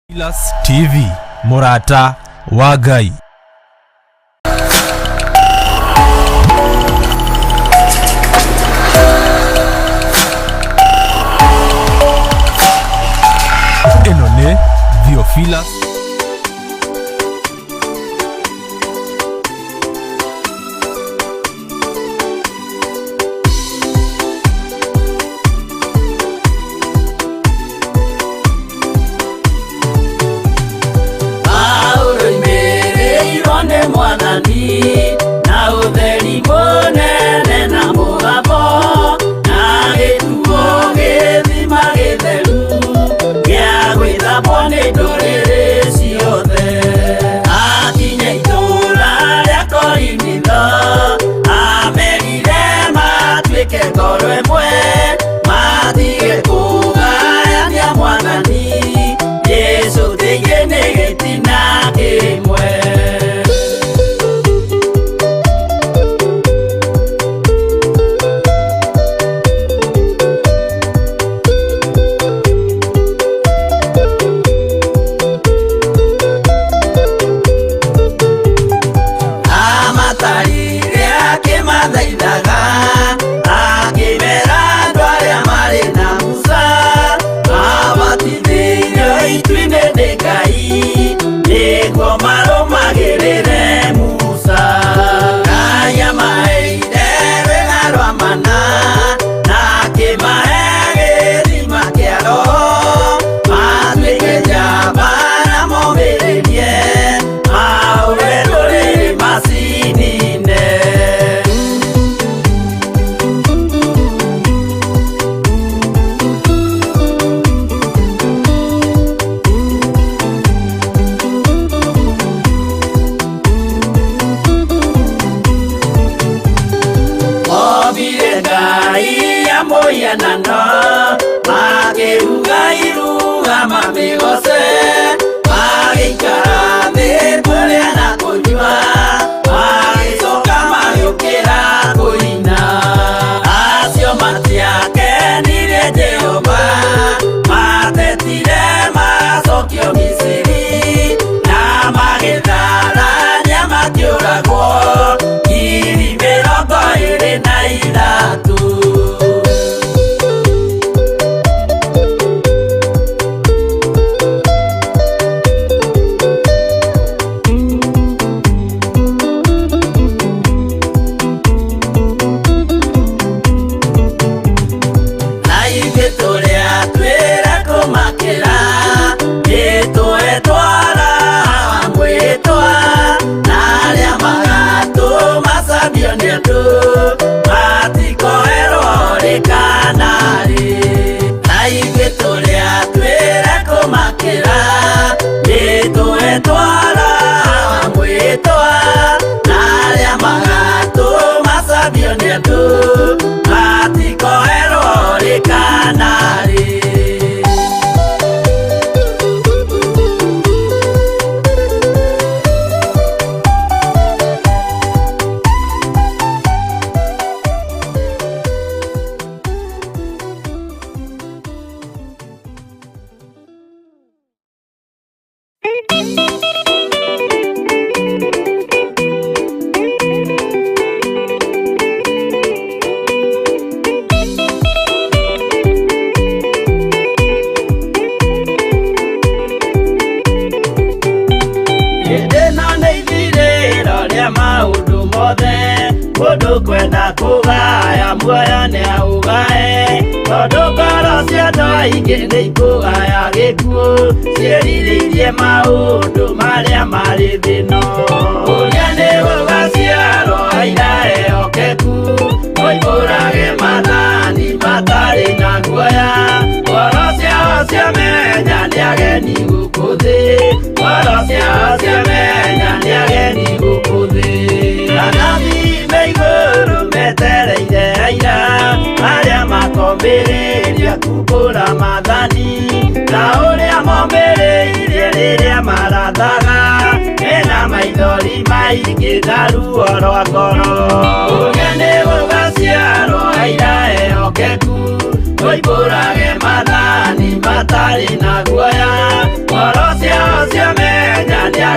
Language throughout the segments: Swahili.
Theophilus TV Murata wa Ngai. Eno nĩ Theophilus na utheri munene na mugabo na gĩtuo gĩthima gĩtheru gĩa gwĩthambwo nĩ ndũrĩrĩ ciothe. Akinya itũũra rĩa Korinitho amerire matuĩke ngoro ĩmwe, matige kũgayania Mwathani Jesũ thĩinĩ nĩ gĩtina kĩmwe. Kwenda kugaya muoyo nĩ augae, tondũ ngoro cia andũ aingĩ nĩ ikũgaya gĩkuũ, ciĩrirĩirie maũndũ marĩa marĩ thĩ-ĩno. Ũrĩa nĩ gũgaciarwo aira ehokeku, moimbũrage maathani matarĩ na guoya, ngoro ciao ciamenya nĩ ageni gũkũ thĩ, ngoro ciao ciamenya nĩ ageni gũkũ thĩ. Anathi me igũrũ metereire aira arĩa makombĩrĩria kumbũra maathani, na ũrĩa momĩrĩirie rĩrĩa marathaga, mena maithori maingĩ na ruo rwa ngoro. Ũrĩa nĩ gũgaciarwo aira ehokeku, moimbũrage maathani matarĩ na guoya, ngoro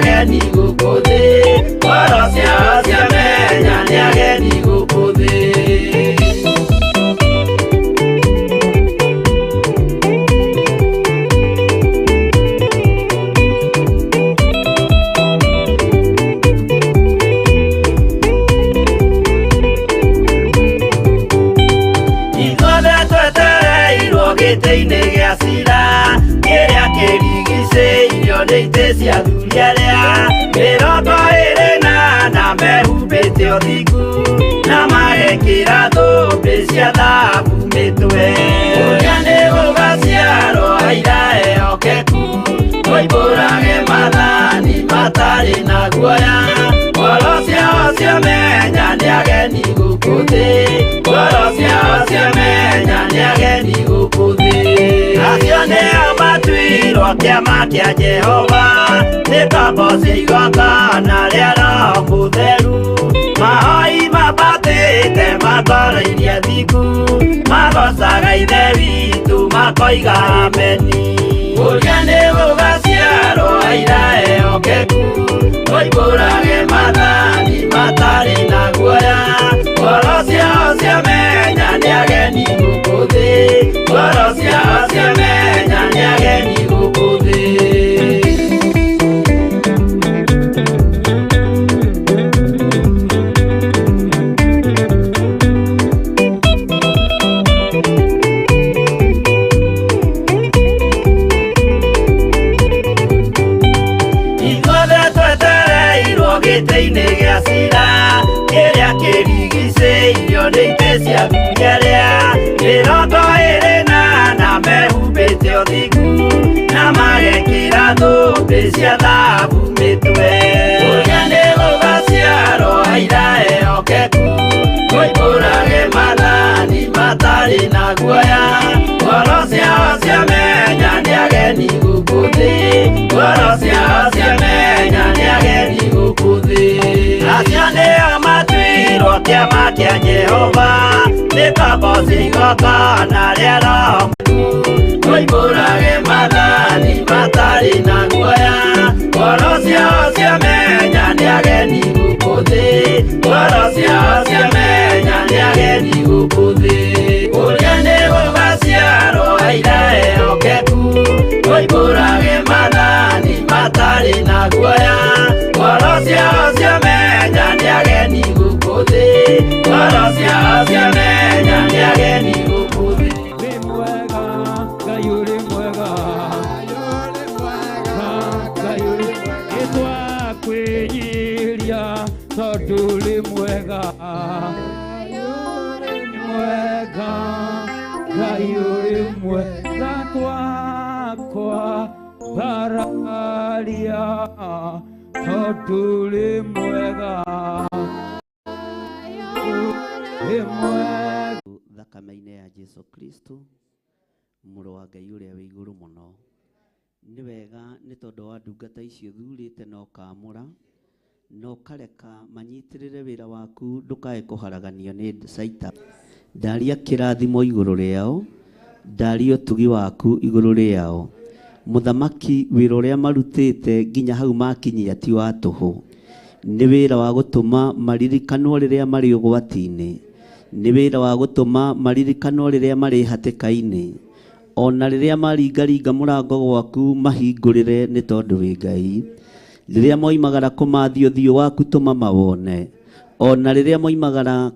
ageni gũkũ thĩ, ngoro ciao ciamenya nĩ ageni gũkũ thĩ. Gĩtĩ-inĩ gĩa cira kĩrĩa kĩrigicĩirio nĩ itĩ cia athuri arĩa 28 mehumbĩte ũthingu na magekĩra thũmbĩ cia thahabu mĩtwe. Ũrĩa nĩ gũgaciarwo aira ehokeku, moimbũrage mathani matarĩ na guoya, ngoro ciao ciamenya nĩ ageni gũkũ thĩ, ngoro ciao ciamenya nĩ ageni gũkũ thĩ. Acio nĩo matuirwo kĩama kĩa Jehova, nĩ ngombo cia igongona rĩa Roho Mũtheru, mahoi mabatĩte makoro-inĩ thingu, magocaga Ithe witũ makoiga ameni. Ũrĩa nĩ gũgaciarwo aira ehokeku, moimbũrage mathani matarĩ na guoya, ngoro ciao ciamenya nĩ ageni gũkũ thĩ, ngoro ciao ciamenya nĩ ageni gũkũ thĩ. Gĩtĩ-inĩ gĩa cira kĩrĩa kĩrigicĩirio nĩ itĩ cia athuri arĩa 28 mehumbĩte ũthingu na magekĩra thũmbĩ cia thahabu mĩtwe. Ũrĩa nĩ gũgaciarwo aira ehokeku, moimbũrage mathani matarĩ na guoya, ngoro ciao ciamenya nĩ ageni gũkũ thĩ, ngoro ciao ciamenya nĩ ageni gũkũ thĩ. Acio nĩo matuirwo kĩama kĩa Jehova, nĩ ngombo cia igongona rĩa Roho Mũtheru, moimbũrage mathani matarĩ na guoya, ngoro ciao ciamenya nĩ ageni gũkũ thĩ, ngoro ciao ciamenya nĩ ageni gũkũ thĩ. Ũrĩa nĩ gũgaciarwo aira ehokeku, moimbũrage mathani matarĩ na guoya, ngoro ciao ciamenya nĩ ageni gũkũ thĩ, ngoro ciao ciamenya nĩ ageni gũkũ thĩ. Wĩ mwega, Ngai ũrĩ mwega, Ngai ũrĩ mwega, nĩtwakwĩnyiria tondũ ũrĩ mwega, Ngai ũrĩ mwega twakwa bararia tondũ ũrĩ mwega. Thakame-inĩ ya Jesu Kristo mũrũ wa Ngai ũrĩa wĩ igũrũ mũno, nĩ wega nĩ tondũ wa ndungata icio thurĩte na ũkamũra na ũkareka manyitĩrĩre wĩra waku ndũkae kũharaganio nĩ Saitani. Ndaria kĩrathimo igũrũ rĩao, ndaria ũtugi waku igũrũ rĩao. Mũthamaki, wĩra ũrĩa marutĩte nginya hau makinyia ti wa tũhũ, nĩ wĩra wa gũtũma maririkanwo rĩrĩa marĩ ũgwati-inĩ, nĩ wĩra wa gũtũma maririkanwo rĩrĩa marĩ hatĩka-inĩ, ona rĩrĩa maringaringa mũrango gwaku mahingũrĩre nĩ tondũ wĩ Ngai. Rĩrĩa moimagara kũmathia ũthiũ waku tũma mawone, ona rĩrĩa moimagara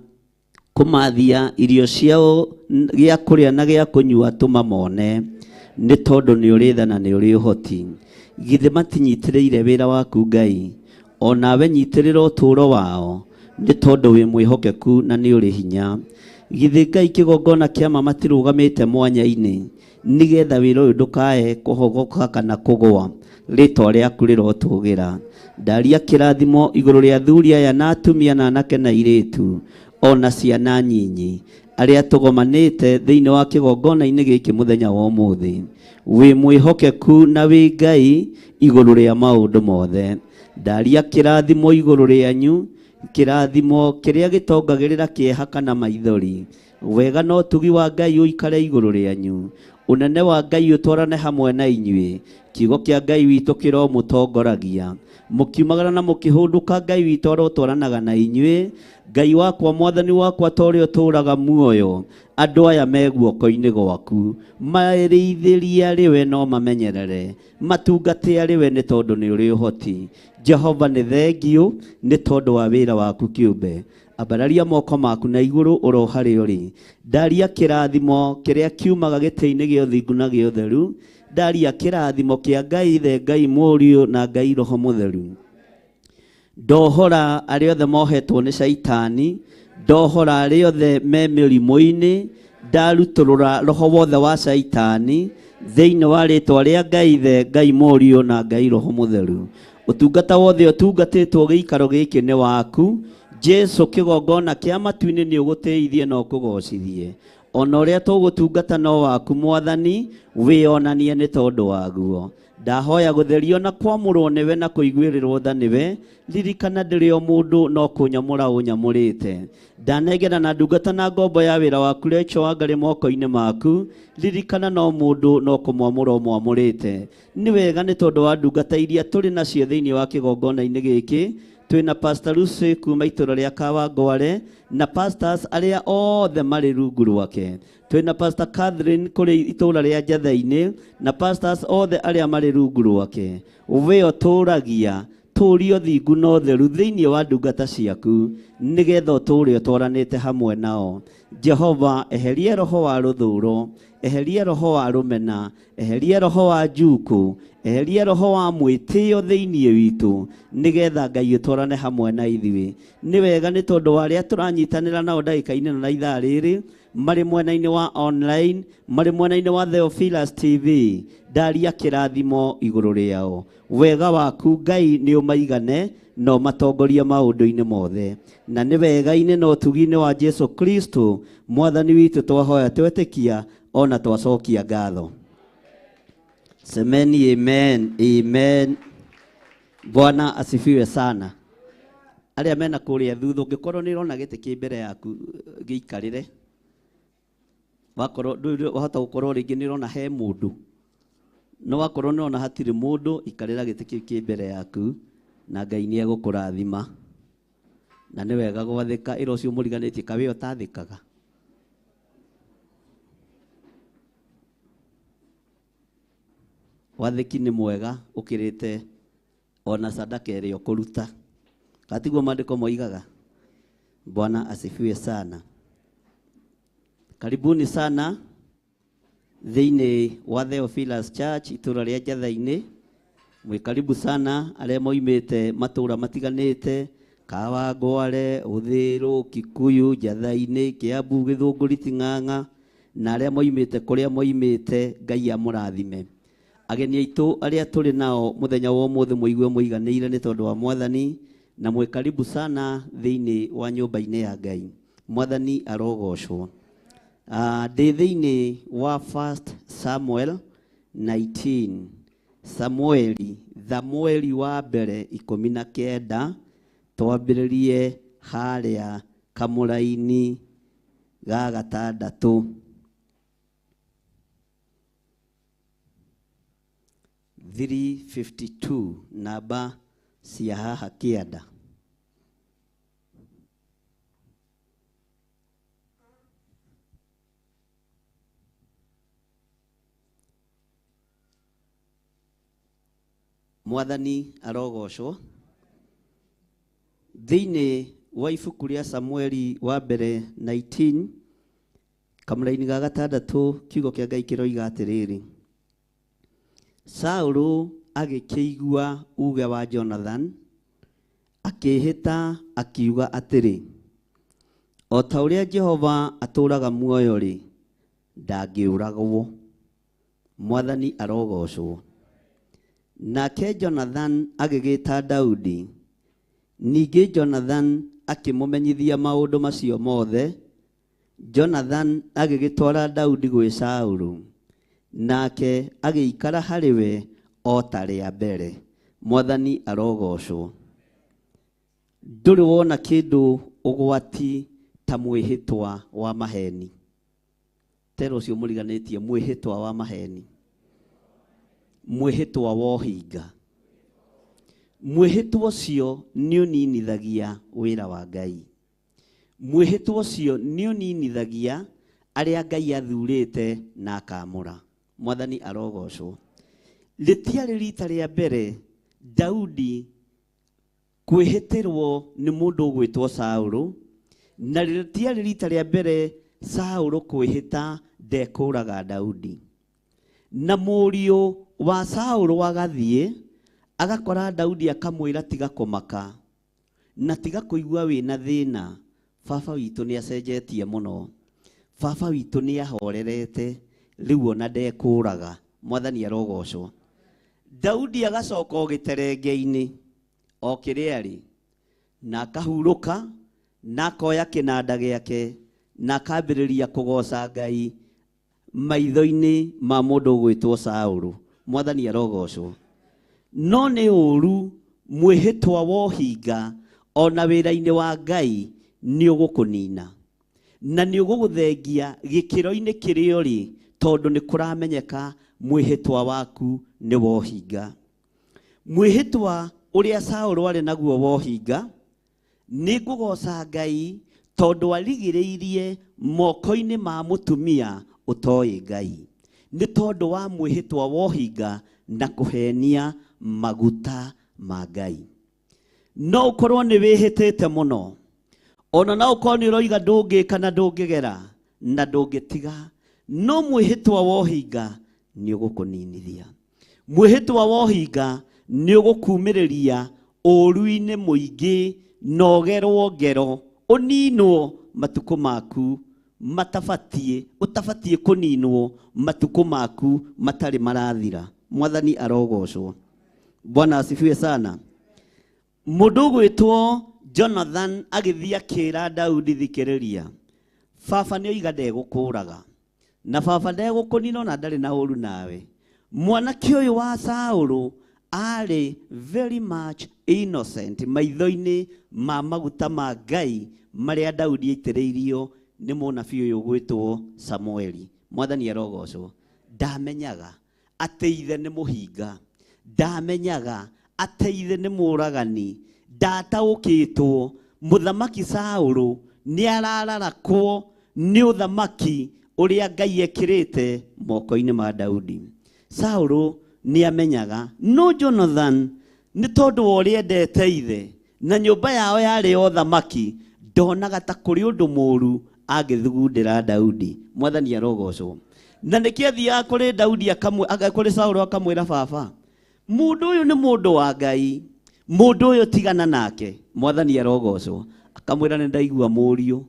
kũmathia irio ciao gĩa kũrĩa na gĩa kũnyua tũma mone, nĩ tondũ nĩ ũrĩ tha na nĩ ũrĩ ũhoti. Githĩ matinyitĩrĩire wĩra waku Ngai? Onawe nyitĩrĩra ũtũũro wao, nĩ tondũ wĩ mwĩhokeku na nĩ ũrĩ hinya. Githĩ Ngai kĩgongona kĩama matirũgamĩte mwanya-inĩ, nĩgetha wĩra ũyũ ndũkae kũhogoka kana kũgũa, rĩtwa rĩaku rĩrotũgĩra. Ndaria kĩrathimo igũrũ rĩa athuri aya na atumia na anake na airĩtu, ona ciana nyinyi arĩa tũgomanĩte thĩinĩ wa kĩgongona-inĩ gĩkĩ mũthenya wa ũmũthĩ. Wĩ mwĩhokeku na wĩ Ngai igũrũ rĩa maũndũ mothe. Ndaria kĩrathimo igũrũ rĩanyu, kĩrathimo kĩrĩa gĩtongagĩrĩra kĩeha kana maithori. Wega no ũtugi wa Ngai ũikare igũrũ rĩanyu, ũnene wa Ngai ũtwarane hamwe na inyuĩ, kiugo kĩa Ngai witũ kĩromũtongoragia mũkiumagara na mũkĩhũndũka Ngai witũ arotwaranaga na inyuĩ. Ngai wakwa mwathani wakwa ta ũrĩa ũtũũraga muoyo, andũ aya me guoko-inĩ gwaku, marĩithĩrie arĩ we no mamenyerere, matungate arĩ we nĩ tondũ nĩ ũrĩ ũhoti. Jehova nĩ thengiũ nĩ tondũ wa wĩra waku kĩũmbe. Ambararia moko maku na igũrũ oro harĩa ũrĩ. Ndaria kĩrathimo kĩrĩa kiumaga gĩtĩ-inĩ gĩa ũthingu na gĩa ũtheru. Ndaria kĩrathimo kĩa Ngai Ithe, Ngai Mũriũ na Ngai Roho Mũtheru. Ndohora arĩa othe mohetwo nĩ Shaitani, ndohora arĩa othe me mĩrimũ-inĩ, ndarutũrũra roho wothe wa Shaitani thĩinĩ wa rĩĩtwa rĩa Ngai Ithe, Ngai Mũriũ na Ngai Roho Mũtheru. Ũtungata wothe ũtungatĩtwo gĩikaro gĩkĩ nĩ waku. Jesu kĩgongona kĩa matu-inĩ nĩ ũgũteithie na ũkũgocithie. Ona ũrĩa tũgũtungata no waku Mwathani, wĩonanie nĩ tondũ waguo. Ndahoya gũtherio na kwamũrwo nĩwe na kũiguĩrĩrwo tha nĩwe. Ririkana ndĩrĩ o mũndũ no kũnyamũra ũnyamũrĩte. Ndanengera na ndungata na ngombo ya wĩra waku Rachel Wangarĩ moko-inĩ maku. Ririkana no mũndũ no kũmwamũra ũmwamũrĩte. Nĩ wega nĩ tondũ wa ndungata iria tũrĩ nacio thĩinĩ wa kĩgongona-inĩ gĩkĩ. Twĩna Pastor Lucy kuma itũra rĩa Kawangware na pastors arĩa othe marĩ rungu rwake. Twĩna Pastor Catherine kũrĩ itũra rĩa Njatha-inĩ na pastors othe arĩa marĩ rungu rwake. We ũtũũragia, tũũria ũthingu na ũtheru thĩinĩ wa ndungata ciaku, nĩgetha ũtũũre ũtwaranĩte hamwe nao. Jehova, eheria roho wa rũthũũro, eheria roho wa rũmena, eheria roho wa njuku, eheria roho wa mwĩtĩo thĩinĩ witũ, nĩgetha Ngai ũtwarane hamwe na ithuĩ. Nĩ wega nĩ tondũ wa arĩa tũranyitanĩra nao ndagĩka-inĩ na ithaa rĩrĩ, marĩ mwena-inĩ wa online, marĩ mwena-inĩ wa Theophilus TV. Ndaria kĩrathimo igũrũ rĩao. Wega waku Ngai nĩ ũmaigane no matongoria maũndũ-inĩ mothe. Na nĩ wega-inĩ na ũtugi-inĩ wa Jesu Kristo Mwathani witũ twahoya twetĩkia ona twacokia ngatho. Semeni amen, amen. Bwana asifiwe sana. Arĩa mena kũrĩa thutha, ũngĩkorwo nĩ ũrona gĩtĩ kĩ mbere yaku gĩikarĩre. Wakorwo wahota gũkorwo rĩngĩ nĩ ũrona he mũndũ, no wakorwo nĩ ũrona hatirĩ mũndũ, ikarĩra gĩtĩ kĩu kĩ mbere yaku na Ngai nĩ egũkũrathima. Na nĩ wega gwathĩka, ĩra ũcio mũriganĩtie kawe ũtathĩkaga. Wathĩki nĩ mwega ũkĩrĩte ona sadaka ĩrĩa ũkũruta. Katiguo maandĩko moigaga. Bwana asifiwe sana. Karibuni sana thĩinĩ wa Theophilus Church itũra rĩa Njatha-inĩ. Mwĩ karibu sana arĩa moimĩte matũra matiganĩte, Kawangware, Ũthĩĩro, Kikuyu, Njatha-inĩ, Kiambu, Gĩthũngũri, Ting'ang'a, na arĩa moimĩte kũrĩa moimĩte. Ngai amũrathime. Ageni aitũ arĩa tũrĩ nao mũthenya wa ũmũthĩ mũigue mũiganĩire nĩ tondũ wa Mwathani, na mwĩ karibu sana thĩinĩ wa nyũmba-inĩ ya Ngai. Mwathani arogocwo. Ndĩ thĩinĩ wa 1 Samuel 19. Samueli wa mbere 19. Twambĩrĩrie harĩa kamũra-inĩ ga gatandatũ. 352 namba cia haha kĩanda. Mwathani arogocwo. Thĩinĩ wa ibuku rĩa Samueli wa mbere 19 kamũra-inĩ ga gatandatũ, kiugo kĩa Ngai kĩroiga atĩrĩrĩ: Saũlũ agĩkĩigua uge wa Jonathan, akĩhĩta akiuga atĩrĩ, o ta ũrĩa Jehova atũũraga muoyo-rĩ, ndangĩũragwo. Mwathani arogocwo. Nake Jonathan agĩgĩta Daudi. Ningĩ Jonathan akĩmũmenyithia maũndũ macio mothe. Jonathan agĩgĩtwara Daudi gwĩ Saũlũ, nake agĩikara harĩ we o ta rĩa mbere. Mwathani arogocwo. Ndũrĩ wona kĩndũ ũgwati ta mwĩhĩtwa wa maheni. Tero ũcio mũriganĩtie, mwĩhĩtwa wa maheni. mwĩhĩtwa wa ũhinga. Mwĩhĩtwa ũcio nĩ ũninithagia wĩra wa Ngai. Mwĩhĩtwa ũcio nĩ ũninithagia arĩa Ngai athurĩte na akamũra. Mwathani arogocwo. Rĩtiarĩ rita rĩa mbere Daudi kwĩhĩtĩrwo nĩ mũndũ ũgwĩtwo Saũlũ, na rĩtiarĩ rita rĩa mbere Saũlũ kwĩhĩta ndekũraga Daudi. Na mũriũ wa Saũlũ agathiĩ agakora Daudi akamwĩra tiga kũmaka na tiga kũigua wĩna thĩna. Baba witũ nĩ acenjetie mũno. Baba witũ nĩ ahorerete, rĩu ona ndekũraga. Mwathani arogocwo. Daudi agacoka gĩterenge-inĩ o kĩrĩa arĩ, na akahurũka na akoya kĩnanda gĩake na akambĩrĩria kũgoca Ngai maitho-inĩ ma mũndũ ũgwĩtwo Saũlũ. Mwathani arogocwo. No nĩ ũru mwĩhĩtwa wa ũhinga ona wĩra-inĩ wa Ngai nĩ ũgũkũnina na nĩ ũgũgũthengia gĩkĩro-inĩ kĩrĩa ũrĩ, tondũ nĩ kũramenyeka mwĩhĩtwa waku nĩ wa ũhinga. Mwĩhĩtwa ũrĩa Saũlũ arĩ naguo wa ũhinga nĩ ngũgoca Ngai tondũ arigĩrĩirie moko-inĩ ma mũtumia ũtoĩ Ngai. Nĩ tondũ wa mwĩhĩtwa wa ũhinga na kũhenia maguta ma Ngai. No ũkorwo nĩ wĩhĩtĩte mũno, ona no ũkorwo nĩ ũroiga ndũngĩka na ndũngĩgera na ndũngĩtiga, no mwĩhĩtwa wa ũhinga nĩ ũgũkũninithia. Mwĩhĩtwa wa ũhinga nĩ ũgũkumĩrĩria ũru-inĩ mũingĩ na ũgerwo ngero, ũninwo matukũ maku ũtabatiĩ kũninwo matukũ maku matarĩ marathira. Mwathani arogocwo. Bwana asifiwe sana. Mũndũ ũgwĩtwo Jonathan agĩthiĩ akĩra Daudi, thikĩrĩria, baba nĩ oiga ndegũkũraga na baba ndegũkũnina na ndarĩ na ũru nawe. Mwanake ũyũ wa Saũlũ arĩ very much innocent maitho-inĩ ma maguta ma Ngai marĩa Daudi aitĩrĩirio nĩ mũnabii ũyũ ũgwĩtwo Samueli. Mwathani arogocwo. Ndamenyaga atĩ ithe nĩ mũhinga, ndamenyaga atĩ ithe nĩ mũragani. Ndataũkĩtwo mũthamaki Saũlũ nĩ arararakwo nĩ ũthamaki ũrĩa Ngai ekĩrĩte moko-inĩ ma Daudi. Saũlũ nĩ amenyaga, no Jonathan nĩ tondũ wa ũrĩa endete ithe na nyũmba yao yarĩ o thamaki, ndonaga ta kũrĩ ũndũ mũru angĩthugundĩra Daudi. Mwathani arogocwo. Na nĩkĩo athiaga kũrĩ Daudi kũrĩ Saũlũ akamwĩra, baba, mũndũ ũyũ nĩ mũndũ wa Ngai, mũndũ ũyũ tigana nake. Mwathani arogocwo. Akamwĩra, nĩ ndaigua mũriũ,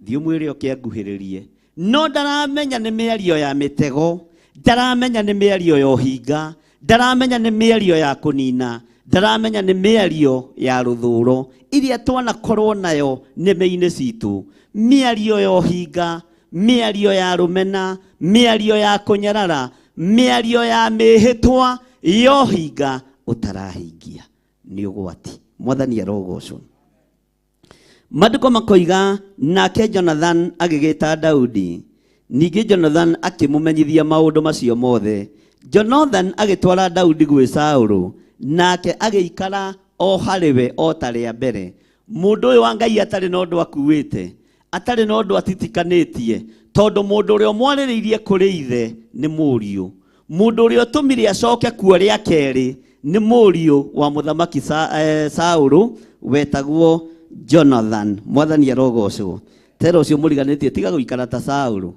thiĩ ũmwĩre oke anguhĩrĩrie. No ndaramenya nĩ mĩario ya mĩtego, ndaramenya nĩ mĩario ya ũhinga, ndaramenya nĩ mĩario ya kũnina, ndaramenya nĩ mĩario ya rũthũũro iria twanakorwo nayo nĩme-inĩ citũ. Mĩario ya ũhinga, mĩario ya rũmena, mĩario ya kũnyarara, mĩario ya mĩhĩtwa ya ũhinga ũtarahingia nĩ ũgwati. Mwathani arogocwo. Maandĩko makoiga nake Jonathan agĩgĩta Daudi. Ningĩ Jonathan akĩmũmenyithia maũndũ macio mothe. Jonathan agĩtwara Daudi gwĩ Saũlũ, nake agĩikara o harĩwe o ta rĩa mbere. Mũndũ ũyũ wa Ngai atarĩ na ũndũ akuĩte, atarĩ na ũndũ atitikanĩtie, tondũ mũndũ ũrĩa mwarĩrĩirie kũrĩ ithe nĩ mũriũ. Mũndũ ũrĩa ũtũmire acoke kuo rĩa kerĩ nĩ mũriũ wa mũthamaki Saũlũ wetagwo Jonathan. Mwathani arogocwo. Tera ũcio mũriganĩtie, tiga gũikara ta Saũlũ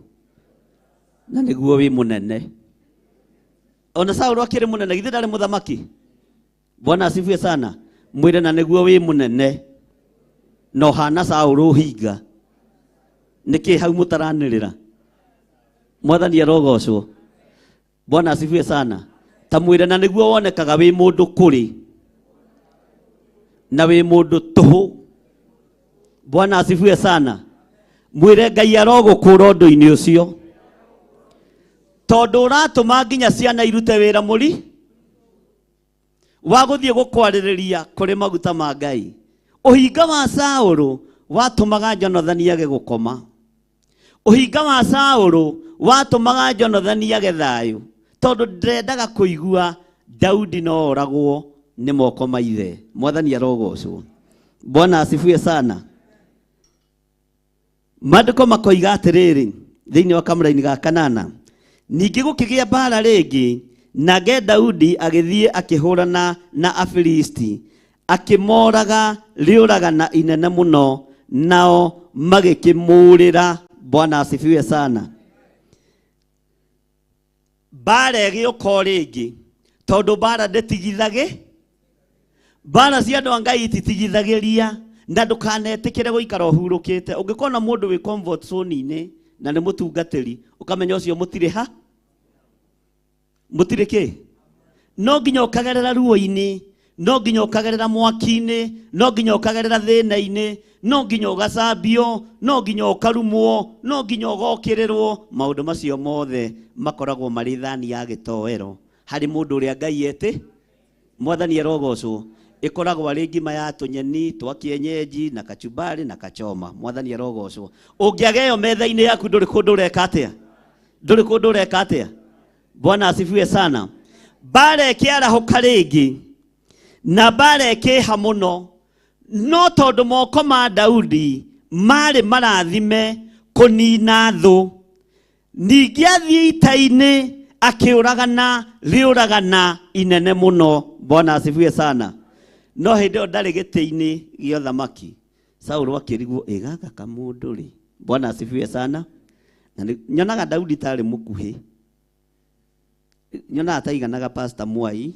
na nĩguo wĩ mũnene. Ona Saũlũ akĩrĩ mũnene, githĩ ndarĩ mũthamaki? Bwana asifiwe sana. Mwĩre na nĩguo wĩ mũnene no hana Saũlũ ũhinga. Nĩkĩ hau mũtaranĩrĩra? Mwathani arogocwo. Bwana asifiwe sana. Ta mwĩre na nĩguo wonekaga wĩ mũndũ kũrĩ na wĩ mũndũ tũhũ. Bwana asifiwe sana. Mwĩre Ngai arogũkũra ũndũ-inĩ ũcio, tondũ ũratũma nginya ciana irute wĩra mũri wa gũthiĩ gũkwarĩrĩria kũrĩ maguta ma Ngai. Ũhinga wa Saũlũ watũmaga Jonathan age gũkoma. Ũhinga wa Saũlũ watũmaga Jonathan age thayũ, tondũ ndendaga kũigua Daudi no oragwo nĩ moko ma ithe. Mwathani arogocwo. Bwana asifiwe sana. Maandĩko makoiga atĩrĩrĩ thĩinĩ wa kamũra-inĩ ga kanana, ningĩ gũkĩgĩa mbara rĩngĩ, nake Daudi agĩthiĩ akĩhũrana na Afilisti, akĩmoraga rĩũragana inene mũno, nao magĩkĩmũrĩra. Bwana asifiwe sana. Mbara ĩgĩũka rĩngĩ, tondũ mbara ndĩtigithagĩ, mbara cia andũ a Ngai ititigithagĩria, na ndũkanetĩkĩre gũikara ũhurũkĩte. Ũngĩkorwo na mũndũ wĩ comfort zone-inĩ na nĩ mũtungatĩri, ũkamenya ũcio mũtirĩ ha, mũtirĩ kĩ, no nginya ũkagerera ruo-inĩ, no nginya ũkagerera mwaki-inĩ, no nginya ũkagerera thĩna-inĩ, no nginya ũgacambio, no nginya ũkarumwo, no nginya ũgokĩrĩrwo. Maũndũ macio mothe makoragwo marĩ thani ya gĩtoero harĩ mũndũ ũrĩa Ngai etĩ. Mwathani arogocwo. Ĩkoragwo arĩ ngima ya tũnyeni twa kienyeji na kachumbari na kachoma. Mwathani arogocwo. Ũngĩageyo metha-inĩ yaku ndũrĩ kũndũ ũreka atĩa, ndũrĩ kũndũ ũreka atĩa. Bwana asifiwe sana. Mbara ĩkĩarahũka rĩngĩ, na mbara ĩkĩha mũno, no tondũ moko ma Daudi marĩ marathime kũnina thũ, ningĩ athiĩ ita-inĩ akĩũragana rĩũragana inene mũno. Bwana asifiwe sana. No hĩndĩ ĩyo ndarĩ gĩtĩ-inĩ gĩa ũthamaki, Saũlũ akĩrigwo ĩgaka kamũndũ rĩ. Bwana asifiwe sana. Nyonaga Daudi tarĩ mũkuhĩ, nyonaga taiganaga Pastor Mwai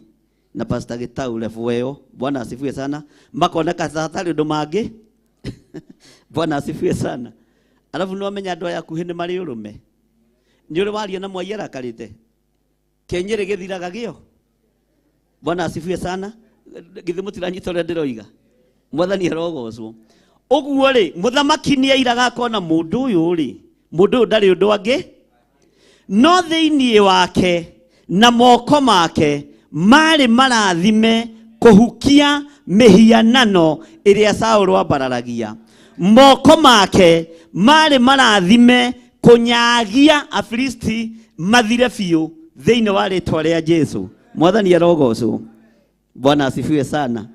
na Pastor Gitau level ĩyo. Bwana asifiwe sana. Makoneka hatarĩ ũndũ mangĩ. Bwana asifiwe sana. Alafu nĩ wamenya andũ aya akuhĩ nĩ marĩ ũrũme. Nĩ ũrĩ waria na Mwai arakarĩte, kenyerĩ gĩthiraga gĩo. Bwana asifiwe sana. Githĩ mũtiranyita ũrĩa ndĩroiga. Mwathani arogocwo. Ũguo rĩ, mũthamaki nĩ airaga akona mũndũ ũyũ rĩ, mũndũ ũyũ ndarĩ ũndũ angĩ, no thĩinĩ wake na moko make marĩ marathime kũhukia mĩhianano ĩrĩa Saũlũ ambararagia. Moko make marĩ marathime kũnyagia Afilisti mathire biũ thĩinĩ wa rĩtwa rĩa Jesũ. Mwathani arogocwo. Bwana asifiwe sana.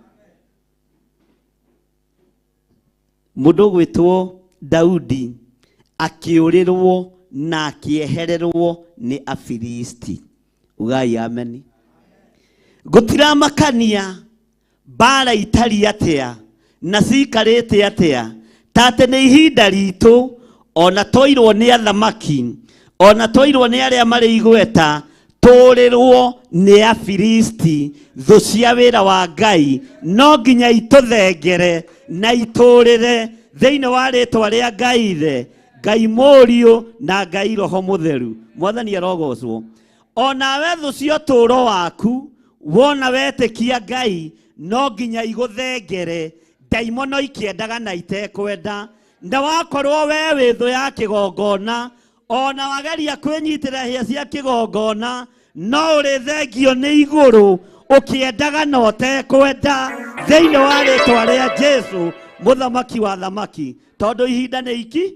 Mũndũ gwĩtwo Daudi akĩũrĩrwo na akĩehererwo nĩ Afilisti. Ugai ameni. Gũtiramakania mbara itari atĩa na cikarĩte atĩa, ta atĩ nĩ ihinda ritũ, ona toirwo nĩ athamaki, ona toirwo nĩ arĩa marĩ igweta, tũrĩrwo nĩ Afilisti, thũ cia wĩra wa Ngai, no nginya itũthengere na itũrĩre thĩinĩ wa rĩtwa rĩa Ngai Ithe, Ngai Mũriũ na Ngai Roho Mũtheru. Mwathani arogocwo. Onawe thũ cia ũtũũro waku, wona wetĩkia Ngai, no nginya igũthengere, ndaimono ikĩendaga na itekwenda. Na wakorwo we wĩ thũ ya kĩgongona, ona wageria kwĩnyitĩra hĩa cia kĩgongona, no ũrĩ thengio nĩ igũrũ ũkĩendaga na ũtekwenda thĩinĩ wa rĩtwa rĩa Jesũ, mũthamaki wa thamaki. Tondũ ihinda nĩ iki,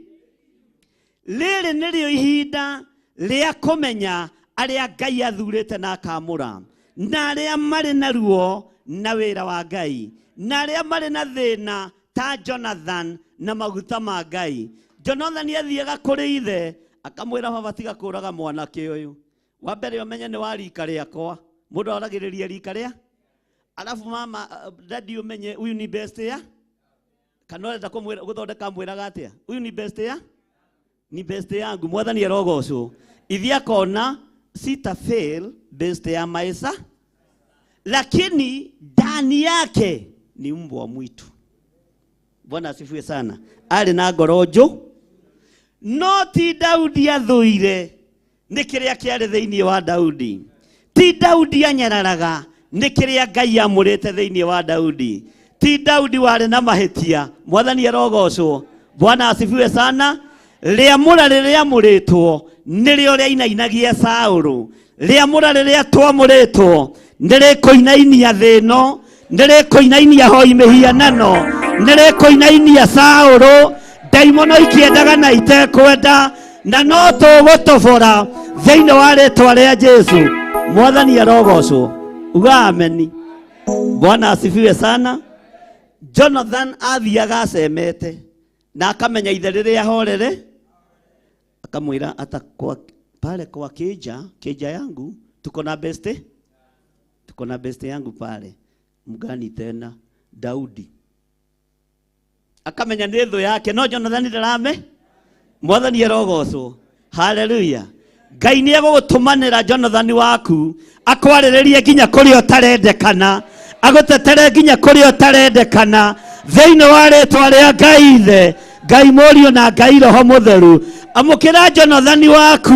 rĩrĩ nĩrĩo ihinda rĩa kũmenya arĩa Ngai athurĩte na akamũra, na arĩa marĩ na ruo na wĩra wa Ngai, na arĩa marĩ na thĩna ta Jonathan na maguta ma Ngai. Jonathan athiaga kũrĩ ithe akamwĩra baba tiga kũraga mwanake ũyũ. Wa mbere ũmenye nĩ wa rika rĩakwa, mũndũ aragĩrĩria rika rĩa, alafu mama daddy ũmenye uyu ni best ya, kana ũrenda gũthondeka mwĩraga atĩa, uyu ni best ya, ni best yangu. Mwathani arogocwo. Ithe akona sita fail best ya maisha, lakini ndani yake ni mbwa mwitu. Bwana asifiwe sana. Arĩ na ngoro njũ, no ti Daudi athũire nĩ kĩrĩa kĩarĩ thĩinĩ wa Daudi. Ti Daudi anyararaga nĩ kĩrĩa Ngai amũrĩte thĩinĩ wa Daudi. Ti Daudi warĩ na mahĩtia. Mwathani arogocwo. Bwana asifiwe sana. Rĩamũra rĩrĩa amũrĩtwo nĩrĩo rĩainainagia Saũlũ. Rĩamũra rĩrĩa twamũrĩtwo nĩrĩkũinainia thĩ ĩno, nĩrĩkũinainia hoi mĩhianano, nĩrĩkũinainia Saũlũ, ndaimono ikĩendaga na itekwenda, na no tũgũtobora thĩinĩ wa rĩtwa rĩa Jesũ. Mwathani arogocwo. Ugameni. Bwana asifiwe sana. Jonathan athiaga acemete na akamenya ithe riria horere, akamwira ata kwa pale kwa keja yangu tuko na beste yangu pale, mgani tena Daudi. Akamenya nĩ thũ yake, no Jonathan ndarame. Mwathani arogocwo. Hallelujah. Ngai nĩ egũgũtũmanĩra Jonathan waku akwarĩrĩrie nginya kũrĩa ũtarendekana, agũtetere nginya kũrĩa ũtarendekana, thĩinĩ wa rĩĩtwa rĩa Ngai Ithe, Ngai Mũriũ na Ngai Roho Mũtheru. Amũkĩra Jonathan waku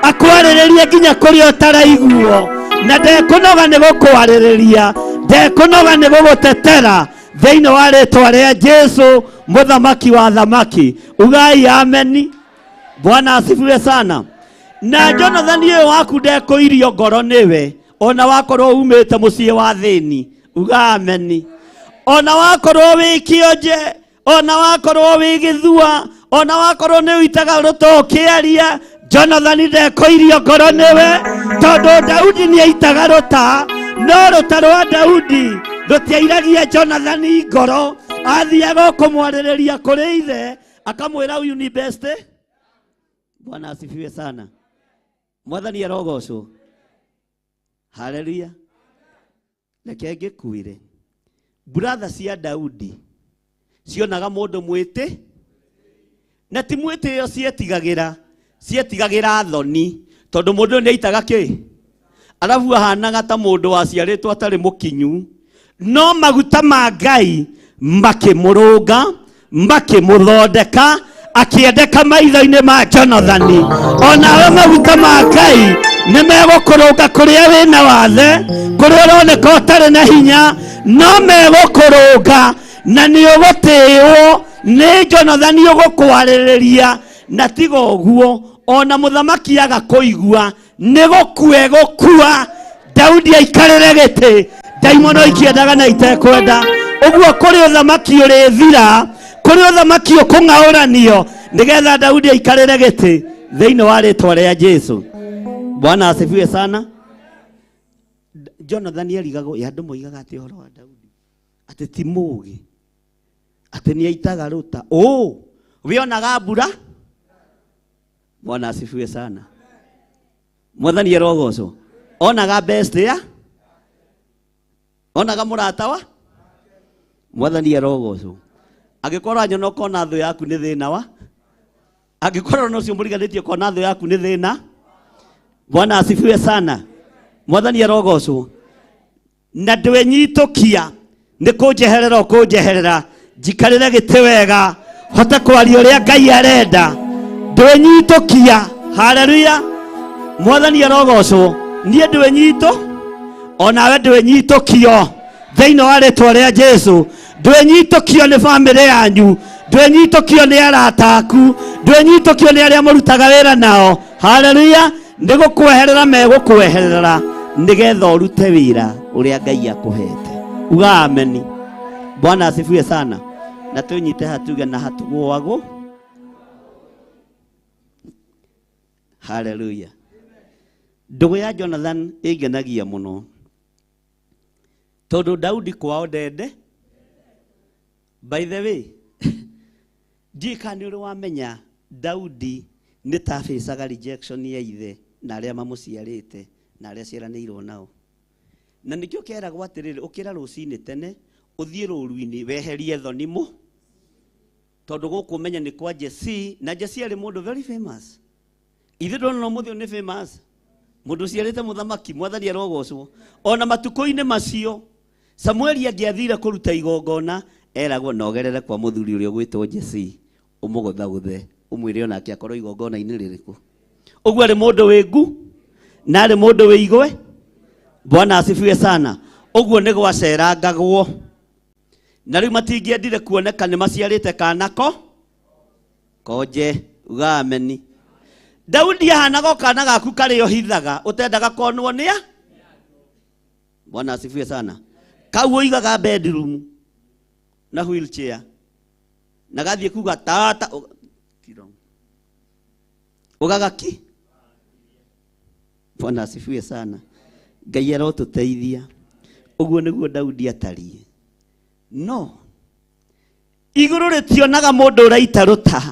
akwarĩrĩrie nginya kũrĩa ũtaraiguo, na ndekũnoga nĩ gũkwarĩrĩria, ndekũnoga nĩ gũgũtetera, thĩinĩ wa rĩĩtwa rĩa Jesu mũthamaki wa thamaki. Ugai ameni. Bwana asifiwe sana. Na Jonathan ũyũ waku ndekũirio ngoro nĩwe, ona wakorwo umĩte mũciĩ wa thĩni. Uga ameni. Ona wakorwo wĩ kĩonje, ona wakorwo wĩ gĩthua, ona wakorwo nĩ ũitaga rũtũ ũkĩaria, Jonathan ndekũirio ngoro nĩwe, tondũ Daudi nĩ aitaga rũta, no rũta rwa Daudi rũtiairagia Jonathan ngoro. Athiaga kũmwarĩrĩria kũrĩ ithe, akamwĩra uyu ni beste. Bwana asifiwe sana. Mwathani arogocwo. Hallelujah. Reke ngĩkwĩre, brother cia Daudi cionaga mũndũ mwĩtĩ, na ti mwĩtĩo cietigagĩra thoni, tondũ mũndũ nĩ aitaga kĩ, arabu ahanaga ta mũndũ waciarĩtwo atarĩ mũkinyu. No maguta ma Ngai makĩmũrũnga, makĩmũthondeka, akiendeka maitho-inĩ ma Jonathan. Onawe maguta ma Ngai nĩ megũkũrũnga kũrĩa wĩna wathe, kũrĩa ũroneka ũtarĩ na hinya, no megũkũrũnga na nĩ ũgũtĩĩo nĩ Jonathan ũgũkwarĩrĩria. Na tiga ũguo, ona mũthamaki agakũigua, nĩ gũkua egũkua. Daudi aikarĩre gĩtĩ, ndaimono ikiendaga na itekwenda. Ũguo kũrĩ ũthamaki ũrĩthira, kũrĩ ũthamaki ũkũng'aũranio, nĩgetha Daudi aikarĩre gĩtĩ thĩinĩ wa rĩĩtwa rĩa Jesu. Bwana asifiwe sana. Jonathan erigagwo, andũ moigaga atĩ ũhoro wa Daudi atĩ ti mũũgĩ, atĩ nĩ aitaga rũta. We onaga mbura. Bwana asifiwe sana. Mwathani arogocwo. Onaga beste ya, onaga mũrata wa Mwathani arogocwo. Angĩkorwo anyono kona thũ yaku nĩ thĩna wa, angĩkorwo no cio mũriganĩtie kona thũ yaku nĩ thĩna. Bwana asifiwe sana. Mwathani arogocwo. Na ndwĩnyitũkia nĩ kũnjeherera njikarĩre gĩtĩ wega, hote kwaria ũrĩa Ngai arenda. Ndwĩnyitũkia. Haleluya. Mwathani arogocwo. Niĩ ndwĩnyitũ, onawe ndwĩnyitũkio thĩinĩ wa rĩĩtwa rĩa Jesu. Ndwĩnyitũkio nĩ bamĩrĩ yanyu, ndwĩnyitũkio nĩ arata aku, ndwĩnyitũkio nĩ arĩa mũrutaga wĩra nao. Haleluya. Nĩ gũkweherera megũkweherera, nĩgetha ũrute wĩra ũrĩa Ngai akũhete. Uga ameni. Bwana asifiwe sana. Na tũnyite hatuge na hatugũagwo. Haleluya. Ndũgũ ya Jonathan ĩngenagia mũno, tondũ Daudi kwao ndende. By the way, ndika nĩ ũrĩ wamenya Daudi nĩ ta facaga rejection ya ithe na arĩa mamũciarĩte na arĩa ciaranĩirwo nao. Na nĩkĩo kĩeragwo atĩrĩrĩ, ũkĩra rũcinĩ tene ũthiĩ rũru-inĩ weherie thoni mũ, tondũ gũkũ ũmenya nĩ kwa Jesse, na Jesse arĩ mũndũ very famous. Ithe ndona mũthĩ nĩ famous, mũndũ ciarĩte mũthamaki. Mwathani arogocwo. Ona matukũ-inĩ macio Samueli angĩathire kũruta igongona, eragwo nogerere kwa mũthuri ũrĩa ũgwĩtwo Jesse, ũmũgũthagũthe, ũmwĩre onake akorwo igongona-inĩ rĩrĩkũ. Ũguo arĩ mũndũ wĩ ngu na arĩ mũndũ wĩ igwe. Bwana asifiwe sana. Ũguo nĩ gwacerangagwo, na rĩu matingĩendire kuoneka nĩ maciarĩte kanako konje. Uga ameni. Daudi ahanaga kana gaku karĩ ohithaga, ũtendaga konwo nĩa. Bwana asifiwe sana. Kau ũigaga bedroom na wheelchair, na gathiĩ kuga tata ugagaki. Bwana asifiwe sana. Ngai arotũteithia. Uguo niguo Daudi atariĩ. No igũrũ rĩtionaga mũndũ ũraita rũta.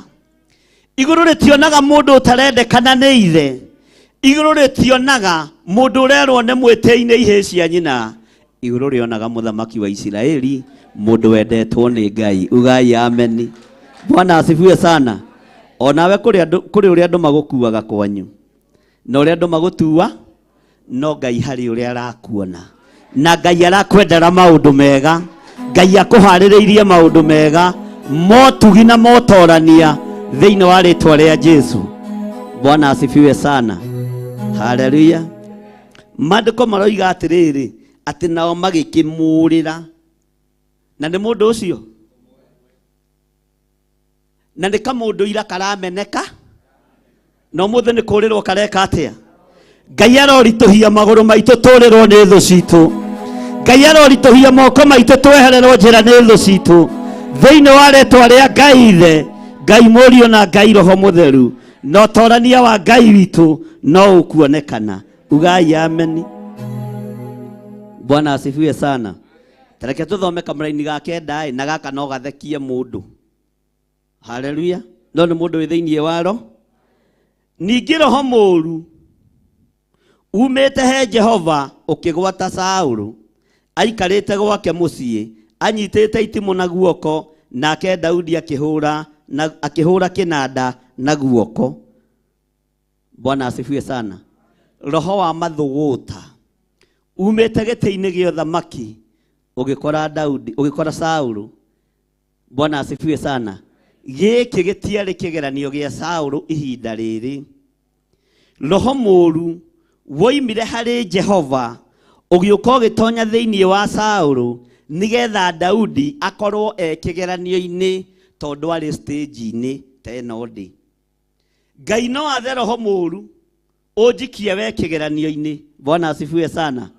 Igũrũ rĩtionaga mũndũ ũtarendekana nĩ ithe. Igũrũ rĩtionaga mũndũ ũrerwo nĩ mwĩtĩi nĩ ihĩ cia nyina. Igũrũ rĩonaga mũthamaki wa Isiraeli, mũndũ wendetwo nĩ Ngai. Ugai ameni. Bwana asifiwe sana. Onawe kũrĩ ũrĩa andũ magũkuaga kwanyu, na ũrĩa andũ magũtua, no Ngai harĩ ũrĩa arakuona. Na Ngai arakwendera maũndũ mega. Ngai akũharĩrĩirie maũndũ mega, motugi na motorania thĩinĩ wa rĩtwa rĩa Jesu. Bwana asifiwe sana. Haleluya. Maandĩko maroiga atĩrĩrĩ, atĩ nao magĩkĩmũrĩra. Na nĩ mũndũ ũcio, na nĩ kamũndũ ira karameneka, no mũthĩ nĩ kũrĩrwo kareka atĩa. Ngai aroritũhia magũrũ maitũ tũrĩrwo nĩ thũ citũ. Ngai aroritũhia moko maitũ twehererwo njĩra nĩ thũ citũ. Thĩinĩ wa rĩtwa rĩa Ngai Ithe, Ngai Mũriũ na Ngai Roho Mũtheru, na ũtorania wa Ngai witũ no ũkuonekana. Ugai ameni. Bwana asifiwe sana. Tareke tũthome kamũra-inĩ ga kenda na gaka no gathekie mũndũ. Haleluya. No nĩ mũndũ wĩ thĩinĩ waro. Ningĩ roho mũũru umĩte he Jehova ũkĩgwata Saũlũ, aikarĩte gwake mũciĩ, anyitĩte itimũ na guoko, nake Daudi akĩhũra kĩnanda na guoko. Bwana asifiwe sana. Roho wa mathũgũta umĩte gĩtĩ-inĩ gĩa ũthamaki ũgĩkora Saũlũ. Bwana asifiwe sana. Gĩkĩ gĩtiarĩ kĩgeranio gĩa Saũlũ ihinda rĩrĩ. Roho mũũru woimire harĩ Jehova ũgĩũka ũgĩtonya thĩinĩ wa Saũlũ, nĩgetha Daudi akorwo kĩgeranio-inĩ, tondũ arĩ stage-inĩ ta ĩno ndĩ. Ngai no athe roho mũũru ũnjikie we kĩgeranio-inĩ. Bwana asifiwe sana.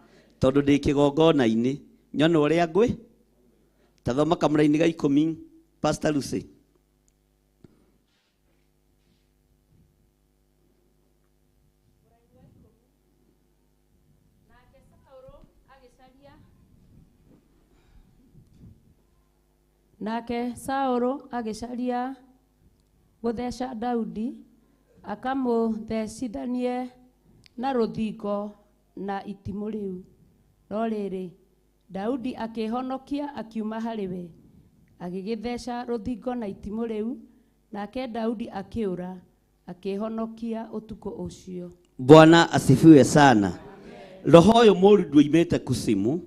Tondũ ndĩ kĩgongona-inĩ, nyona ũrĩa ngwĩ. Tathoma kamũra-inĩ ga 10, Pastor Lucy. Nake Saũlũ agĩcaria gũtheca Daudi, akamũthecithanie na rũthingo na itimũ rĩu. No rĩrĩ, Daudi akĩhonokia akiuma harĩ we, agĩgĩtheca rũthingo na itimũ rĩu, nake Daudi akĩũra, akĩhonokia ũtukũ ũcio. Bwana asifiwe sana. Roho ũyũ mũũru ndwoimĩte kusimu,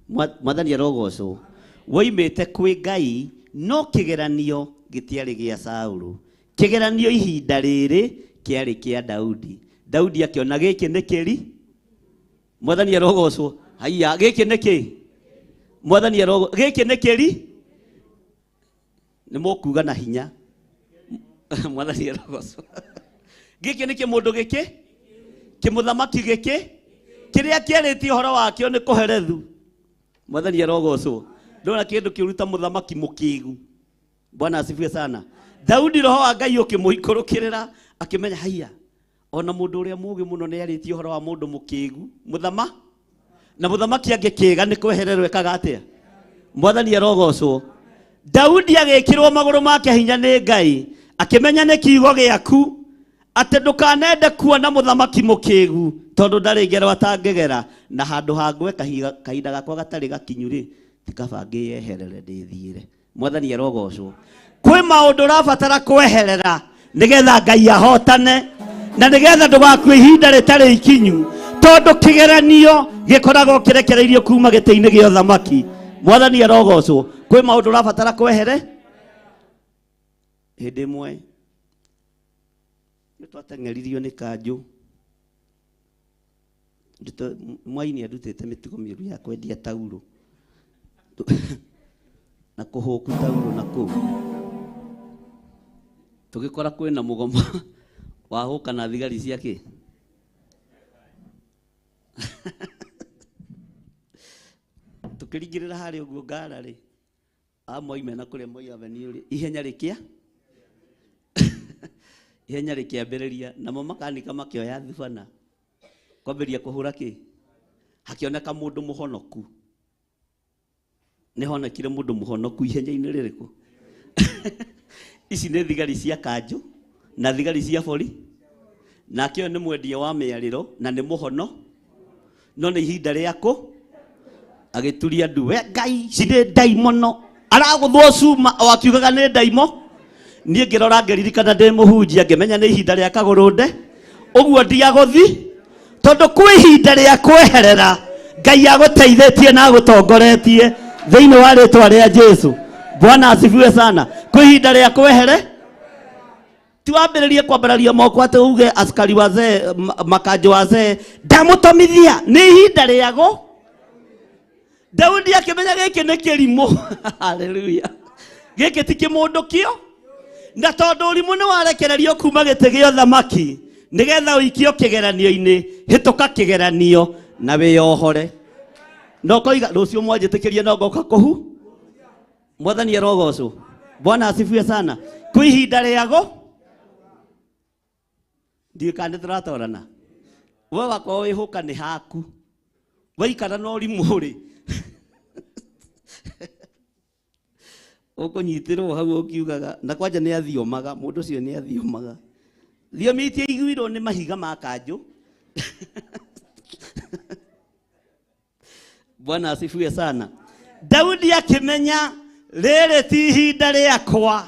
mwathani arogocwo. Woimĩte kwĩ Ngai, no kĩgeranio gĩtiarĩ gĩa Saũlũ. Kĩgeranio ihinda rĩrĩ kĩarĩ kĩa Daudi. Daudi akĩona gĩkĩ nĩ kĩri. Mwathani arogocwo. Haiya, gĩkĩ nĩ kĩ? Mwathani arogocwo. Gĩkĩ nĩ kĩri. Nĩ mũkuga na hinya. Mwathani arogocwo. Gĩkĩ nĩ kĩmũndũ gĩkĩ? Kĩmũthamaki gĩkĩ? Kĩrĩa kĩarĩtie ũhoro wakĩo nĩ kũherethu. Mwathani arogocwo. Ndona kĩndũ kĩruta mũthamaki mũkĩgu. Bwana asifiwe sana. Daudi roho wa Ngai ũkĩmũikũrũkĩrĩra, akĩmenya haiya, ona mũndũ ũrĩa mũũgĩ mũno nĩ arĩtie ũhoro wa mũndũ mũkĩgu. Na mũthamaki angĩkĩga nĩ kwehererwo ekaga atĩa? Mwathani arogocwo. Daudi agĩkĩrwo magũrũ make hinya nĩ Ngai, akĩmenya nĩ kiugo gĩaku atĩ ndũkanende kuona mũthamaki mũkĩgu, tondũ ndarĩ ngero atangĩgera, na handũ hangwe kahinda gakwa gatarĩ gakinyu rĩ, tikaba ngĩyeherere ndĩthiĩre. Mwathani arogocwo. Kwĩ maũndũ ũrabatara kweherera nĩgetha Ngai ahotane, na nĩgetha ndũgakue ihinda rĩtarĩ ikinyu, tondũ kĩgeranio gĩkoragwo kĩrekereirio kuma gĩtĩ-inĩ gĩa ũthamaki. Mwathani arogocwo. Kwĩ maũndũ ũrabatara kwehere. Hĩndĩ ĩmwe nĩtwateng'eririo nĩ kanjũ. Mwaini andutĩte mĩtugo mĩũru ya kwendia taurũ na kũhũku taurũ na kũu. Tũgĩkora kwĩna mũgomo wa hũka na thigari ciake. Tukĩringĩrĩra harĩ ũguo ngara rĩ, amoime na kũrĩa Moi Avenue rĩ, ihenya rĩkĩa ihenya rĩkĩambĩrĩria, namo makanika makĩoya thubana kwambĩrĩria kũhũra kĩ. Hakĩoneka mũndũ mũhonoku nĩ honekire mũndũ mũhonoku ihenya-inĩ rĩrĩkũ? Ici nĩ thigari cia kanjũ na thigari cia bori, nake ũyũ nĩ mwendia wa mĩarĩro na nĩ mũhono, no nĩ ihinda rĩakũ agĩturia ndu. We Ngai, ci nĩ ndaimono, aragũthwo cuma o akiugaga nĩ ndaimo. Niĩ ngĩrora ngĩririkana ndĩ mũhunjia ngĩmenya nĩ ihinda rĩa kagũrũnde, ũguo ndiagũthi tondũ kwĩ ihinda rĩa kweherera. Ngai agũteithĩtie na agũtongoretie thĩinĩ wa rĩtwa rĩa Jesu. Bwana asifiwe sana. Kwĩ ihinda rĩa kwehere, tuambĩrĩrie kwambararia moko atĩ uge askari wazee makanjũ wazee ndamũtomithia. Nĩ ihinda rĩago. Daudi akĩmenya gĩkĩ nĩ kĩrimũ. Haleluya. Gĩkĩ ti kĩmũndũkio, na tondũ ũrimũ nĩ warekererio kuma gĩtĩ gĩa ũthamaki nĩgetha ũikio kĩgeranio-inĩ, hĩtũka kĩgeranio na wĩyohore. No koiga rũciũ mwanjĩtĩkĩrie no ngoka kũhu. Mwathani arogocwo. Bwana asifiwe sana. Kwĩ ihinda rĩago. Ndiĩ kana tũratorana. We wakorwo wĩhũka nĩ haku, waikara no ũrimũ rĩ ũkũnyitirwo hau ũkiugaga, na kwanja nĩ athiomaga, mũndũ ũcio nĩ athiomaga. Thiomi itia iguirwo nĩ mahiga ma kanjũ. Bwana asifiwe sana. Daudi akĩmenya rĩrĩ ti ihinda rĩakwa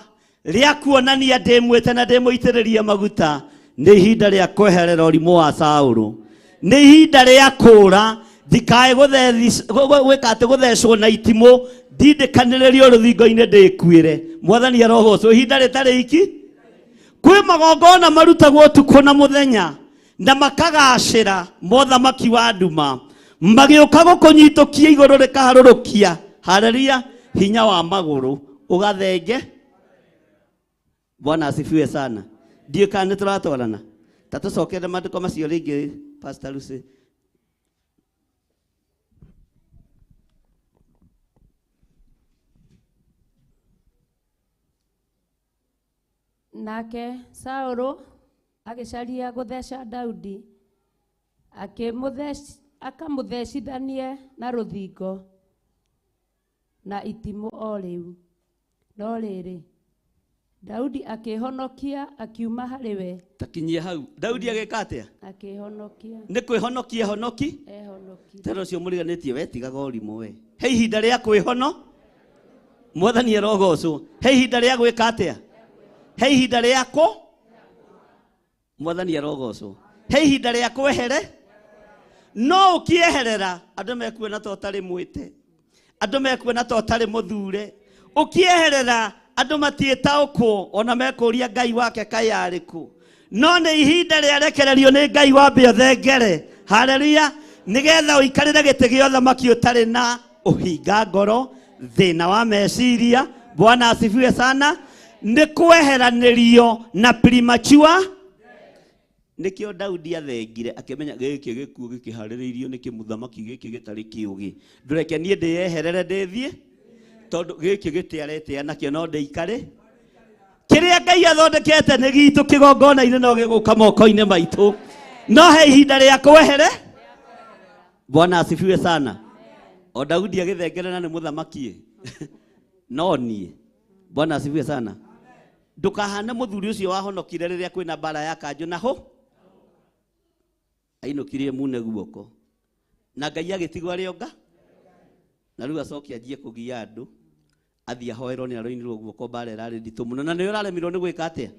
rĩa kuonania ndĩmwĩte na ndĩmũitĩrĩria maguta, nĩ ihinda rĩa kweherera ũrimũ wa Saũlũ, nĩ ihinda rĩa kũũra ndikae gwĩka atĩ gũthecwo na itimũ, ndindĩkanĩrĩrio rũthingo-inĩ ndĩkuĩre. Mwathani arogocwo. Ihinda rĩtarĩ iki, kwĩ magongona marutagwo ũtukũ na mũthenya na makagacĩra mothamaki wa nduma, magĩũka gũkũnyitũkia igũrũ rĩkaharũrũkia. Haleluya. Hinya wa magũrũ ũgathenge. Bwana asifiwe sana. Ndiĩ kana nĩ tũratwarana. Ta tũcokere maandĩko macio rĩngĩ, Pastor Lucy. Nake Saũlũ agĩcaria gũtheca Daudi, akamũthecithanie na rũthingo na itimũ o rĩu. No rĩrĩ, Daudi akĩhonokia akiuma harĩ we. Takinyie hau. Daudi agĩka atĩa? Akĩhonokia. Nĩ kwĩhonokia honoki? Ehonoki. Tero ũcio mũriganĩtie wetigaga ũrimũ we. He ihinda rĩa kwĩhono. Mwathani arogocwo. He ihinda rĩa gwĩka atĩa? He ihinda rĩako. Mwathani arogocwo. He ihinda rĩa kwehere. No ũkĩeherera, andũ mekuona ta ũtarĩ mwĩte, andũ mekuona ta ũtarĩ mũthure. Ũkĩeherera, andũ matiĩtaũkwo ona mekũria Ngai wake kaĩ arĩ kũ. No nĩ ihinda rĩarekererio nĩ Ngai wa mbĩ othe ngere. Haleluya. Nĩgetha ũikarĩre gĩtĩ gĩa ũthamaki ũtarĩ na ũhinga ngoro, thĩna wa meciria. Bwana asifiwe sana. Nĩ kweheranĩrio na premature. Nĩkĩo Daudi athengire akĩmenya gĩkĩ gĩkuũ gĩkĩharĩrĩirio nĩ kĩmũthamaki gĩkĩ gĩtarĩ kĩũgĩ. Ndũreke niĩ ndĩyeherere ndĩthiĩ, tondũ gĩkĩ gĩtiaretĩa nakĩo no ndĩikare. Kĩrĩa Ngai athondekete nĩ gitũ kĩgongona-inĩ no gĩgũka moko-inĩ maitũ. No he ihinda rĩa kwehere. Bwana asifiwe sana. O Daudi agĩthengerana nĩ mũthamaki. No niĩ. Bwana asifiwe sana. Ndũkahane mũthuri ũcio wahonokire rĩrĩa kwĩna mbara ya kanjũ na ho ainũkirie mune guoko, na Ngai agĩtigwo arĩ onga, na rĩu acokia anjie kũgia andũ, athiĩ ahoerwo nĩ aroinirwo guoko, mbara ĩrarĩ nditũ mũno, na nĩ ũraremirwo nĩ gwĩka atĩa,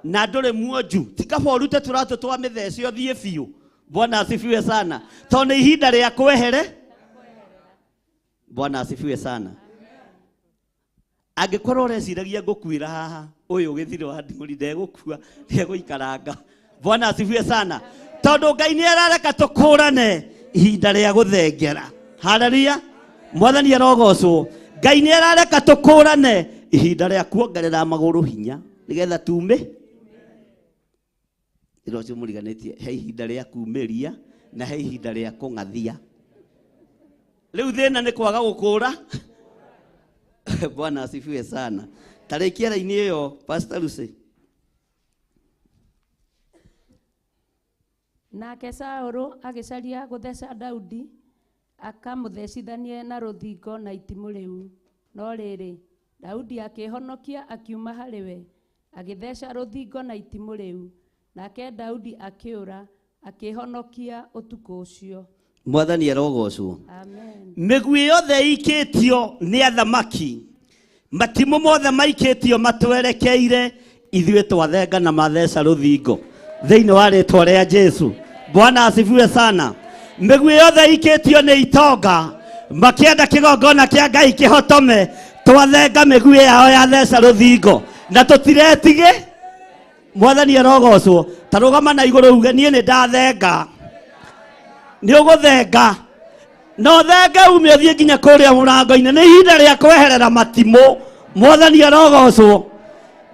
na ndũrĩ muonju, ti kaba ũrute tũratũ twa mĩthece ũthiĩ biũ. Bwana asifiwe sana. Tondũ nĩ ihinda rĩa kwehere. Bwana asifiwe sana. Angĩkorwo ũreciragia ngũkuĩra haha, ũyũ ũgĩthire wa ndimũri ndegũkua, ndegũikaranga. Bwana asifiwe sana. Tondũ Ngai nĩ arareka tũkũrane ihinda rĩa gũthengera. Haleluya. Mwathani arogocwo. Ngai nĩ arareka tũkũrane ihinda rĩa kuongerera magũrũ hinya nĩgetha tume. Rĩrĩa mũriganĩtie he ihinda rĩa kumĩria na he ihinda rĩa kũng'athia. Rĩu thĩna nĩ kwaga gũkũra. Bwana asifiwe sana. Tarĩkia raini ĩyo, Pastor Lucy. Nake Saũlũ agĩcaria gũtheca Daudi, akamuthecithanie na rũthingo na itimũ rĩu. No rĩrĩ, Daudi akĩhonokia akiuma harĩ we, agĩtheca rũthingo na itimũ rĩu. Nake Daudi akĩũra, akĩhonokia ũtukũ ũcio. Mwathani arogocwo. Amen. Mĩguĩ yothe ikĩtio nĩ athamaki, matimũ mothe maikĩtio matwerekeire, ithuĩ twathenga na matheca rũthingo thĩinĩ wa rĩĩtwa rĩa Jesu. Bwana asifiwe sana. Mĩguĩ yothe ikĩtio nĩ itonga, makĩenda kĩgongona kĩa Ngai kĩhotome, twathenga mĩguĩ yao yatheca rũthingo na tũtiretige. Mwathani arogocwo. Ta rũgama na igũrũ uge niĩ nĩ ndathenga. Nĩ ũgũthenga. No thenge ume ũthiĩ nginya kũrĩa mũrango-inĩ. Nĩ ihinda rĩa kweherera matimũ. Mwathani arogocwo.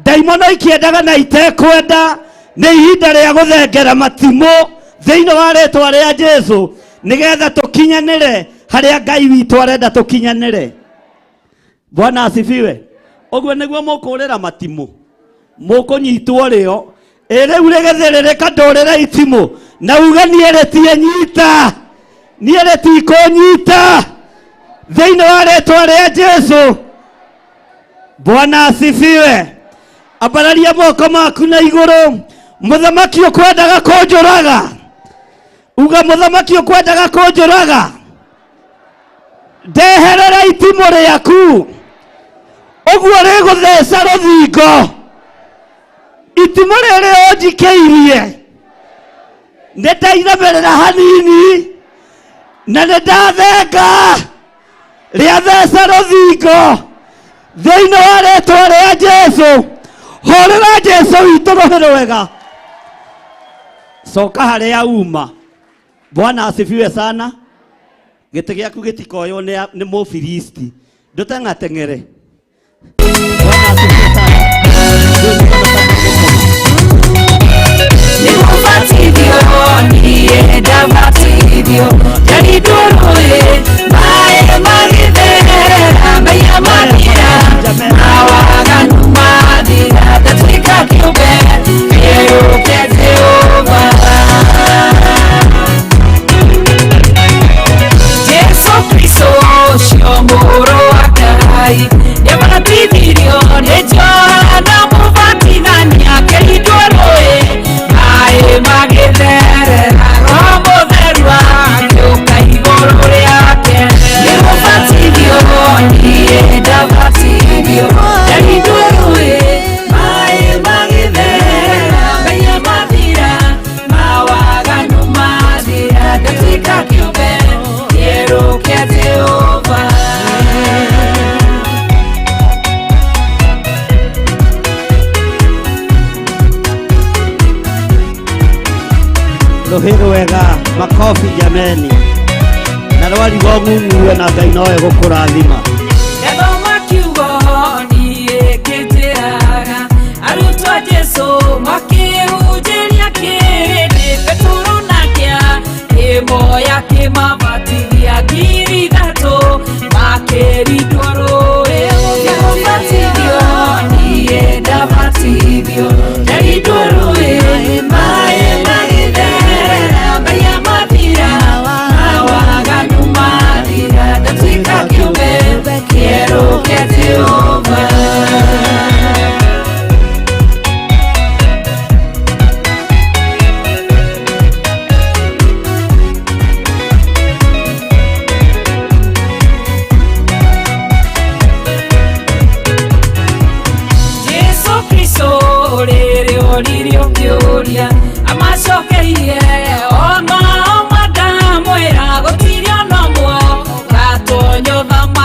Ndaimono ikĩendaga na itekwenda, nĩ ihinda rĩa gũthengera matimũ thĩinĩ wa rĩĩtwa rĩa Jesu, nĩgetha tũkinyanĩre harĩa Ngai witũ arenda tũkinyanĩre. Bwana asifiwe. Ũguo nĩguo mũkũrĩra matimũ, mũkũnyitwo rĩo. Rĩu rĩgĩthĩrĩrĩka ndũrĩra itimũ na uge niĩ rĩtiĩnyita, niĩ rĩtikũnyita thĩinĩ wa rĩĩtwa rĩa Jesu. Bwana asifiwe. Ambararia moko maku na igũrũ. Mũthamaki ũkwendaga kũnjũraga, uga mũthamaki ũkwendaga kũnjũraga, ndeherera itimũ rĩaku. Ũguo rĩgũtheca rũthingo. Itimũ rĩrĩ ũnjikĩirie nĩ ndainamĩrĩra hanini na nĩ ndathenga, rĩatheca rũthingo thĩinĩ wa rĩĩtwa rĩa Jesu. Hũrĩra Jesu witũ rũhĩ rwega. Coka harĩa uma. Bwana asifiwe sana. Gĩtĩ gĩaku gĩtikoywo nĩ Mũfilisti. Ndũteng'ateng'ere. Bwana asifiwe sana. Nĩgũbatithio, niĩ ndabatithio, ndarindũrũĩ, maĩ magĩtherera, maiya mathira, mawaganu mathira, ndatuĩka kĩũmbe, kĩrũke Jehova. Jesu Kristo ũcio mũrũ wa Ngai, nĩabatithirio nĩ Johana Mũbatithania, akĩrindũrũĩ, maĩ magĩtherera, Roho Mũtheru agĩũka igũrũ rĩake. Nĩgũbatithio, niĩ ndabatithio, ndarindũrũĩ, maĩ magĩtherera, maiya mathira, mawaganu mathira, ndatuĩka kĩũmbe, kĩrũke Jehova. Rũhĩ rwega, makobi jameni. Na rwarigwo ng'ung'ue na Ngai nowe gũkũrathima. Ndathoma kiugo niĩ kĩnjĩraga, arutwo a Jesu makĩhunjĩria kĩrĩndĩ, Petero nakĩa kĩmoya kĩmabatithia, ngiri ithatũ makĩrindwo rũĩ. Nĩgũbatithio, niĩ ndabatithio, ndarindwo rũĩ, maĩ magĩtherera, maiya mathira, mawaganu mathira, ndatuĩka kĩũmbe, kĩrũke Jehova. Jesu Kristo rĩrĩ oririo kĩũria, amacokeirie o mao mandamwĩra, gũtirĩ ona ũmwe gatonywo thama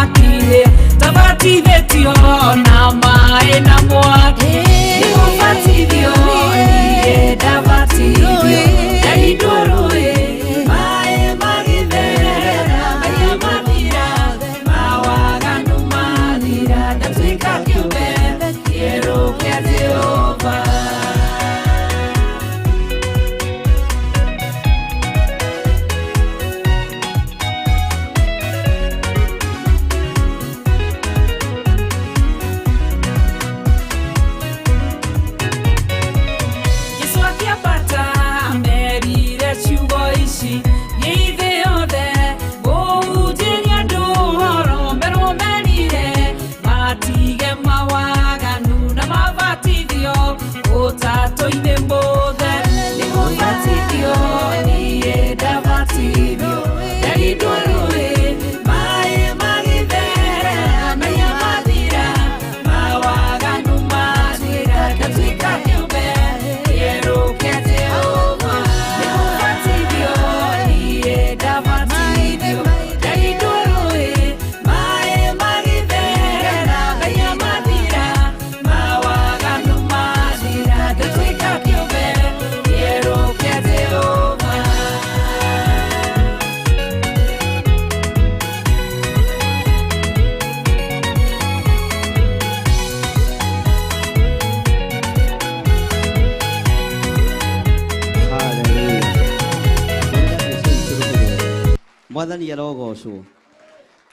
Mwathani arogocwo.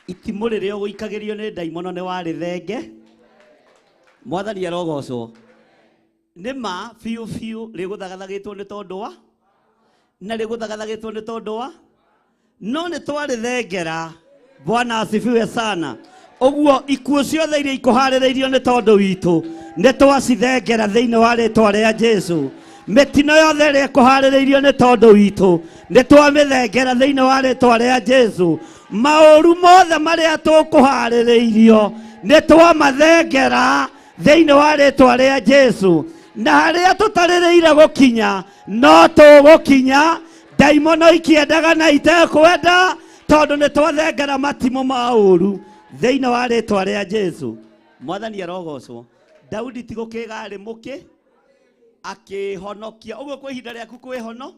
Itimũ rĩrĩa ũgũikagĩrio nĩ ndaimono nĩ warĩ thenge. Mwathani arogocwo. Nĩma biũ biũ rĩgũthagathagĩtwo nĩ tondũ wa na rĩgũthagathagĩtwo nĩ tondũ wa no nĩ twarĩthengera. Bwana asifiwe sana. Ũguo ikuũ ciothe iria ikũharĩrĩirio nĩ tondũ witũ nĩ twacithengera thĩinĩ wa rĩĩtwa rĩa Jesũ. Mĩtino yothe ĩrĩa ĩkũharĩrĩirio nĩ tondũ witũ nĩ twamĩthengera thĩinĩ wa rĩĩtwa rĩa Jesũ. Maũru mothe marĩa tũkũharĩrĩirio nĩ twamathengera thĩinĩ wa rĩĩtwa rĩa Jesũ. Na harĩa tũtarĩrĩire gũkinya no tũgũkinya. Ndaimono ikĩendaga na itekwenda tondũ nĩ twathengera matimũ ma ũru thĩinĩ wa rĩĩtwa rĩa Jesũ. Mwathani arogocwo. Daudi ti gũkĩga arĩ mũkĩ akĩhonokia. Ũguo kwa ihinda rĩaku kwĩhono.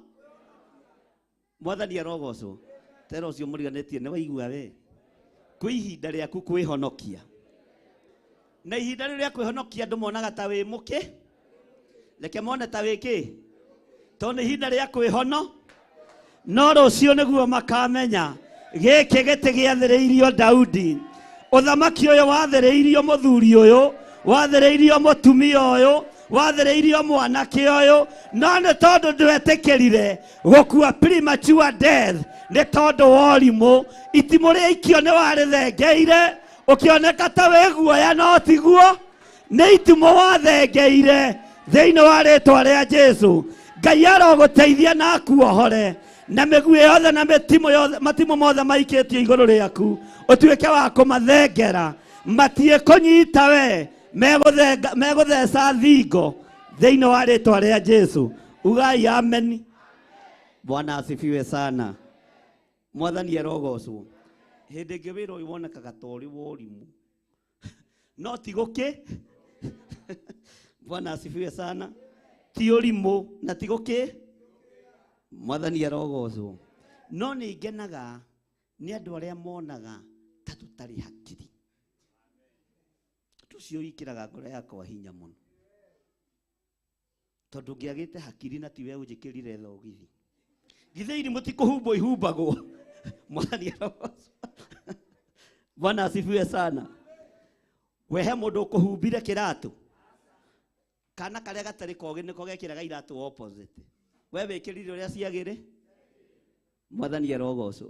Mwathani arogocwo. Tera ũcio mũriganĩtie nĩ waigua we. Kwa ihinda rĩaku kwĩhonokia. Na ihinda rĩu rĩa kwĩhonokia andũ monaga ta wĩ mũkĩ. Reke mone ta wĩ kĩ. Tondũ nĩ ihinda rĩa kwĩhono. No rũciũ nĩguo makamenya gĩkĩ gĩtĩ gĩathĩrĩirio Daudi. Ũthamaki ũyũ wathĩrĩirio mũthuri ũyũ, wathĩrĩirio mũtumia ũyũ, wathĩrĩirio mwanake ũyũ, no nĩ tondũ ndwetĩkĩrire gũkua premature death nĩ tondũ wa ũrimũ. Itimũ rĩa ikio nĩ warĩthengeire ũkĩoneka ta wĩ guoya no tiguo. Nĩ itimũ wathengeire thĩinĩ wa rĩĩtwa rĩa Jesũ. Ngai arogũteithia na akuohore na mĩguĩ yothe na matimũ mothe maikĩtio igũrũ rĩaku ũtuĩke wa kũmathengera. Matiĩkũnyita we megũtheca thingo thĩinĩ wa rĩĩtwa rĩa Jesũ. Ugai ameni. Bwana asifiwe sana. Mwathani arogocwo. Hĩndĩ ĩngĩ wĩra ũyũ wonekaga ta ũrĩ wa ũrimũ no ti gũkĩ. Bwana asifiwe sana. Ti ũrimũ na ti gũkĩ. Mwathani arogocwo. No nĩ ngenaga nĩ andũ arĩa monaga ta tũtarĩ hakiri. Tũcio wĩkĩraga ngoro yakwa hinya mũno. Tondũ ngĩagĩte hakiri na tiwe ũnjĩkĩrire thogithi. Githĩ irimũ ti kũhumbwo ihumbagwo. Mwathani arogocwo. Bwana asifiwe sana. Wehe mũndũ ũkũhumbire kĩratũ. Kana karĩa gatarĩ kogĩ nĩko gekĩraga iratũ opposite. We wĩkĩrire ũrĩa ciagĩrĩ. Mwathani arogocwo.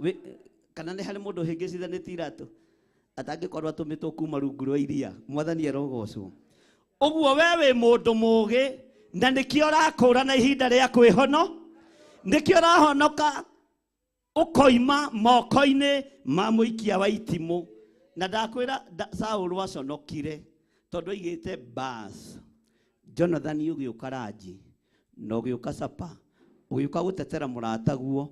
Kana nĩ harĩ mũndũ ũhĩngĩcithanĩtie iratũ atangĩkorwo atũmĩtwo kuma rungu rwa iria. Mwathani arogocwo. Ũguo we wĩ mũndũ mũũgĩ na nĩkĩo ũrakũra na ihinda rĩa kwĩhono. Nĩkĩo ũrahonoka ũkoima moko-inĩ ma mũikia wa itimũ. Na ndakwĩra Saũlũ aconokire tondũ aigĩte bas. Jonathan ũgĩũka ranji na ũgĩũka capa ũgĩũka gũtetera mũrata guo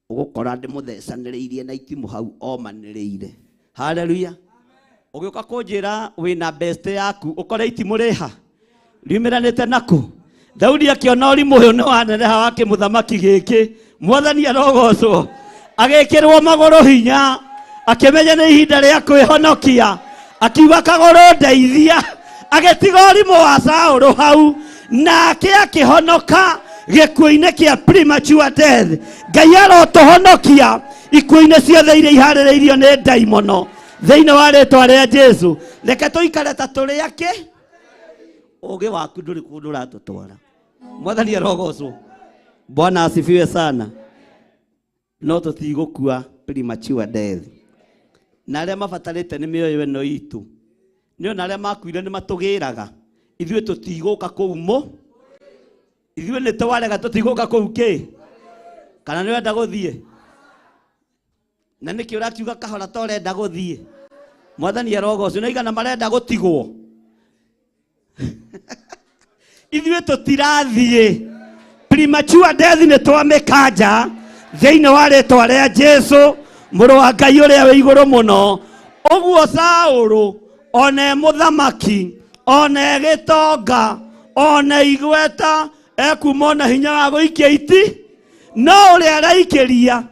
ũgũkora ndĩmũthecanĩrĩirie na itimũ hau omanĩrĩire. Haleluya. Ũgĩũka kũnjĩra wĩna best yaku ũkore itimũ rĩha riumiranĩte naku. Daudi akĩona ũrimũ ũyũ nĩ waneneha wa kĩmũthamaki gĩkĩ. Mwathani arogocwo. Agĩkĩrwo magũrũ hinya akĩmenya nĩ ihinda rĩa kwĩhonokia. Akiuga kagũrũ ndeithia. Agĩtiga ũrimũ wa Saũlũ hau nake akĩhonoka gĩkuũ-inĩ kĩa premature death. Ngai arotũhonokia ikuũ-inĩ ciothe iria iharĩrĩirio nĩ ndaimono thĩinĩ wa rĩĩtwa rĩa Jesũ. Reke tũikare ta tũrĩ akĩ. Ũũgĩ waku ndũrĩ kũndũ ũratũtwara. Mwathani arogocwo. Bwana asifiwe sana. No tũtigũkua premature death. Na arĩa mabatarĩte nĩ mĩoyo ĩno itũ. Nĩo na arĩa makuire nĩ matũgĩraga. Ithuĩ tũtigũka kũu mo. Ithuĩ nĩ twarega tũtigũka kũu kĩ. Kana nĩ wenda gũthiĩ. Na nĩkĩ ũrakiuga kahora ta ũrenda gũthiĩ. Mwathani arogocwo. Nĩ aigana marenda gũtigwo. Ithuĩ tũtirathiĩ. Premature death nĩ twamĩkanja thĩinĩ wa rĩĩtwa rĩa Jesũ mũrũ wa Ngai ũrĩa wĩ igũrũ mũno. Ũguo Saũlũ one mũthamaki one gĩtonga one igweta ekuma ona hinya wa gũikia iti. No ũrĩa araikĩria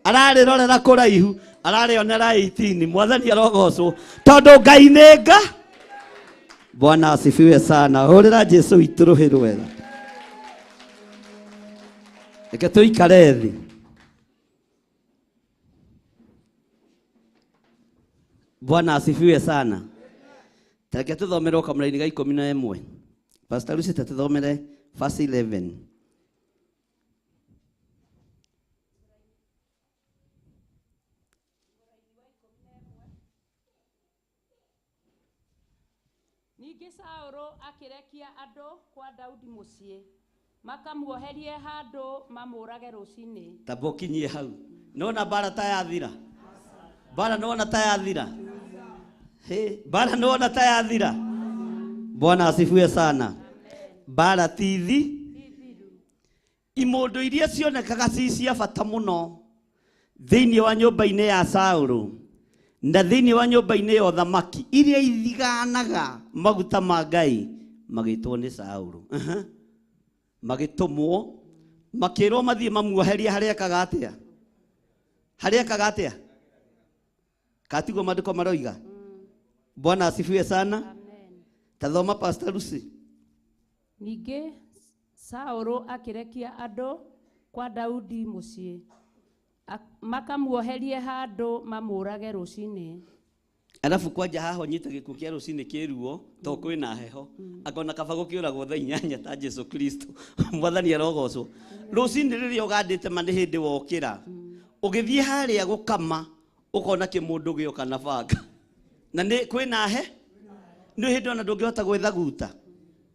ararĩrorera kũraihu ararĩonera 18. Mwathani arogocwo. Tondũ Ngai nĩ nga. Bwana asifiwe sana. Hũrĩra Jesũ witũ rũhĩ rwega. Reke tũikare thĩ. Bwana asifiwe sana. Tareke tuthomere Kamũra-inĩ ga 11. Pastor Lucy tuthomere verse 11. Ningĩ Saũlũ akĩrekia andũ kwa Daudi mũciĩ, makamuoherie handũ mamũrage rũcinĩ. Tabokinyie hau. Nona bara ta yathira. Bara nona ta yathira. Bara nona ta yathira. Bwana asifiwe sana. Bara tithi. Imondo iria cionekaga cia bata mũno thĩinĩ wa nyũmba-inĩ ya Saũlũ na thĩinĩ wa nyũmba-inĩ ya ũthamaki iria ithiganaga maguta ma Ngai magĩtwo nĩ Saũlũ. Magĩtũmwo makĩrwo mathiĩ mamuoherie harĩa kagatia. Harĩa kagatia. Katigo maandĩko maroiga. Bwana asifiwe sana. Amen. Tathoma Pastor Lucy. Ningĩ Saũlũ akĩrekia andũ kwa Daudi mũciĩ, makamuoherie handũ mamũrage rũcinĩ. Alafu kwanja haho nyite gĩkuũ kĩa rũcinĩ kĩruo to kwĩna heho. Akona kaba gũkĩũragwo thaa 8 ta Jesu Kristo. Mwathani arogocwo. Rũcinĩ rĩrĩa ũgandĩte manĩ hĩndĩ wokĩra. Ũgĩthiĩ harĩa gũkama ũkona kĩmũndũ gĩoka na banga. Na nĩ kwĩna he? Nĩ hĩndĩ ona ndũngĩhota gwetha guta.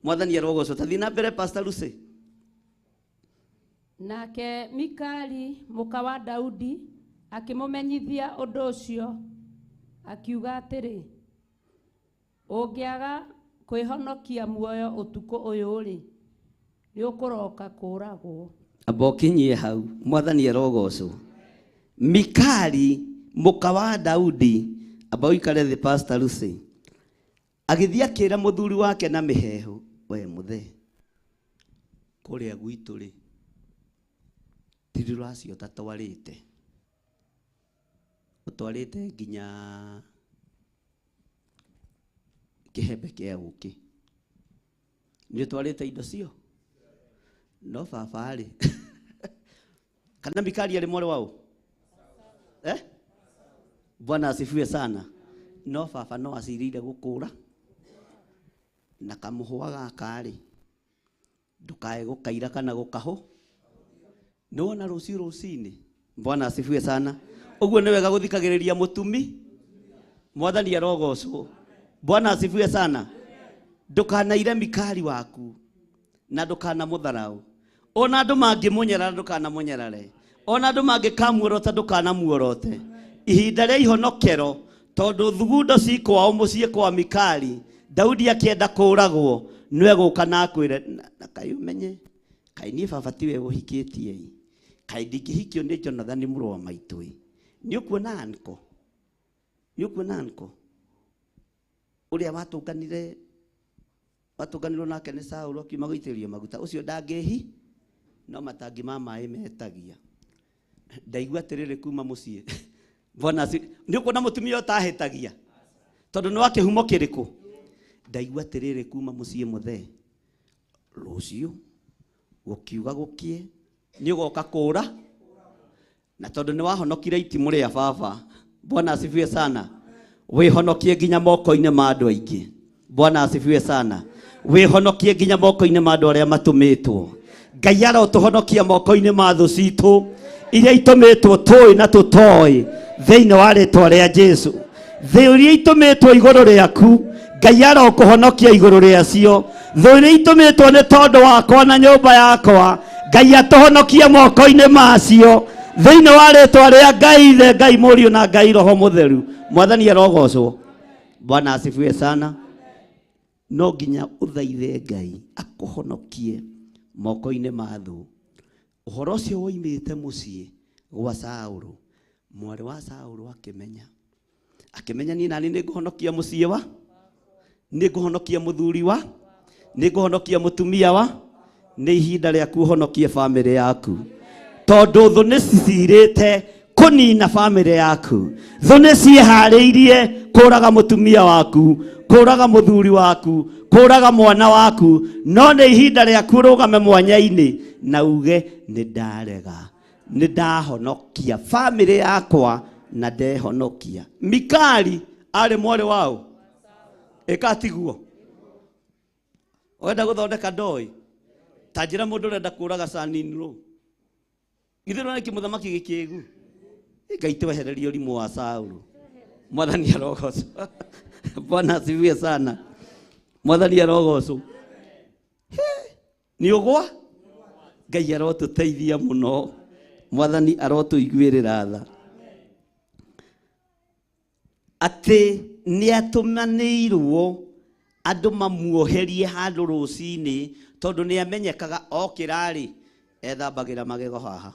Mwathani arogocwo. Tathi na mbere Pastor Lucy. Nake Mikali mũka wa Daudi akĩmũmenyithia ũndũ ũcio, akiuga atĩrĩ, ũngĩaga kwĩhonokia muoyo ũtukũ ũyũ-rĩ, nĩũkũroka kũragwo. Abokinyie hau. Mwathani arogocwo. Mikali mũka wa Daudi aboikare the Pastor Lucy. Agĩthiĩ akĩra mũthuri wake na mĩhehu, we mũthee, kũrĩa gwitũ-rĩ tiruracio tatwarĩte. Ũtwarĩte nginya kĩhembe kĩa ũkĩ. Nĩ ũtwarĩte indo cio? No baba-rĩ. Kana Mikali arĩ mwarĩ wao? Bwana asifiwe sana. No baba no acirĩire gũkũra. Na kamũhũa gaka-rĩ ndũkae gũkaira kana gũkahũ. Nĩwona rũcinĩ. Bwana asifiwe sana. Ũguo nĩ wega gũthikagĩrĩria mũtumi. Mwathani arogocwo. Bwana asifiwe sana. Ndũkanaire Mikali waku na ndũkanamũtharau. Ona andũ mangĩmũnyarara ndũkanamũnyarare. Ona andũ mangĩkamuorota ndũkanamuorote. Ihinda rĩa ihonokero tondũ thugundo cikwao mũciĩ kwa Mikali, Daudi akĩenda kũragwo, nĩwe gũka na akwĩre na kaĩ ũmenye kaĩ niĩ baba tiwe ũhikĩtie, kaĩ ndingĩhikio nĩ Jonathan mũrũ wa maitũ. Nĩ ũkuona anko, ũrĩa watũnganirwo nake nĩ Saũlũ akiuma gũitĩrĩrio maguta, ũcio ndangĩhi no matangi ma maĩ metagia. Ndaigua atĩrĩrĩ kuma mũciĩ. Bwana nĩ ũkuona mũtumia ũtahĩtagia tondũ nĩ wa kĩhumo kĩrĩkũ. Ndaigua atĩrĩrĩ kuma mũciĩ mũthee, rũciũ gũkiuga gũkie nĩ ũgoka kũra, na tondũ nĩ wahonokire itimũ rĩa baba. Bwana asifiwe sana. Wĩhonokie nginya moko-inĩ ma andũ aingĩ. Bwana asifiwe sana. Wĩhonokie nginya moko-inĩ ma andũ arĩa matũmĩtwo. Ngai arotũhonokia moko-inĩ ma thũ citũ iria itũmĩtwo tũĩ na tũtoĩ thĩinĩ wa rĩtwa rĩa Jesu. Thĩ iria itũmĩtwo igũrũ rĩaku Ngai arokũhonokia igũrũ rĩacio. Thũ iria itũmĩtwo nĩ tondũ wakwa na nyũmba yakwa Ngai atũhonokie moko-inĩ macio thĩinĩ wa rĩtwa rĩa Ngai Ithe, Ngai Mũriũ na Ngai Roho Mũtheru. Mwathani arogocwo. Bwana asifiwe sana. No nginya ũthaithe Ngai akũhonokie moko-inĩ ma thũ. Ũhoro ũcio woimĩte mũciĩ gwa Saũlũ, mwarĩ wa Saũlũ akĩmenya niĩ nani nĩ ngũhonokia mũciĩ wa, nĩ ngũhonokia mũthuri wa, nĩ ngũhonokia mũtumia wa. Nĩ ihinda rĩaku ũhonokie bamĩrĩ yaku, tondũ thũ nĩ cicirĩte kũnina bamĩrĩ yaku. Thũ nĩ ciĩharĩirie kũraga mũtumia waku, kũraga mũthuri waku, kũraga mwana waku. No nĩ ihinda rĩaku rũgame mwanya-inĩ na uge nĩ ndarega, nĩ ndahonokia bamĩrĩ yakwa na ndehonokia. Mikali arĩ mwarĩ wao ĩkatiguo wenda gũthondeka ndoi ta njĩra mũndũ ũrenda kũraga Saninro githĩ nĩ kĩmũthamaki gĩkĩgu Ngai twehererie ũrimũ wa Saũlũ mwathani arogocwo Bwana asifiwe sana mwathani arogocwo nĩ ũgwa Ngai arotũteithia mũno mwathani arotũiguĩrĩra tha atĩ nĩ atũmanĩirwo andũ mamuoherie handũ rũcinĩ tondũ nĩ amenyekaga okĩra-rĩ ethambagĩra magego haha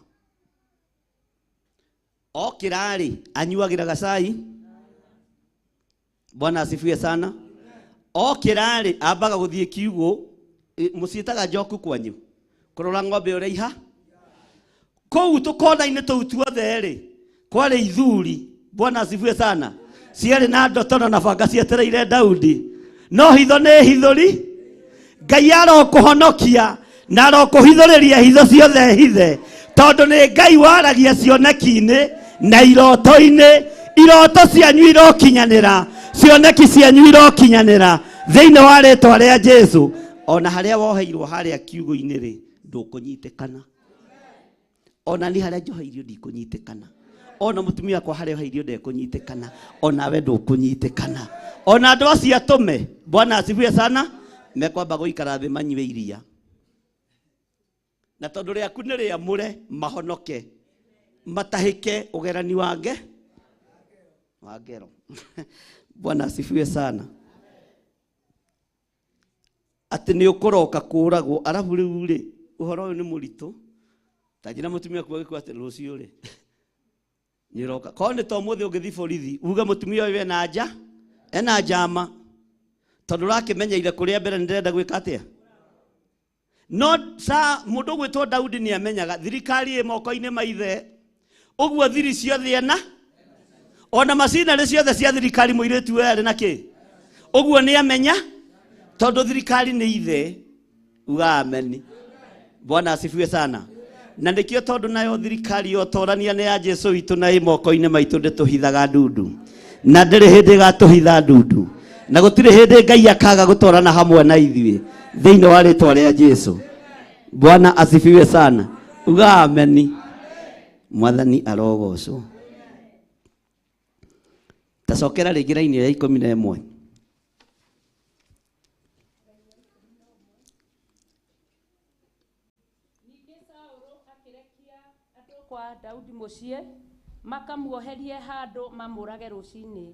okĩra-rĩ anyuagĩra gacai Bwana asifiwe sana okĩra-rĩ ambaga gũthiĩ kiugũ mũciĩtaga njoku kwanyu kũrora ng'ombe ũrĩa iha kũu tũkona-inĩ tũu tuothe-rĩ kwarĩ ithuri Bwana asifiwe sana ciarĩ na ndotono na banga cietereire Daudi no hitho nĩ hithũri Ngai arokũhonokia na arokũhithũrĩria hitho ciothe hithe tondũ nĩ Ngai waragia cioneki-inĩ na iroto-inĩ iroto cianyu irokinyanĩra cioneki cianyu irokinyanĩra thĩinĩ wa rĩtwa rĩa Jesu ona harĩa woheirwo harĩa kiugũ-inĩ-rĩ ndũkũnyitĩkana ona nĩ harĩa njoheirio ndikũnyitĩkana ona mũtumia wakwa harĩa woheirio ndekũnyitĩkana ona we ndũkũnyitĩkana ona andũ acio atũme Bwana asifiwe sana mekwamba gũikara thĩ manyue iria na tondũ rĩaku nĩ rĩamũre mahonoke matahĩke ũgerani wa ngero Bwana asifiwe sana atĩ nĩ ũkũroka kũragwo arabu rĩu-rĩ ũhoro ũyũ nĩ mũritũ ta njĩra mũtumia kuo gĩkũ atĩ rũciũ-rĩ nĩ ũroka korwo nĩ to mũthĩ ũngĩthiĩ borithi uge mũtumia ũyũ ena njama tondũ ũrakĩmenyeire kũrĩa mbere nĩ ndĩrenda gwĩka atĩa no mũndũ gwĩtwo Daudi nĩ amenyaga thirikari ĩ moko-inĩ ma ithe ũguo thiri ciothe ena ona macinarĩ ciothe cia thirikari mũirĩtu we arĩ na kĩ ũguo nĩ amenya tondũ thirikari nĩ ithe uga ameni Bwana asifiwe sana na nĩkĩo tondũ nayo thirikari yotorania nĩ ya Jesu witũ na ĩ moko-inĩ maitũ ndĩtũhithaga ndundu na ndĩrĩ hĩndĩ ĩgatũhitha ndundu na gũtirĩ hĩndĩ Ngai akaga gũtwarana hamwe na ithuĩ thĩinĩ wa rĩtwa rĩa Jesu Bwana asifiwe sana uga ameni mwathani arogocwo tacokera rĩngĩ raini ya 11 kwa Daudi mũciĩ makamuoherie handũ mamũrage rũcinĩ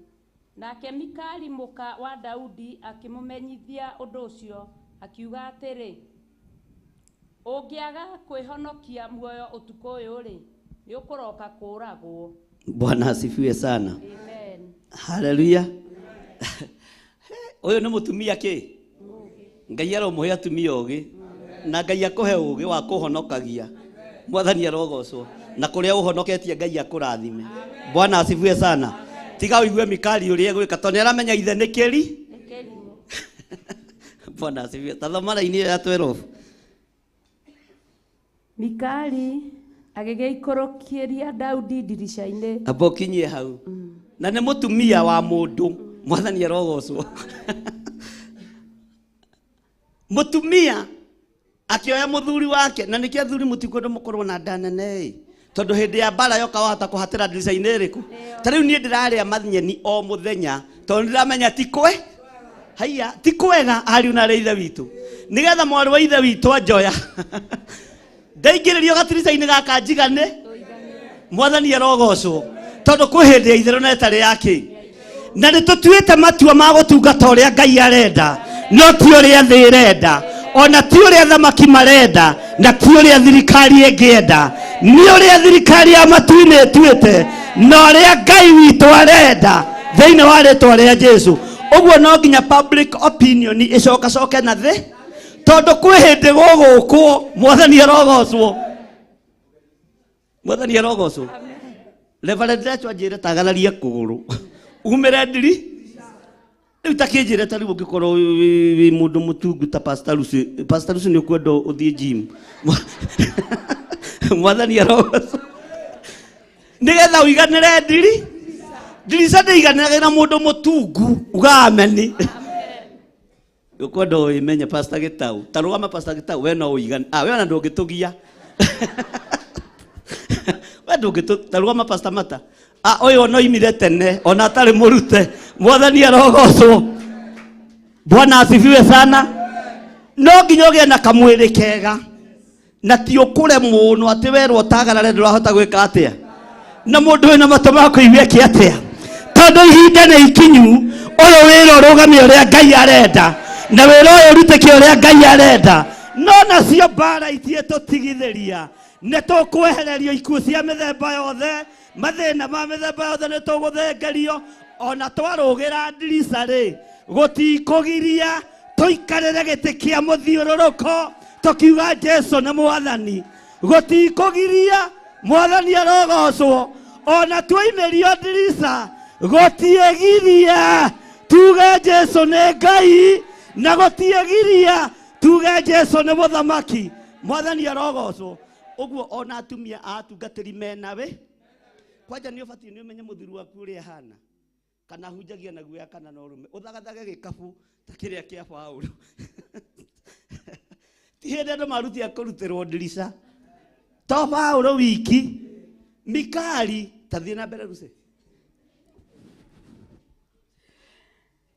nake Mikali mũka wa Daudi akĩmũmenyithia ũndũ ũcio akiuga atĩrĩ ũngĩaga kwĩhonokia muoyo ũtukũ ũyũ-rĩ nĩ ũkũroka kũragwo Bwana asifiwe sana amen haleluya ũyũ nĩ mũtumia kĩ Ngai aromũhe atumia ũgĩ na Ngai akũhe ũgĩ wa kũhonokagia mwathani arogocwo na kũrĩa ũhonoketie Ngai akũrathime Bwana asifiwe sana tiga ũigue Mikali ũrĩa gwĩka tondũ nĩ aramenya ithe nĩ kĩri Bwana asifiwe tathoma raini ya 12 Mikali agĩgĩikũrũkĩria Daudi ndirica-inĩ abokinyie hau na nĩ mũtumia wa mũndũ mwathani arogocwo mũtumia akĩoya mũthuri wake na nĩkĩo athuri mũtikwenda mũkorwo na nda nene tondũ hĩndĩ ya mbara yoka wahota kũhatĩra ndirica-inĩ ĩrĩkũ ta rĩu niĩ ndĩrarĩa mathnyeni o mũthenya tondũ ndĩramenya ti kwega ariũ na ithe witũ nĩgetha mwarĩ wa ithe witũ anjoya ndaingĩrĩrio gatirica-inĩ gaka njigane mwathani arogocwo tondũ kwĩ hĩndĩ ya itherũ na ĩtarĩ yake na nĩtũtuĩte matua ma gũtungata ũrĩa Ngai arenda no ti ũrĩa thĩ ĩrenda ona ti ũrĩa thamaki marenda na ti ũrĩa thirikari ĩngĩenda nĩ ũrĩa thirikari ya matu-inĩ ĩtuĩte na ũrĩa Ngai witũ arenda thĩinĩ wa rĩtwa rĩa Jesu ũguo no nginya public opinion ĩcokacoke na thĩ tondũ kwĩ hĩndĩ gũgũkwo mwathani arogocwo Reverend Rachel njĩre tagararia kũgũrũ umĩre ndiri rĩu takĩnjĩre ta rĩu ũngĩkorwo wĩ mũndũ mũtungu ta Pastor Lucy nĩ ũkwenda ũthiĩ gym mwathani arogocwo nĩgetha ũiganĩre ndiri Dirisa ndeiganiraga na mundu mutungu ugameni ukwenda umenye Pastor Gitau tarugama Pastor Gitau we no uigana we na ndungitugia we ndungitutarugama Pastor Mata oyo no imire tene ona atari murute mwathani arogocwo Bwana asifiwe sana no nginyoge na kamwiri kega na ti ukure muno ati werwo tagarare ndurahota gwika atia na mundu wina matoma kuigwe ki atia tondu ihinda ni ikinyu uyu wira urugame uria Ngai arenda na wira uyu rutike uria Ngai arenda no nacio mbara itie tutigithiria ne tukwehererio ikuo cia mithemba yothe mathina ma mithemba yothe ne tuguthengerio ona twarugira ndirisa ri gutikugiria tuikarire giti kia muthiururuko tukiuga Jesu na mwathani gutikugiria mwathani arogocwo ona twaimirio ndirisa gutiegiria tuge Jesu ne Ngai na gutiegiria tuge Jesu ne muthamaki mwathani arogocwo uguo ona atumia atungatiri menawe kwanja ni ubati ni umenye muthiru waku uri hana kana hunjagia na guya kana no rume uthagathage gikabu takiria kia Paulo ti hende ndo maruti akurutirwo ndirisa to Paulo wiki Mikali tathie na mbere ruse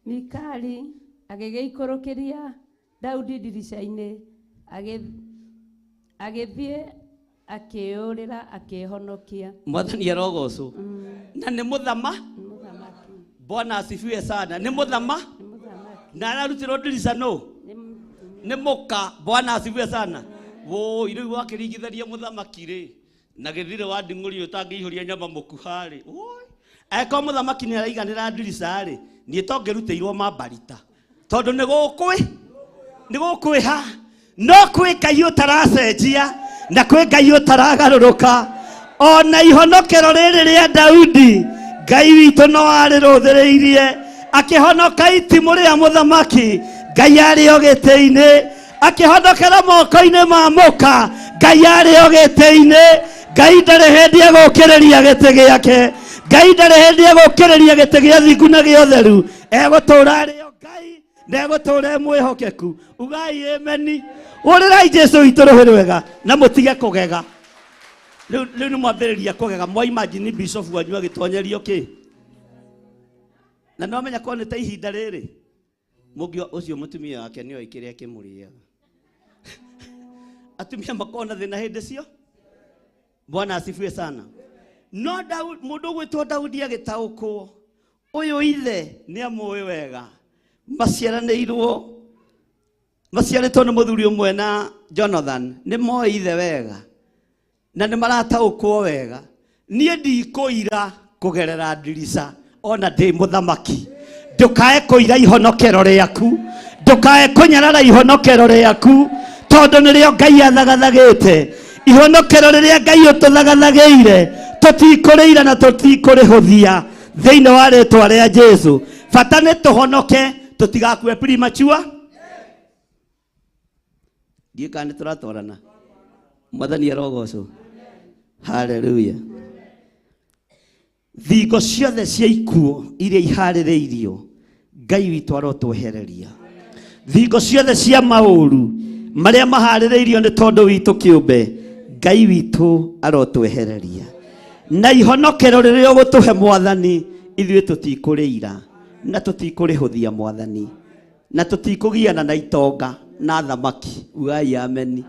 Mikali agegeikurukiria Daudi ndirica-ini agithie akiurira akihonokia mwathani arogocwo na ni muthama Bwana asifiwe sana ni muthama na ararutirwo ndirica no ni muka Bwana asifiwe sana wo iriu wakiringitharia muthamaki ri na githire wa nding'uri utangiihuria nyama mukuhari eko muthamaki ni araiganira ndirica ri ni tongeruteirwo mambarita tondu ni gukwi ha no kwi Ngai utaracenjia na kwi Ngai utaragaruruka ona ihonokero riri ria Daudi Ngai witu no ariruthiriirie akihonoka itimu ria muthamaki Ngai ari ogete-ini akihonokera moko-ini ma muka Ngai ari ogete-ini Ngai ndari hindi agukiriria giti giake Ngai ndari hindi agukiriria giti gia thingu na gia utheru egutura ario Ngai na egutura mwihokeku ugai ameni urirai Jesu witu ruhiri wega na mutige kugega riu ni mwambiriria kugega mwa imagine bishop wanyu agitonyerio ki na no menya ko ni ta ihinda riri mugio ucio mutumia wake nio ikiria kimuriaga atumia makona thina hindi cio Bwana asifiwe sana no mundu gwitwo Daudi agitaukwo uyu ithe ni amuwi wega maciaritwo ni muthuri umwe na Jonathan ni moi ithe wega na ni marataukwo wega nie ndikuira kugerera ndirica ona ndi muthamaki ndukae kuira ihonokero riaku ndukae kunyarara ihonokero riaku tondu nirio Ngai athagathagite ihonokero riria Ngai ututhagathagiire tutikuriira na tutikurihuthia thiini wa ritwa ria Jesu bata ni tuhonoke tutigakue premature ndiikani turatwarana mwathani arogocwo haleluya thingo ciothe cia ikuo iria ihaririirio Ngai witu arotwehereria thingo ciothe cia mauru maria mahaririirio ni tondu witu kiumbe Ngai witu arotwehereria na ihonokero riria ugutuhe mwathani ithuĩ tutikuriira na tutikurihuthia mwathani na tutikugiana na itonga na thamaki ugai ameni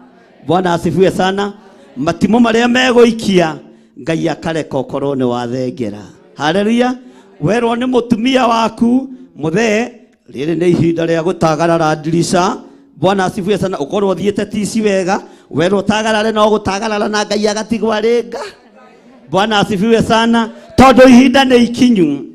Bwana asifiwe sana matimo maria meguikia Ngai akareka ukorwo ni wathengera haleluya werwo ni mutumia waku muthe riri ni ihinda ria gutagarara ndirica Bwana asifiwe sana ukorwo thiete tici wega werwo tagarare no gutagarara na Ngai agatigwa ringa Bwana asifiwe sana tondu ihinda ni ikinyu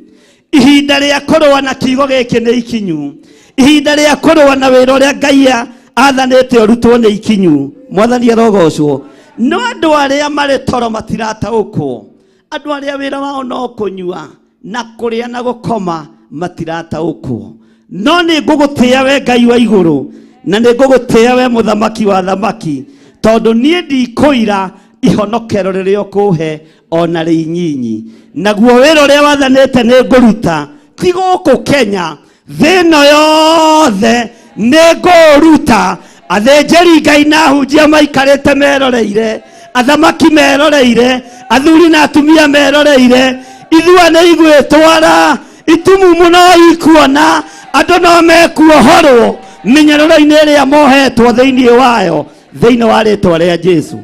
ihinda ria kurwa na kigo giki ni ikinyu ihinda ria kurwa na wira uria Ngai athanite urutwo ni ikinyu mwathani arogocwo no andu aria mari toro matirataukwo andu aria wira wao no kunyua na kuria na gukoma matirataukwo no ni ngugutia we Ngai wa iguru na ni ngugutia we muthamaki wa thamaki tondu nie ndikuira ihonokero riria ukuhe ona rĩ inyinyi. Naguo wĩra ũrĩa wathanĩte nĩ ngũruta, ti gũkũ Kenya, thĩ ĩno yothe nĩ ngũruta. Athĩnjĩri Ngai na ahunjia maikarĩte meroreire, athamaki meroreire, athuri na atumia meroreire, ithua nĩ igwĩtwara, itumumu no ikuona, andũ no mekuohorwo mĩnyororo-inĩ ĩrĩa mohetwo thĩinĩ wayo, thĩinĩ wa rĩtwa rĩa Jesu.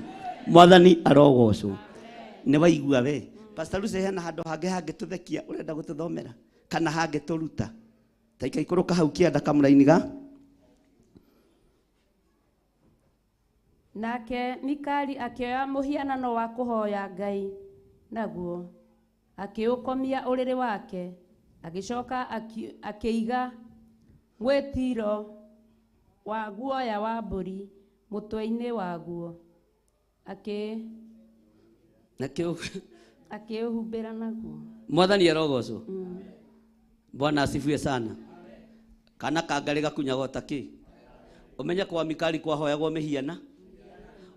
Mwathani arogocwo. Nĩ waigua we Pastor Lucy, hena handũ hangĩ hangĩtũthekia ũrenda gũtũthomera kana hangĩtũruta? Ta ikaikũrũka hau kĩanda kamũra-inĩ ga. Nake Mikali akĩoya mũhianano wa kũhoya Ngai, naguo akĩũkomia ũrĩrĩ wake, agĩcoka akĩiga mwĩtiro wa guoya wa mbũri mũtwe-inĩ waguo, akĩũhumbĩra naguo. Mwathani arogocwo. Bwana asifiwe sana. Kana kangarĩ gakunyaga ũtakĩ. Ũmenye kwa Mikali kwahoyagwo mĩhiana.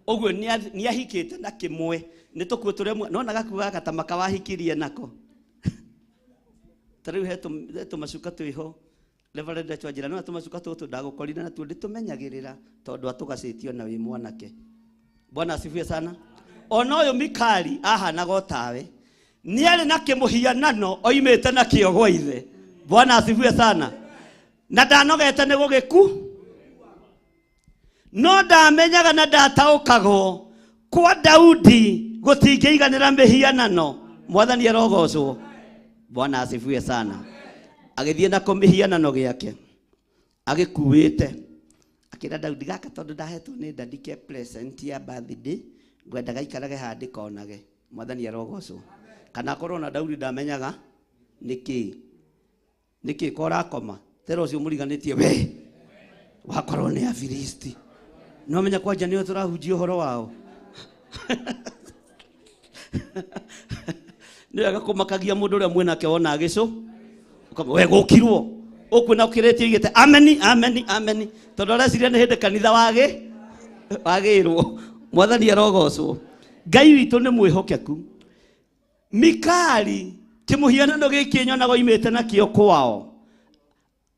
Ũguo nĩ ahikĩte na kĩmwe. Nĩ tũkuo tũrĩa nona gakuga gatamaka wahikirie nako. Tarĩu he tũmacuka twĩho. Reverend Chwanjĩra no tũmacuka tũtũ ndagũkorire na tuo ndĩtũmenyagĩrĩra tondũ atũgacĩtio na wĩ mwanake. Bwana asifiwe sana. Ona ũyũ Mikali ahanaga o tawe. Nĩ arĩ na kĩmũhianano oimĩte na kĩo gwa ithe. Bwana asifiwe sana. Na ndanogete nĩ gũgĩku. No ndamenyaga na ndataũkagwo kwa Daudi gũtingĩiganĩra mĩhianano. Mwathani arogocwo. Bwana asifiwe sana. Agĩthiĩ na kũmĩhianano gĩake, agĩkuĩte, akĩra Daudi, gaka tondũ ndahetwo nĩ ndandike present ya birthday, ngwenda gaikarage handĩ konage. Mwathani arogocwo. Kana korwo na Daudi ndamenyaga nĩkĩ korakoma tero ũcio mũriganĩtie we wakorwo nĩ Afilisti. No menya kwanja nĩo tũrahunjia ũhoro wao. Nĩ agakũmakagia mũndũ ũrĩa mwĩnake wona agĩcũ we gũkirwo ũkwĩna ũkĩrĩtio igĩte ameni ameni ameni tondũ areciria nĩ hĩndĩ kanitha wagĩrwo. Mwathani arogocwo. Ngai witũ nĩ mwĩhokeku. Mikali kĩmũhianano gĩkĩ nyonaga oimĩte nakĩo kwao,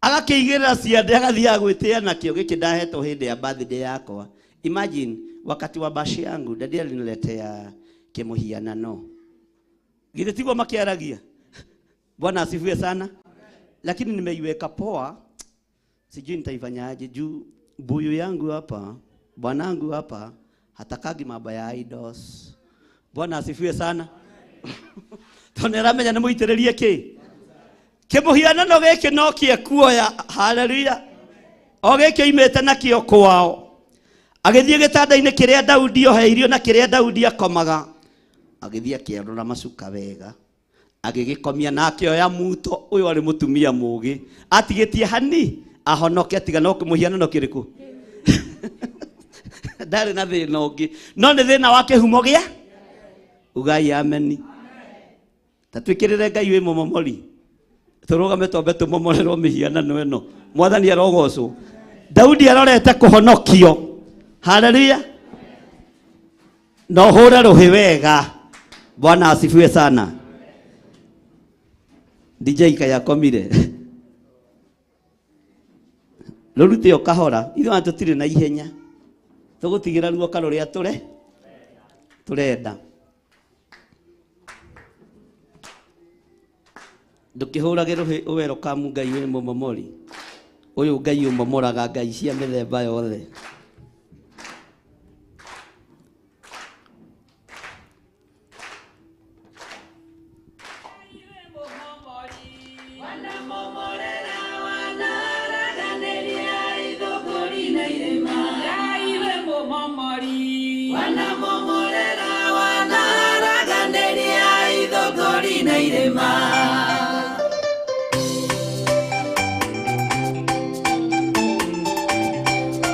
agakĩigĩrĩra ciande agathiaga gwĩtĩĩa nakĩo. Gĩkĩ ndahetwo hĩndĩ ya birthday yakwa. Imagine wakati wa bashi yangu dadi aliniletea kĩmũhianano. Githĩ tiguo makĩaragia? Bwana asifiwe sana. Lakini nimeiweka poa, sijui nitaifanyaje juu buyu yangu hapa, bwanangu hapa hatakagi mambo ya idols. Bwana asifiwe sana. Toneramenya nĩ mũitĩrĩrie kĩ? Kĩmũhianano gĩkĩ no kĩe kuoya. Haleluya. O gĩkĩ imĩte nakĩo kwao, agĩthiĩ gĩtanda-inĩ kĩrĩa Daudi oheirio na kĩrĩa Daudi akomaga, agĩthiĩ akĩarũra macuka wega, agĩgĩkomia na akĩoya muto. Ũyũ arĩ mũtumia mũgĩ, atigĩtie hani ahonoke atiga no kĩmũhianano kĩrĩkũ. Ndarĩ na thĩna ũngĩ, no nĩ thĩna wa kĩhumo gĩa. Ugai ameni. Tatwĩkĩrĩre Ngai wĩ mũmomori, tũrũgame twambe tũmomorerwo mĩhianano ĩno. Mwathani arogocwo. Daudi arorete kũhonokio. Haleluya. No hũre rũhĩ wega. Bwana asifiwe sana. DJ kaya komire. Lorute o kahora. Ithuĩ ona tũtirĩ na ihenya. Tũgũtigĩra ruoka rũrĩa tũrenda. Ndũkĩhũrage rũhĩ welcome Ngai wĩ mũmomori. Ũyũ Ngai ũmomoraga ngai cia mĩthemba yothe.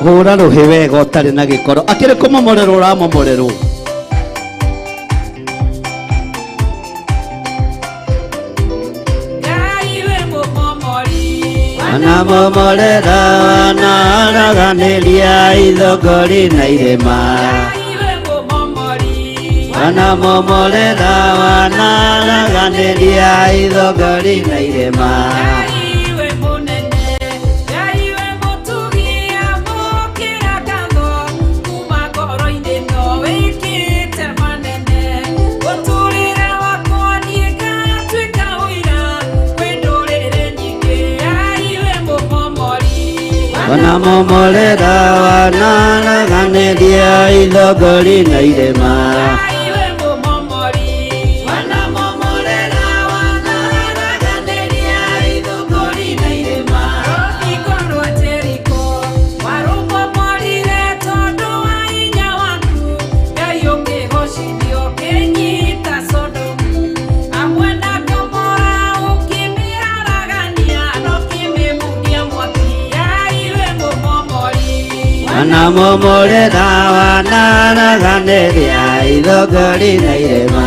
Hũra rũhĩ wega ũtarĩ na gĩkoro. Akĩrĩ kũmomorerwo ũramomorerwo. Ngai wĩ mũmomori. Wanamomorera wanaraganĩria ithongori na irĩma. Ngai wĩ mũmomori. Wanamomore dawa naraganĩria ithongori na irema. Wanamomore dawa naraganĩria ithongori na irema. Wanamomore dawa naraganĩria ithongori na irema.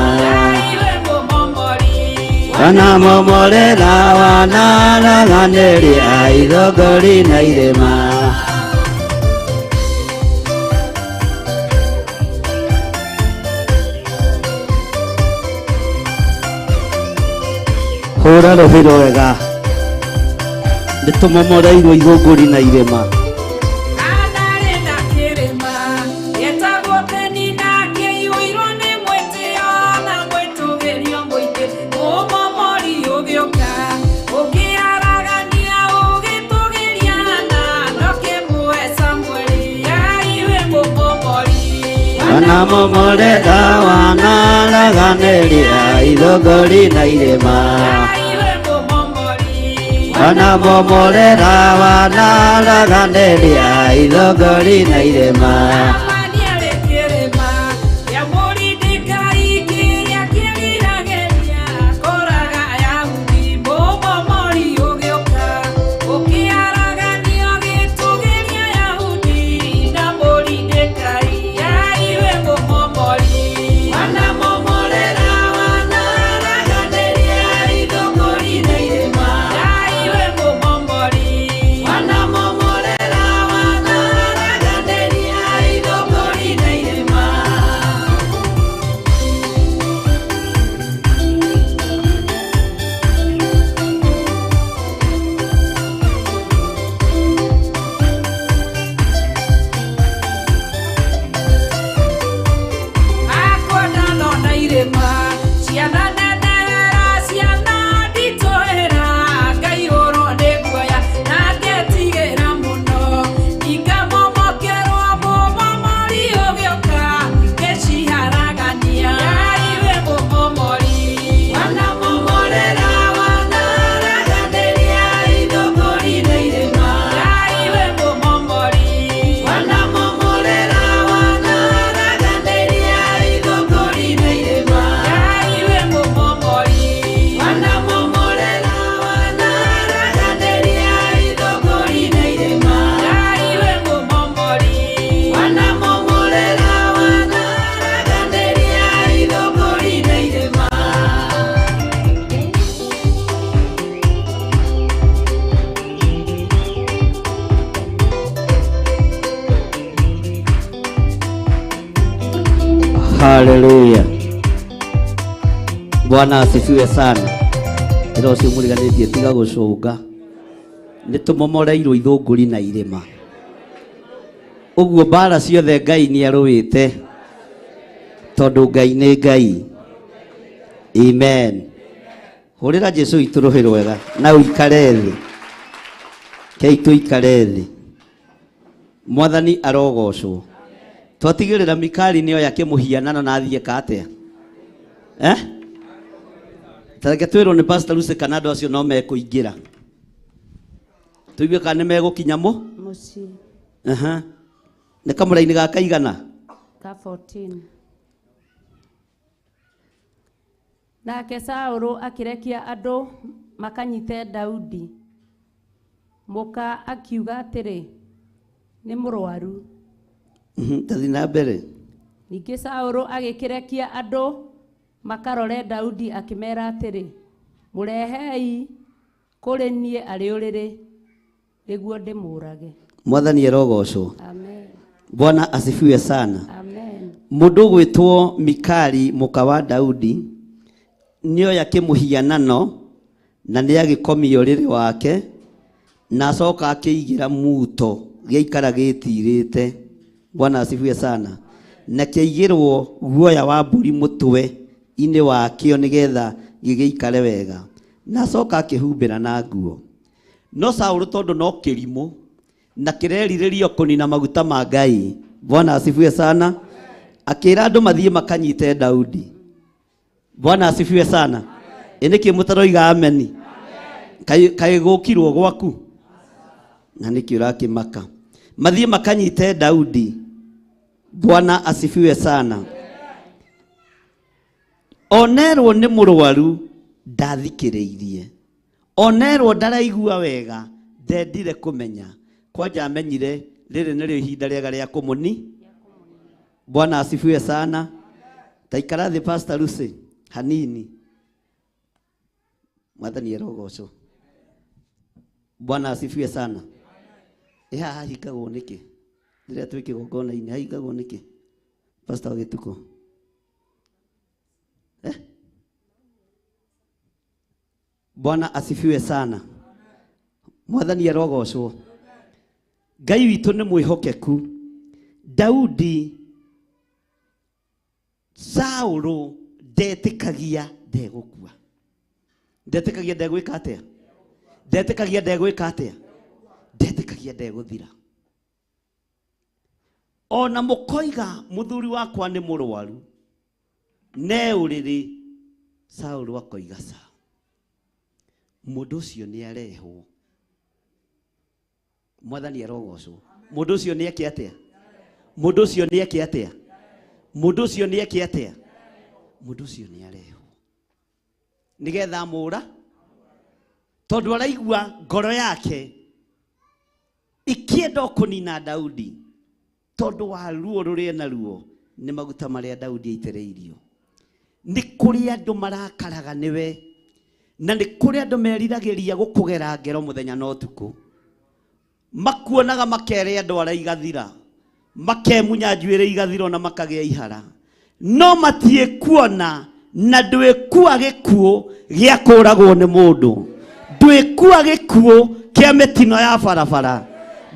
Wanamomore dawa naraganĩria ithongori na irema. Hũra rũhĩ wega, nĩtũmomoreirwo ithongori na irema. Wanamomore dawa naraganĩria ithongori na irema. Wanamomore dawa naraganĩria ithongori na irema. Haleluya. Bwana asifiwe sana. Ira ucio muriganĩtie tiga gũcũnga. Nĩtũmomoreirwo ithũngũri na irema. Ũguo mbara ciothe Ngai nĩarũĩte tondũ Ngai nĩ Ngai. Amen. Hũrĩra Jesũ itũ rũhĩ rwega na ũikare thĩ. Kei tũikare thĩ. Mwathani arogocwo. Twatigĩrĩra Mikali nĩyo yake mũhianano na athiĩka atĩa? Tareke twĩrwo nĩ Pastor Lucy kana andũ acio no mekũingĩra. Tũigue kana nĩmegũkinya mũciĩ. Nĩ kamũra-inĩ ga kaigana? Ka 14. Nake Saũlũ akĩrekia andũ makanyite Daudi. Mũka akiuga atĩrĩ, nĩ mũrwaru. Tathi na mbere. Ningĩ Saũlũ agĩkĩrekia andũ makarore Daudi akĩmera atĩrĩ, mũrehei kũrĩ niĩ arĩ ũrĩrĩ nĩguo ndĩmũrage. Mwathani arogocwo. Amen. Bwana asifiwe sana. Amen. mundu gwitwo Mikali muka wa Daudi nioya kimuhianano na ni agikomia uriri wake na acoka akiigira muto giaikara gitirite. Bwana asifiwe sana. Na kiigirwo guoya wa mburi mutwe ine wakio nigetha gigiikare wega na acoka akihumbira na nguo. No Saũlũ tondu no kirimu na kireriririo kunina maguta ma Ngai. Bwana asifiwe sana. Akira andu mathie makanyite Daudi. Bwana asifiwe sana. Eniki mutaroiga ameni. Kai gukirwo gwaku na niki urakimaka. Mathie makanyite Daudi. Bwana asifiwe sana. Onerwo ni murwaru ndathikiriirie. Onerwo ndaraigua wega ndendire kumenya. Kwanja amenyire riri niryo ihinda riega ria kumuni. Bwana asifiwe sana. Taikara thi Pastor Lucy hanini. Mwathani erogoco. Bwana asifiwe sana. Eha hikagwo niki. Ndiria twiki gongona ini hikagwo niki. Pastor Gituko. Bwana asifiwe sana. Mwathani erogocwo. Ngai witu ni mwihokeku. Daudi Saũlũ ndetĩkagia ndegũkua. Ndetĩkagia ndegwĩka atĩa? Ndetĩkagia ndegwĩka atĩa? Ndetĩkagia ndegũthira. Ona mũkoiga mũthuri wakwa nĩ mũrwaru. Ne ũrĩrĩ Saũlũ akoiga sa. Mũndũ ũcio nĩ arehwo. Mwathani arogocwo. Mũndũ ũcio nĩ eke atĩa? Mũndũ ũcio nĩ eke atĩa? Mũndũ ũcio nĩ eke atĩa? Mũndũ ũcio nĩ arehwo. Nigetha mũra tondu araigua ngoro yake ikienda kunina Daudi tondu wa ruo ruria na ruo ni maguta maria Daudi aitĩrĩirio. Ni kuri andu marakaraga niwe na ni kuri andu meriragĩria gũkũgera ngero muthenya na ũtukũ. Makuonaga makere andu araigathira makemunya njuĩrĩ igathiro na makagĩa ihara. No matie kuona na ndwĩkua gĩkuũ gĩa kũragwo nĩ mũndũ. Ndwĩkua gĩkuũ kĩa mĩtino ya barabara.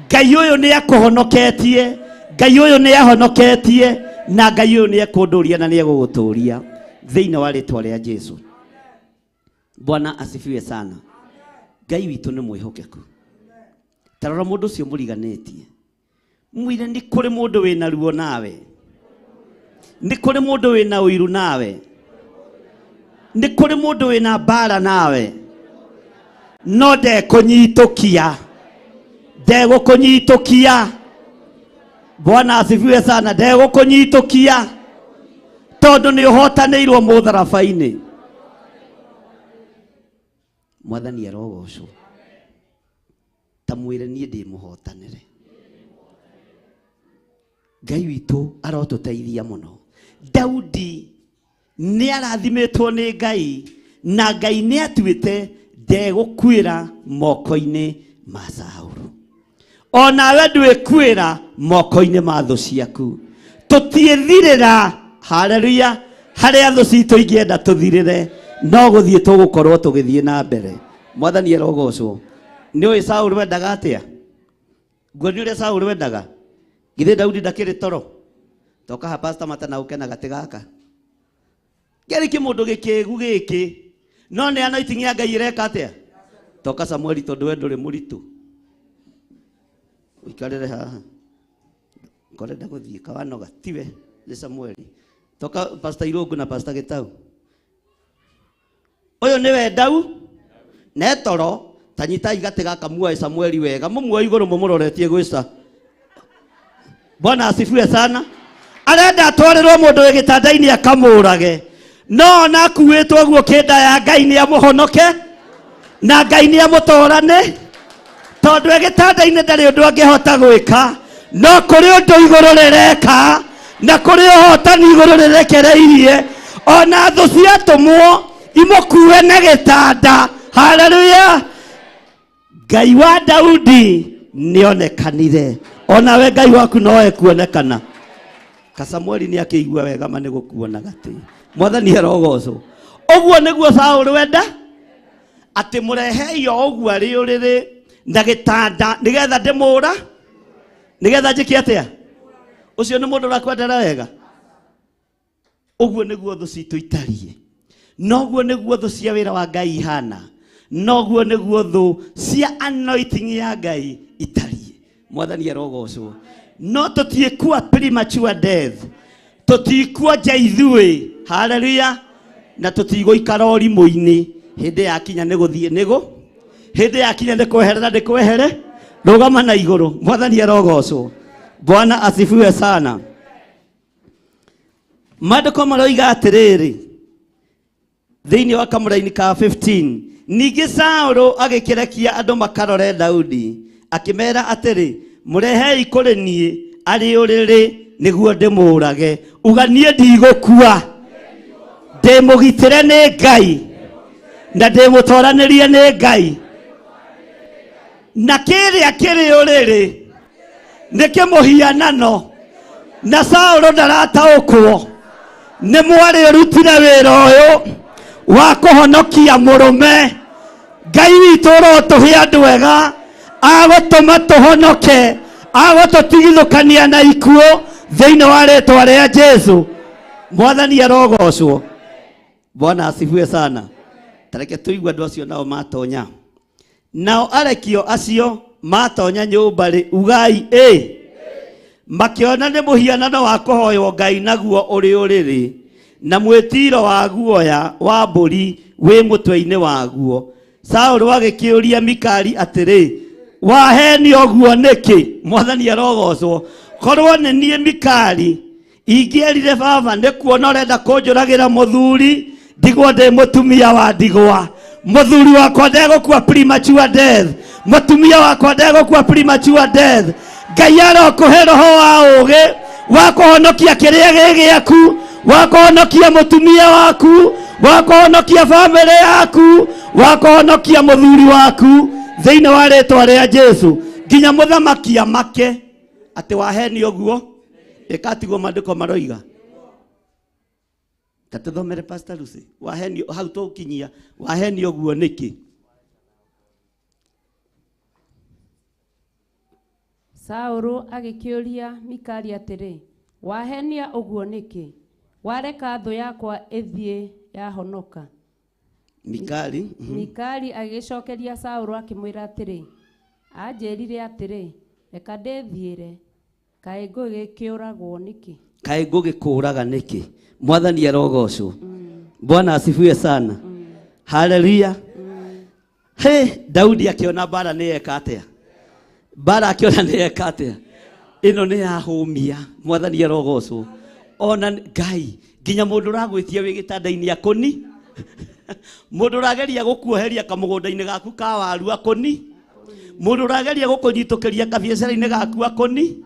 Ngai ũyũ nĩ akũhonoketie. Ngai ũyũ nĩ ahonoketie na Ngai ũyũ nĩ ekũndũria na nĩ egũgũtũria thĩinĩ wa rĩtwa rĩa Jesũ. Bwana asifiwe sana. Ngai witũ nĩ mwĩhokeku. Tarora mũndũ ũcio mũriganĩtie. Mwire ni kuri mundu wina ruo nawe. Ni kuri mundu wina uiru nawe. Ni kuri mundu wina bara nawe. No ndekunyitukia. Ndegũkũnyitukia. Bwana asifiwe sana. Ndegũkũnyitukia. Tondu ni uhotanĩirwo mũtharabainĩ. Mwathani arogocwo. Ta mwire nie ndi muhotanĩre. Ngai witũ arotũteithia mũno. Daudi nĩ arathimitwo nĩ Ngai na Ngai nĩ atuĩte ndegũkuĩra moko-inĩ ma Saũlũ. Onawe ndwĩkuĩra moko-inĩ ma thũ ciaku. Tũtiĩthirĩra, haleluya, harĩa thũ citũ ingĩenda tũthirĩre, no gũthiĩ tũgũkorwo tũgĩthiĩ na mbere. Mwathani arogocwo. Nĩũĩ Saũlũ wendaga atĩa? Nguoni ũrĩa Saũlũ wendaga? Githĩ Daudi ndakĩrĩ toro? Toka ha Pastor Matana ũkena gatĩ gaka. Kĩrĩ kĩmũndũ gĩkĩgu gĩkĩ. No nĩ anointing ya Ngai ĩreka atĩa? Toka Samueli tondũ we ndũrĩ mũritũ. Ũikarĩre haha. Ngorenda gũthiĩ kawanoga tiwe nĩ Samueli. Toka Pastor Irũngũ na Pastor Gĩtaũ. Ũyũ nĩwe Dau. Ne toro tanyitai gatĩ gaka muoe Samueli wega. Mũmuoe igũrũ mũmũroretie gwĩca. Bwana asifiwe sana. Arenda atwarĩrwo mũndũ wĩ gĩtanda-inĩ akamũrage. No nakuĩtwo guo kĩnda ya Ngai nĩ amũhonoke na Ngai nĩ amũtũrane. Tondũ wĩ gĩtanda-inĩ ndarĩ ũndũ angĩhota gwĩka. No kũrĩ ũndũ igũrũ rĩreka na kũrĩ ũhotani igũrũ rĩrekereirie. Ona thũ ciatũmwo imũkue na gĩtanda. Haleluya. Ngai wa Daudi nĩonekanire. Ona we Ngai waku no ekuonekana. Samueli ni akĩigua wega ma nĩ gũkuona gatĩ. Mwathani arogocwo. Ũguo nĩguo Saũlũ wenda atĩ mũrehe yo ũguo arĩ ũrĩrĩ na gĩtanda nĩgetha ndĩmũra nĩgetha njĩke atĩa. Ũcio nĩ mũndũ ũrakwendera wega. Ũguo nĩguo thũ citũ itariĩ. Noguo nĩguo thũ cia wĩra wa Ngai ihana. Noguo nĩguo thũ cia anointing ya Ngai itariĩ. Mwathani arogocwo. No tũtiĩkua premature death. Tũtiĩkua nja ithuĩ. Hallelujah. Na tũtigũikara ũrimũ-inĩ. Hĩndĩ yakinya nĩ gũthiĩ hĩndĩ yakinya nĩ kweherera ndĩkwehere. Rũgama na igũrũ. Mwathani arogocwo. Bwana asifiwe sana. Maandĩko maroiga atĩrĩrĩ thĩinĩ wa kamũra-inĩ ka 15, ningĩ Saũlũ agĩkĩrekia andũ makarore Daudi akĩmera atĩrĩ, mũrehei kũrĩ niĩ arĩ ũrĩrĩ nĩguo ndĩmũũrage. Uga niĩ ndigũkua, ndĩmũgitĩre nĩ Ngai na ndĩmũtooranĩrie nĩ Ngai. Na kĩrĩa kĩrĩ ũrĩrĩ nĩ kĩmũhianano, na Saũlũ ndarataũkwo nĩ mwarĩ ũrutire wĩra ũyũ wa kũhonokia mũrũme. Ngai witũ ũrotũhe andũ ega agũtũma tũhonoke, agũtũtigithũkania na ikuũ thĩinĩ wa rĩĩtwa rĩa Jesũ. Mwathani arogocwo. Bwana asifiwe sana. Tareke tũigua andũ acio nao matonya. Nao arekio acio matonya nyũmba rĩ, ugai makĩona nĩ mũhianano wa kũhoywo Ngai naguo ũrĩ ũrĩrĩ na mwĩtiro wa guoya wa mbũri wĩ mũtwe-inĩ waguo. Saũlũ agĩkĩũria Mikali atĩrĩ, waheni ũguo nĩkĩ? Mwathani arogocwo. Korwo nĩ niĩ Mikali ingĩerire baba nĩ kuona ũrenda kũnjũragĩra mũthuri, ndigwo ndĩ mũtumia wa ndigwa. Mũthuri wakwa ndegũkua premature death. Mũtumia wakwa ndegũkua premature death. Ngai arokũhe roho wa ũũgĩ wa kũhonokia kĩrĩa gĩ gĩaku, wa kũhonokia mũtumia waku, wa kũhonokia bamĩrĩ yaku, wa kũhonokia mũthuri waku thĩinĩ wa rĩĩtwa rĩa Jesũ. Nginya mũthamaki amake atĩ waheni ũguo. Ĩkatigwo maandĩko maroiga. Tatũthomere Pastor Lucy. Waheni hau tũkinyia. Waheni ũguo nĩkĩ? Saũlũ agĩkĩũria Mikali atĩrĩ, wahenia ũguo nĩkĩ? Wareka thũ yakwa ĩthiĩ yahonoka. Mikali agĩcokeria Saũlũ akĩmwĩra atĩrĩ, anjĩrire atĩrĩ, reka ndĩthiĩre, kaĩ ngũgĩkĩũragwo nĩkĩ? Kaĩ ngũgĩkũũraga nĩkĩ? Mwathani arogocwo. Bwana asifiwe sana. Hallelujah. Daudi akĩona bara nĩ eka atĩa? Bara akĩona nĩ eka atĩa? Ĩno nĩ yahũmia. Mwathani arogocwo. Ona Ngai nginya mũndũ ũragwĩtia wĩ gĩtanda-inĩ akũni. Mũndũ ũrageria gũkuoheria kamũgũnda-inĩ gaku ka waru akũni. Mũndũ ũrageria gũkũnyitũkĩria kabiacara-inĩ gaku akũni.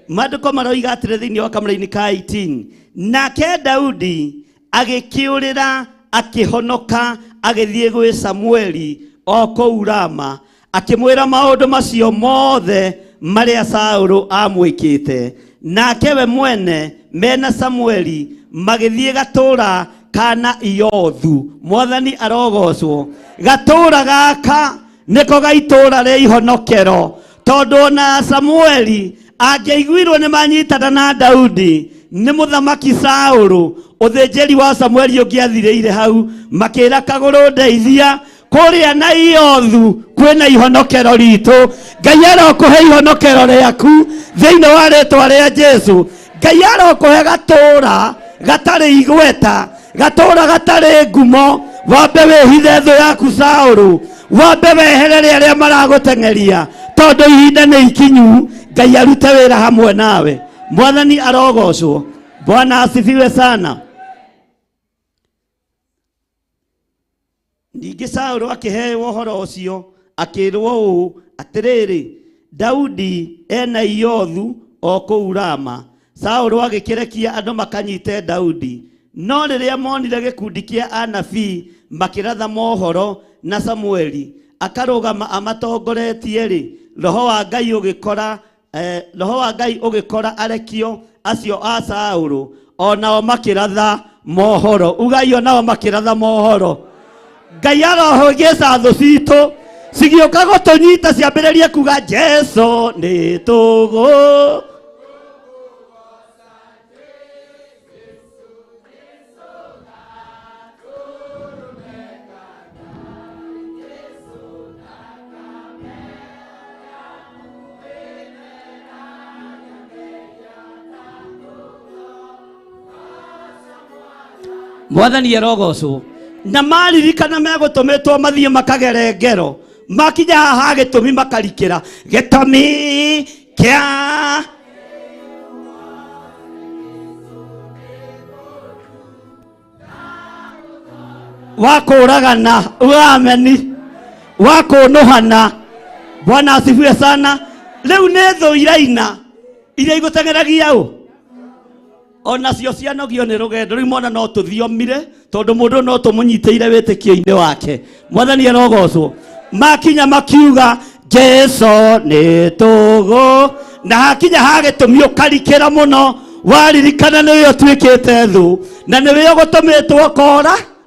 Maandĩko maroiga atĩrĩ thĩinĩ wa kamũra-inĩ ka 18, nake Daudi agĩkĩũrĩra akĩhonoka agĩthiĩ gwĩ Samueli o kũu Rama, akĩmwĩra maũndũ macio mothe marĩa Saũlũ amwĩkĩte. Nake we mwene mena Samueli magĩthiĩ gatũũra kana Iothu. Mwathani arogocwo. Gatũũra gaka nĩko gaitũũra rĩa ihonokero, tondũ ona Samueli angĩiguirwo nĩ manyitana na Daudi nĩ mũthamaki Saũlũ, ũthĩnjĩri wa Samueli ũngĩathirĩire hau, makĩra kagũrũ ndeithia kũrĩa na Iothu kwĩna ihonokero ritũ. Ngai arokũhe ihonokero rĩaku thĩinĩ wa rĩĩtwa rĩa Jesũ. Ngai arokũhe gatũũra gatarĩ igweta, gatũũra gatarĩ ngumo. Wambe wĩhithe thũ yaku Saũlũ, wambe weherere arĩa maragũteng'eria, tondũ ihinda nĩ ikinyu. Ngai arute wĩra hamwe nawe. Mwathani arogocwo. Bwana asifiwe sana. Ningĩ Saũlũ akĩheo ũhoro ũcio, akĩrwo ũũ atĩrĩrĩ, Daudi ena Iothu o kũu Rama. Saũlũ agĩkĩrekia andũ makanyite Daudi, no rĩrĩa monire gĩkundi kĩa anabii makĩratha mohoro na Samueli akarũgama amatongoretie rĩ, roho wa Ngai ũgĩkora arekio acio a Saũlũ onao makĩratha mohoro. Ugai onao makĩratha mohoro. Ngai arohũgĩca thũ citũ cigĩũka gũtũnyita ciambĩrĩrie kuga Jesu nĩ tũgũ. Mwathani arogocwo. Na maririkana megũtũmĩtwo mathiĩ makagere ngero, makinya haha gĩtũmi makarikĩra gĩtũmi kĩa wakũragana uameni wakũnũhana. Bwana asifiwe sana. Rĩu nĩ thũ iraina iria igũteng'eragia ũ ona cio cianogio nĩ rũgendo. Rĩu mwana no tũthiomire tondũ mũndũ no tũmũnyitĩire wĩtĩkio-inĩ wake. Mwathani arogocwo. Makinya makiuga Jesu nĩ tũgũ. Na hakinya ha gĩtũmi ũkarikĩra mũno, waririkana nĩwe ũtuĩkĩte thũ na nĩwe ũgũtũmĩtwo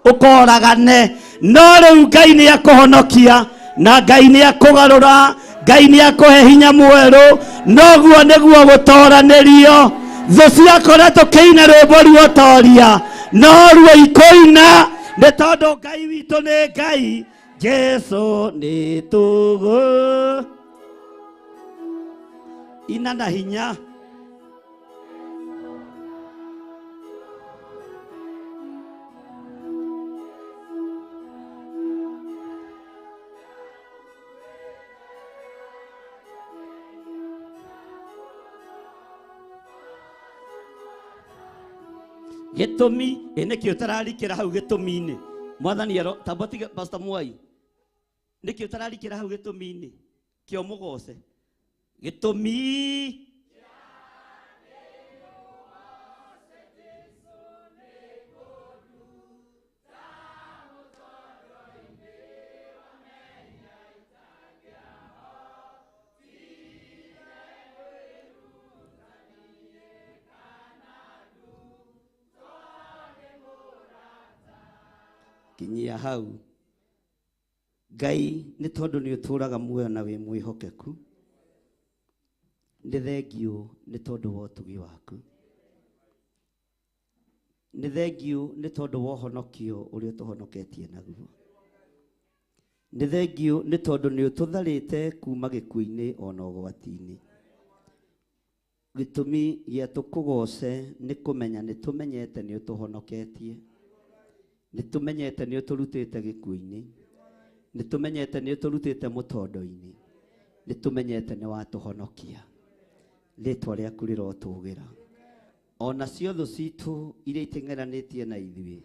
ũkoragane. No rĩu Ngai nĩ akũhonokia na Ngai nĩ akũgarũra, Ngai nĩ akũhe hinya mwerũ. Noguo nĩguo gũtoranĩrio. Thũ ciakoretwo kĩina rwĩmbo ruotoria, no ruo ikoina nĩ tondũ Ngai witũ nĩ Ngai. Jesu nĩ tũgũ. Ina na hinya. Gĩtũmi nĩkĩo ũtararikĩra hau gĩtũmi-inĩ. Mwathani tambatiga Pastor Mwai. Nĩkĩo ũtararikĩra hau gĩtũmi-inĩ kĩo mũgoce. Gĩtũmi kinyia hau. Ngai nĩ tondũ nĩ ũtũraga muoyo na wĩ mwĩhokeku. Nĩ thengio nĩ tondũ wa ũtugi waku. Nĩ thengio nĩ tondũ wa ũhonokio ũrĩa ũtũhonoketie naguo. Nĩ thengio nĩ tondũ nĩ ũtũtharĩte kuma gĩkuũ-inĩ ona ũgwati-inĩ. Gĩtũmi gĩa tũkũgoce nĩ kũmenya nĩ tũmenyete nĩ ũtũhonoketie. Nĩ tũmenyete nĩ ũtũrutĩte gĩkuũ-inĩ. Nĩ tũmenyete nĩ ũtũrutĩte mũtondo-inĩ. Nĩ tũmenyete nĩ watũhonokia. Rĩĩtwa rĩaku rĩrotũgĩra. Ona cio thũ citũ iria iteng'eranĩtie na ithuĩ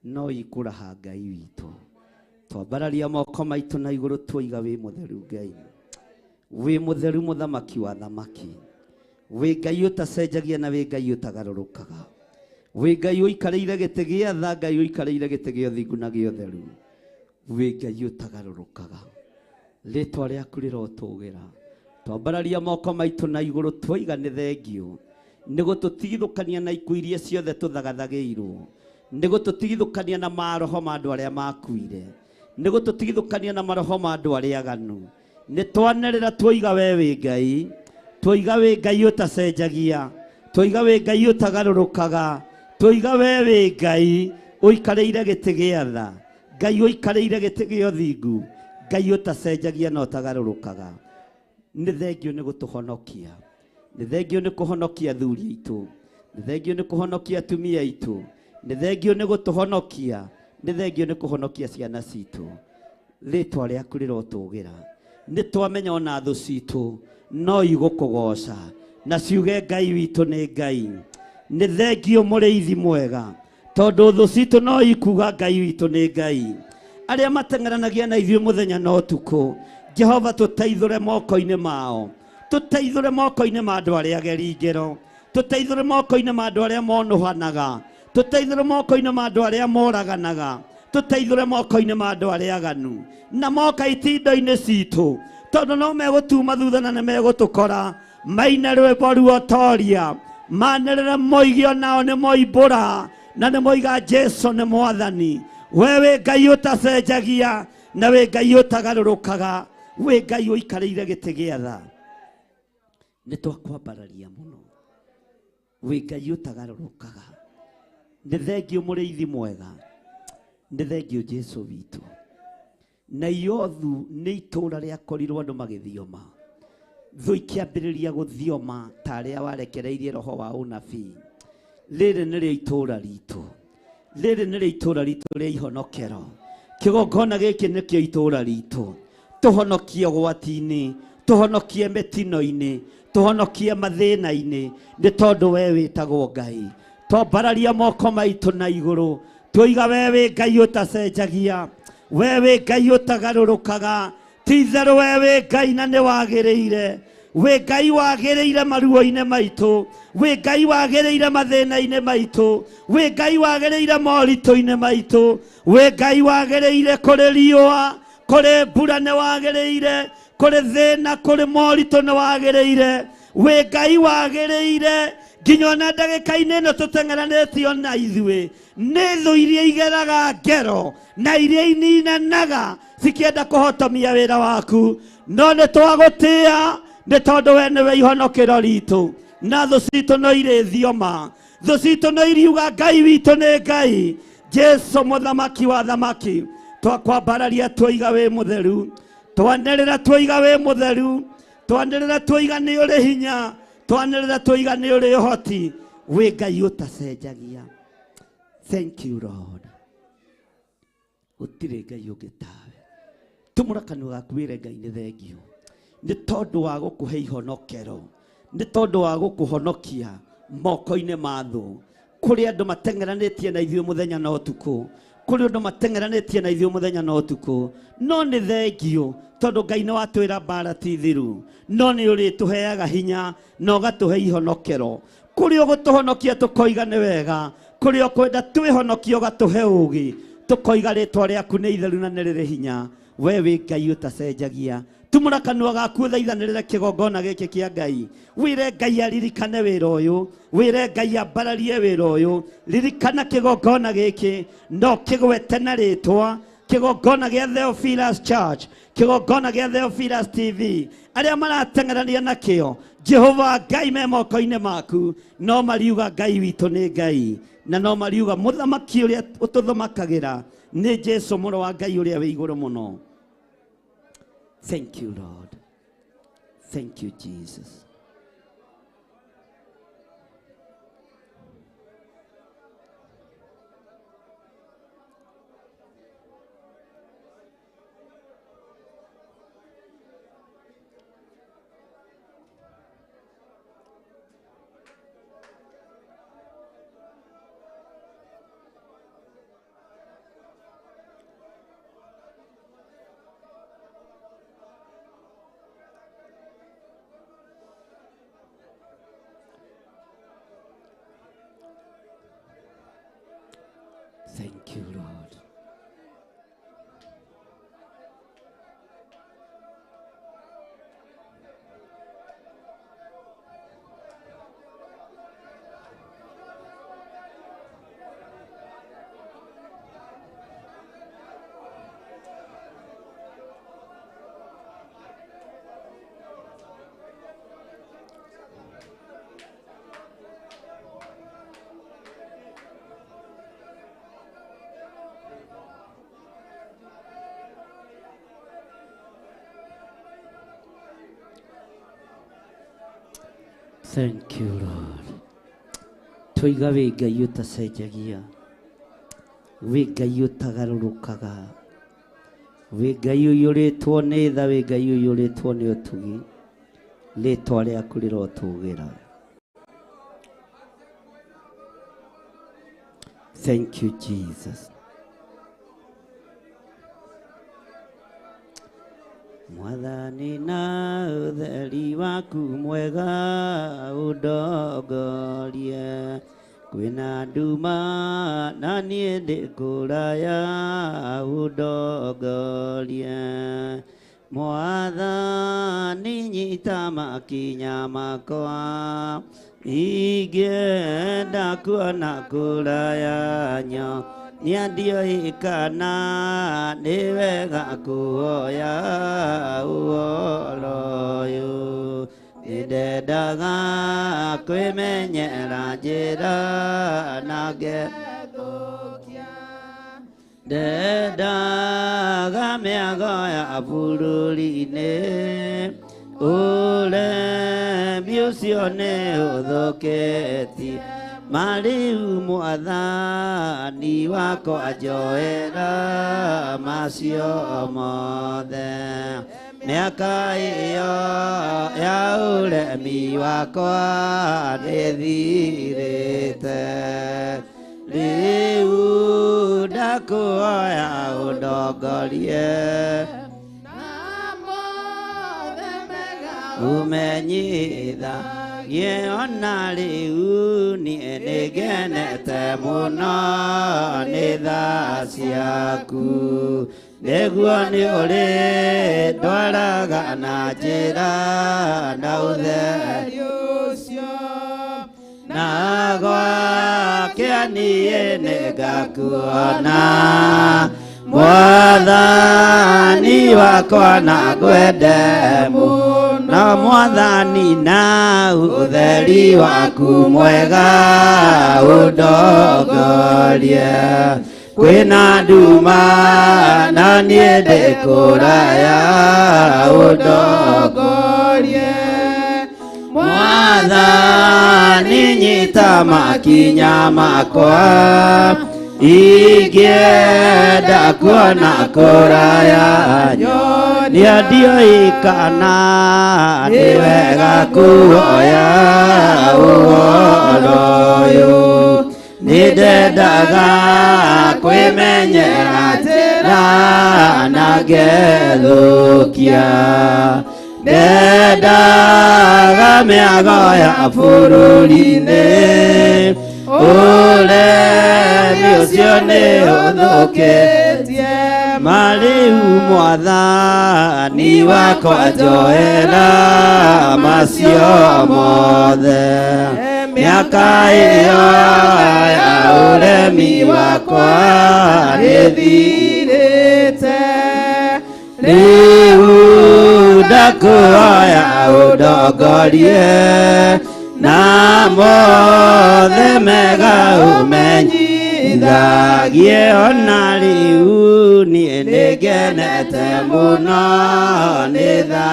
no ikũraha Ngai witũ. Twambararia moko maitũ na igũrũ twoiga wĩ mũtheru Ngai. Wĩ mũtheru mũthamaki wa thamaki. Wĩ Ngai ũtacenjagia na wĩ Ngai ũtagarũrũkaga. Wĩ Ngai ũikarĩire gĩtĩ gĩa tha, Ngai ũikarĩire gĩtĩ gĩa ũthingu na gĩa ũtheru. Wĩ Ngai ũtagarũrũkaga. Rĩĩtwa rĩaku rĩrotũgĩra. Twambararia moko maitũ na igũrũ twoiga nĩ thengio. Nĩ gũtũtigithũkania na ikuũ iria ciothe tũthagathagĩirwo. Nĩ gũtũtigithũkania na maroho ma andũ arĩa makuire. Nĩ gũtũtigithũkania na maroho ma andũ arĩa aganu. Nĩ twanĩrĩra twoiga wee wĩ Ngai. Twoiga wĩ Ngai ũtacenjagia. Twoiga wĩ Ngai ũtagarũrũkaga. Twoiga wee wĩ Ngai ũikarĩire gĩtĩ gĩa tha. Ngai ũikarĩire gĩtĩ gĩa ũthingu. Ngai ũtacenjagia na ũtagarũrũkaga. Nĩ thengio nĩ gũtũhonokia. Nĩ thengio nĩ kũhonokia athuri aitũ. Nĩ thengio nĩ kũhonokia atumia aitũ. Nĩ thengio nĩ gũtũhonokia. Nĩ thengio nĩ kũhonokia ciana citũ. Rĩĩtwa rĩaku rĩrotũgĩra. Nĩ twamenya ona thũ citũ no igũkũgoca na ciuge Ngai witũ nĩ Ngai. Nĩ thengio mũrĩithi mwega tondũ thũ citũ no ikuga Ngai witũ nĩ Ngai. Arĩa mateng'eranagia na ithuĩ mũthenya na ũtukũ, Jehova tũteithũre moko-inĩ mao. Tũteithũre moko-inĩ ma andũ arĩa ageri ngero. Tũteithũre moko-inĩ ma andũ arĩa monũhanaga. Tũteithũre moko-inĩ ma andũ arĩa moraganaga. Tũteithũre moko-inĩ ma andũ arĩa aganu. Na moka itindo-inĩ citũ tondũ no megũtuma thutha na nĩ megũtũkora. Maine rwĩmbo ruotoria manĩrĩre moigio nao nĩ moimbũra na nĩ moiga Jesu nĩ mwathani. We wĩ Ngai ũtacenjagia na wĩ Ngai ũtagarũrũkaga, wĩ Ngai ũikarĩire gĩtĩ gĩa tha. Nĩ twakwambararia mũno, wĩ Ngai ũtagarũrũkaga. Nĩ thengiũ mũrĩithi mwega, nĩ thengiũ Jesu witũ. Na Iothu nĩ itũũra rĩakorirwo andũ magĩthioma, thũ ikĩambĩrĩria gũthioma ta arĩa warekereirie roho wa ũnabii. Rĩrĩ nĩrĩo itũũra ritũ, rĩrĩ nĩrĩo itũũra ritũ rĩa ihonokero. Kĩgongona gĩkĩ nĩkĩo itũũra ritũ. Tũhonokie ũgwati-inĩ, tũhonokie mĩtino-inĩ, tũhonokie mathĩna-inĩ, nĩ tondũ we wĩtagwo Ngai. Twambararia moko maitũ na igũrũ, twoiga we wĩ Ngai ũtacenjagia, we wĩ Ngai ũtagarũrũkaga. Ti-itherũ we wĩ Ngai na nĩ wagĩrĩire, wĩ Ngai wagĩrĩire maruo-inĩ maitũ, wĩ Ngai wagĩrĩire mathĩna-inĩ maitũ, wĩ Ngai wagĩrĩire moritũ-inĩ maitũ, wĩ Ngai wagĩrĩire kũrĩ riũa, kũrĩ mbura nĩ wagĩrĩire, kũrĩ thĩna, kũrĩ moritũ nĩ wagĩrĩire, wĩ Ngai wagĩrĩire. Nginya ona ndagĩka-inĩ ĩno tũteng'eranĩtio na ithuĩ nĩ thũ iria igeraga ngero na iria ininanaga cikĩenda kũhotomia wĩra waku, no nĩ twagũtĩĩa nĩ tondũ we nĩwe ihonokero ritũ. Na thũ citũ no irĩthioma, thũ citũ no iriuga Ngai witũ nĩ Ngai, Jesu mũthamaki wa thamaki. Twakwambararia twoiga wĩ mũtheru, twanĩrĩra twoiga wĩ mũtheru, twanĩrĩra twoiga nĩ ũrĩ hinya, twanĩrĩra twoiga nĩ ũrĩ ũhoti, wĩ Ngai ũtacenjagia. Thank you Lord. Gũtirĩ Ngai ũngĩ tawe. Tumũra kanua gaku wĩre Ngai nĩ thengiũ, nĩ tondũ wa gũkũhe ihonokero, nĩ tondũ wa gũkũhonokia moko-inĩ ma thũ. Kũrĩ andũ mateng'eranĩtie na ithuĩ mũthenya na ũtukũ, kũrĩ andũ mateng'eranĩtie na ithuĩ mũthenya na ũtukũ, no nĩ thengiũ tondũ Ngai nĩ watwĩra mbara ti thiru, no nĩ ũrĩtũheaga hinya na ũgatũhe ihonokero. Kũrĩ ũgũtũhonokia tũkoiga nĩ wega, kũrĩ ũkwenda twĩhonokia ũgatũhe ũũgĩ, tũkoiga rĩtwa rĩaku nĩ itheru na nĩ rĩrĩ hinya, we wĩ Ngai ũtacenjagia. Tumũra kanua gaku thaithanĩrĩre kĩgongona gĩkĩ kĩa Ngai, wĩre Ngai aririkane wĩra ũyũ, wĩre Ngai ambararie wĩra ũyũ. Ririkana kĩgongona gĩkĩ no kĩgwete na rĩtwa, kĩgongona gĩa Theophilus Church, kĩgongona gĩa Theophilus TV. Arĩa marateng'erania nakĩo, Jehova Ngai me moko-inĩ maku, no mariuga Ngai witũ nĩ Ngai, na no mariuga mũthamaki ũrĩa ũtũthamakagĩra nĩ Jesu mũrũ wa Ngai ũrĩa wĩ igũrũ mũno. Thank you Lord. Thank you Jesus. Thank you, Lord. Thank you, Lord. Twoiga wĩ Ngai ũtacenjagia, wĩ Ngai ũtagarũrũkaga, wĩ Ngai ũiyũrĩtwo nĩ tha, wĩ Ngai ũiyũrĩtwo nĩ ũtugi, rĩtwa rĩaku rĩrotũgĩra. Thank you, Jesus. Mwathani na ũtheri waku mwega ũndongorie, kwĩna nduma na niĩ ndĩ kũraya ũndongorie. Mwathani ninyita makinya makwa ingĩenda kuona kũraya nyo nĩandio ikana nĩ wega kuoya ũhoro ũyũ nĩndendaga kwĩmenyera njĩra na ngethũkia ndendaga mĩago ya bũrũri-inĩ ũremi ũcio nĩ ũthũkĩtie Mariu mwathani wakwa njoera macio mothe mĩaka ĩyo ya ũremi wakwa nĩthirĩte rĩu ndakuoya ũndongorie umenyitha ona rĩu niĩ nĩngenete mũno nĩ tha ciaku nĩguo nĩ ũrĩ ndwaraga na njĩra na ũtheri ũcio na gwakĩa niĩ nĩngakuona Mwathani wakwa na ngwende mũno Mwathani na ũtheri waku mwega ũndongorie kwĩna nduma na niĩ ndĩ kũraya ũndongorie Mwathani nyita makinya makwa ingĩenda kuona kũraya nĩandio ikana nĩ wega kuoya ũhoro ũyũ nĩndendaga kwĩmenyera njĩra na ngethũkia ndendaga mĩago ya bũrũri-inĩ ũremi ũcio nĩ ũthũkĩtie Mariu mwathani wakwa njoera macio mothe mĩaka ĩyo ya ũremi wakwa nĩthirĩte rĩu ndakuoya ũndongorie na mothe mega ũmenyithagie ona rĩu niĩ nĩngenete mũno nĩ tha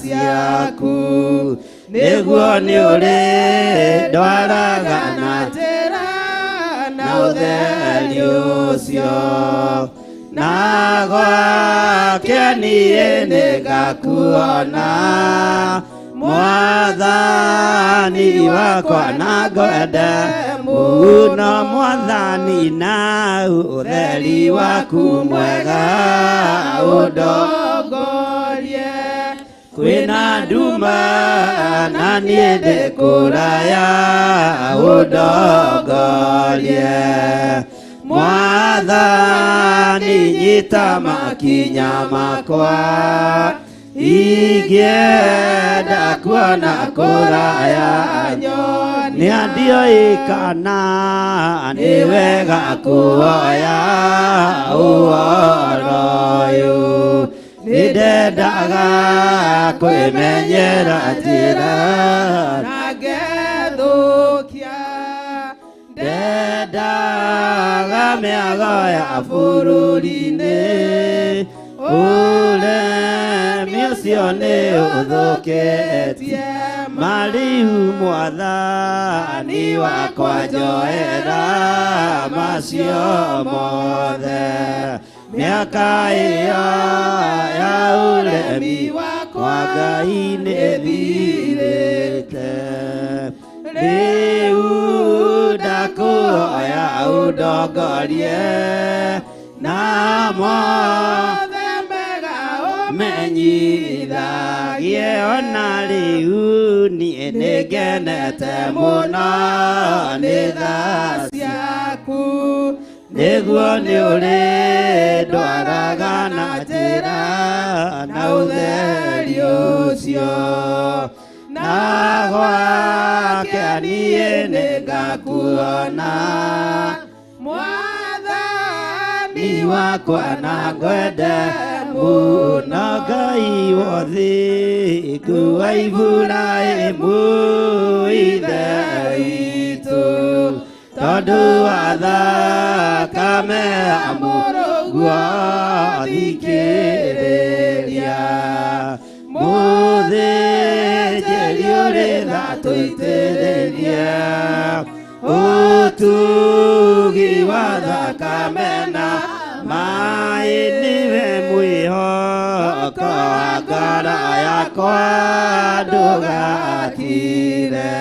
ciaku nĩguo nĩ ũrĩ ndwaraga na njĩra na ũtheri ũcio na gwakĩa niĩ nĩngakuona Mwathani wakwa na ngwende mũno Mwathani na ũtheri waku mwega ũndongorie kwĩna nduma na niĩ ndĩ kũraya ũndongorie Mwathani nyita makinya makwa ingĩenda kuona kũraya nĩandio ikana nĩ wega kuoya ũhoro ũyũ nĩndendaga kwĩmenyera njĩra na ngethũkia ndendaga mĩago ya bũrũri-inĩ ũremi ũcio nĩ ũthũkĩtie Mariu mwathani wakwa njoera macio mothe mĩaka ĩyo ya ũremi wakwa Ngai nĩthirĩte rĩu ndakuoya ũndongorie na mothe menyithagie ona rĩu niĩ nĩngenete mũno nĩ tha ciaku nĩguo nĩ ũrĩ ndwaraga na njĩra na ũtheri ũcio cio na gwake niĩ nĩngakuona Mwathani wakwa na ngwende mũno Ngai wa thĩ ngũa Iburahĩmu ithe witũ tondũ wa thakame ya mũrũguo thikĩrĩria mũthĩnjĩri ũrĩ tha tũitĩrĩrie ũtugi wa thakame na maĩ nĩwe mwĩhoko wa ngoro yakwa ndũgakire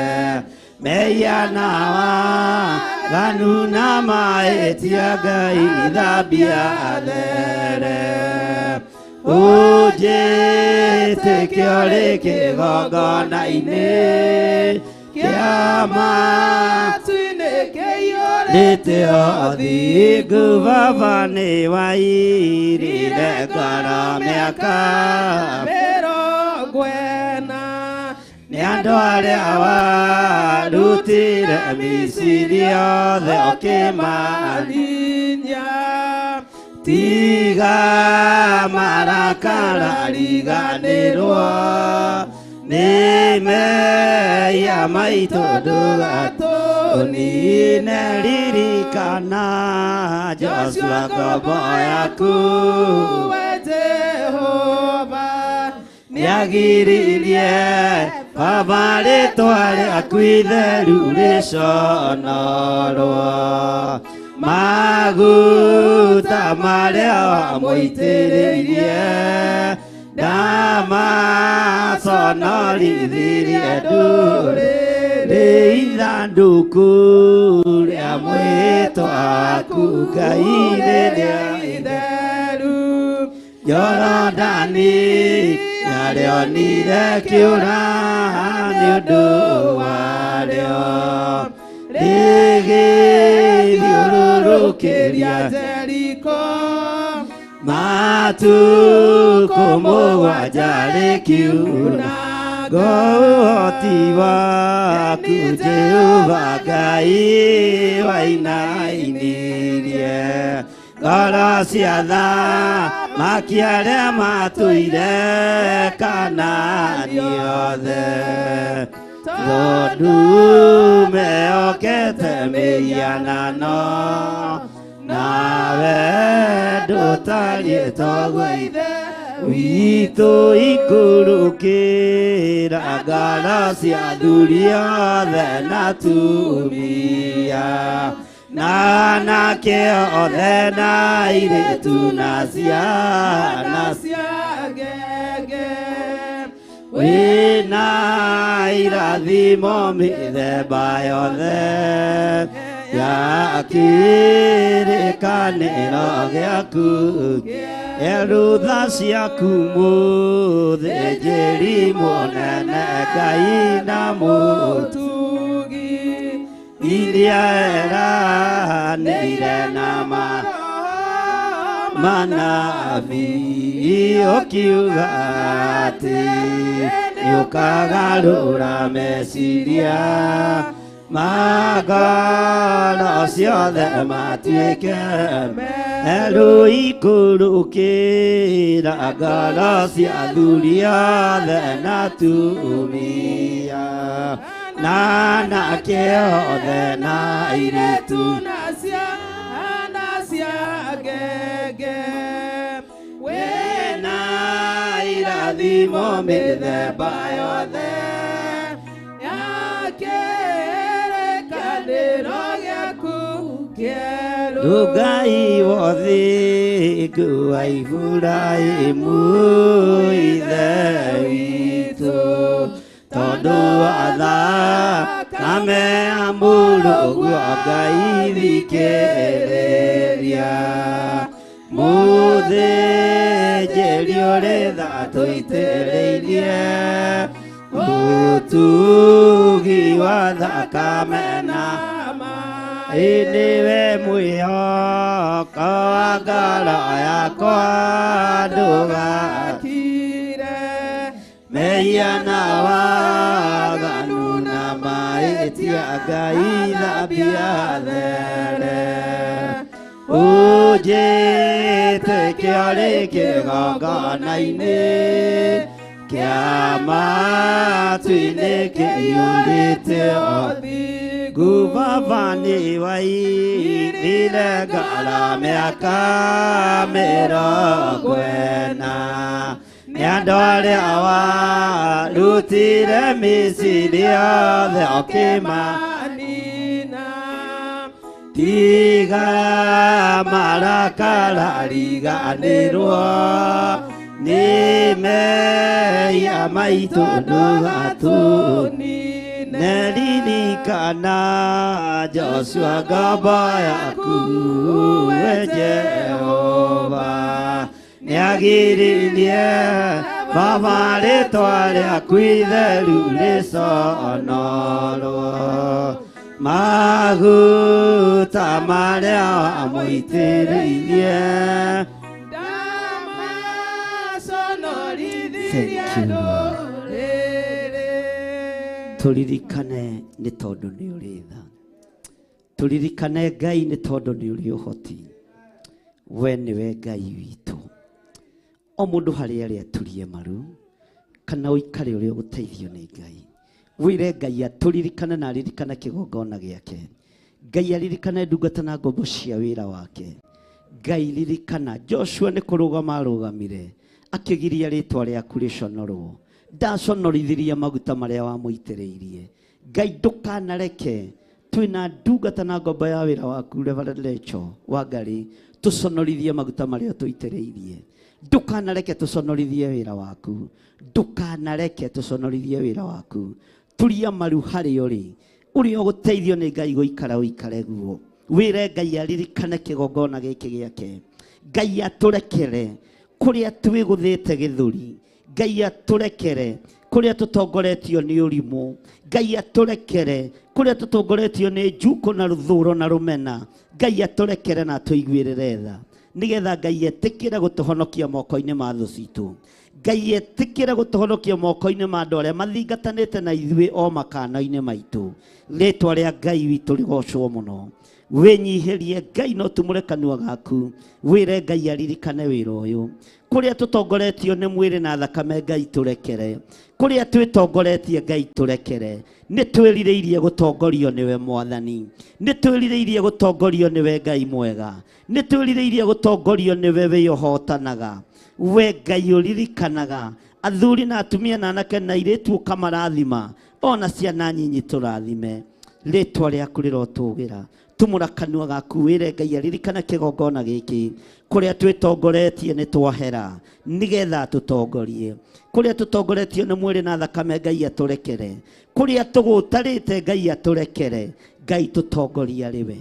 meiana waganu na mahĩtia Ngai thambia there ũnjĩtĩke ũrĩ kĩgongona-inĩ kĩa matu-inĩ kĩiyũrĩte ũthingu Baba nĩ wairire ngoro mĩaka 40 nĩ andũ arĩa warutire Misiri othe ũkĩmaninia tiga marakara riganĩrwo nĩ mehia maitũ ndũgatũnine ririkana Joshua ngombo yaku we Jehova nĩagiririe Baba rĩtwa rĩaku itheru rĩconorwo maguta marĩa wamũitĩrĩirie ndamaconorithirie ndũrĩrĩ ithandũkũ rĩa mwĩhĩtwa waku Ngai rĩrĩa itheru Jorodani narĩonire kĩũra nĩ ũndũ warĩo rĩgĩthiũrũrũkĩria Jeriko matukũ mũgwanja rĩkiuna ũhoti waku Jehova Ngai wainainirie ngoro cia thamaki arĩa matũire Kanaani othe tondũ mehokete mĩhianano nawe ndũtariĩ toguo ithe witũ ikũrũkĩra ngoro cia athuri othe na atumia na anake othe na airĩtu na ciana cia ngenge wĩna irathimo mĩthemba yothe ya kĩrĩkanĩro gĩaku erutha ciaku mũthĩnjĩri mũnene Ngai na mũtugi iria eranĩire na manabii ũkiuga atĩ nĩũkagarũra meciria ma ngoro ciothe matuĩke merũ ikũrũkĩra ngoro cia athuri othe na atumia na anake othe na airĩtu na ciana cia ngenge wĩna irathimo mĩthemba yothe ya kĩrĩkanĩro gĩaku kĩerũ Ngai wa ũthingu wa Iburahĩmu ithe witũ tondũ wa thakame ya mũrũguo Ngai thikĩrĩria mũthĩnjĩri ũrĩ tha tũitĩrĩirie ũtugi wa thakame na maĩ nĩwe mwĩhoko wa ngoro yakwa ndũgakire mehia na waganu na mahĩtia Ngai thambia there ũnjĩte kĩarĩ kĩgongona-inĩ kĩa matu-inĩ kĩiyũrĩte ngubabani wainire ngara mĩaka 40 nĩ andũ arĩa warutire Misiri yothe ũkĩmanina tiga marakara riganĩrwo nĩ mehia maitũ ndũgatũnine neririkana Joshua ngombo yaku we Jehova nĩagiririe baba rĩtwa rĩaku itheru rĩconorwo maguta marĩa wamũitĩrĩirie turirikane nĩ tondũ nĩ ũrĩ tha turirikane Ngai nĩ tondũ nĩ ũrĩ ũhoti we nĩwe Ngai witũ o mũndũ harĩa arĩ aturie maru kana ũikare ũrĩa ũgũteithio nĩ Ngai wĩre Ngai atũririkane na aririkane kĩgongona gĩake Ngai aririkane ndungata na ngombo cia wĩra wake Ngai ririkana Joshua nĩ kũrũgama arũgamire akĩgiria rĩtwa rĩaku rĩconorwo ndaconorithirie maguta marĩa wamũitĩrĩirie Ngai ndũkanareke twĩna ndungata na ngombo ya wĩra waku Reverend Rachel Wangari tũconorithie maguta marĩa tũitĩrĩirie ndũkanareke tũconorithie wĩra waku ndũkanareke tũconorithie wĩra waku turia maru harĩ ũrĩ ũrĩa ũgũteithio nĩ Ngai gũikara ũikare guo wĩre Ngai aririkane kĩgongona gĩkĩ gĩake Ngai atũrekere kũrĩa twĩgũthĩte gĩthũri Ngai atũrekere kũrĩa tũtongoretio nĩ ũrimũ Ngai atũrekere kũrĩa tũtongoretio nĩ njuko na rũthũro na rũmena Ngai atũrekere na tũiguĩrĩre tha nĩgetha Ngai etĩkĩre gũtũhonokia moko-inĩ ma thũ citũ Ngai etĩkĩre gũtũhonokia moko-inĩ ma andũ arĩa mathingatanĩte na ithuĩ o makano-inĩ maitũ rĩtwa rĩa Ngai witũ rĩgocwo mũno wĩnyihĩrie Ngai no tumũre kanua gaku wĩre Ngai aririkane wĩra ũyũ kũrĩa tũtongoretio nĩ mwĩrĩ na thakame Ngai tũrekere kũrĩa twĩtongoretie Ngai tũrekere nĩ twĩrirĩirie gũtongorio nĩwe Mwathani nĩ twĩrirĩirie gũtongorio nĩwe Ngai mwega nĩ twĩrirĩirie gũtongorio nĩwe wĩyohotanaga we Ngai ũririkanaga athuri na atumia na anake na airĩtu ũkamarathima ona ciana nyinyi tũrathime rĩtwa rĩaku rĩrotũgĩra tumũra kanua gaku wĩre Ngai aririkana kĩgongona gĩkĩ kũrĩa twĩtongoretie nĩ twahera nĩgetha tũtongorie kũrĩa tũtongoretio nĩ mwĩrĩ na thakame Ngai atũrekere kũrĩa tũgũtarĩte Ngai atũrekere Ngai tũtongorie arĩ we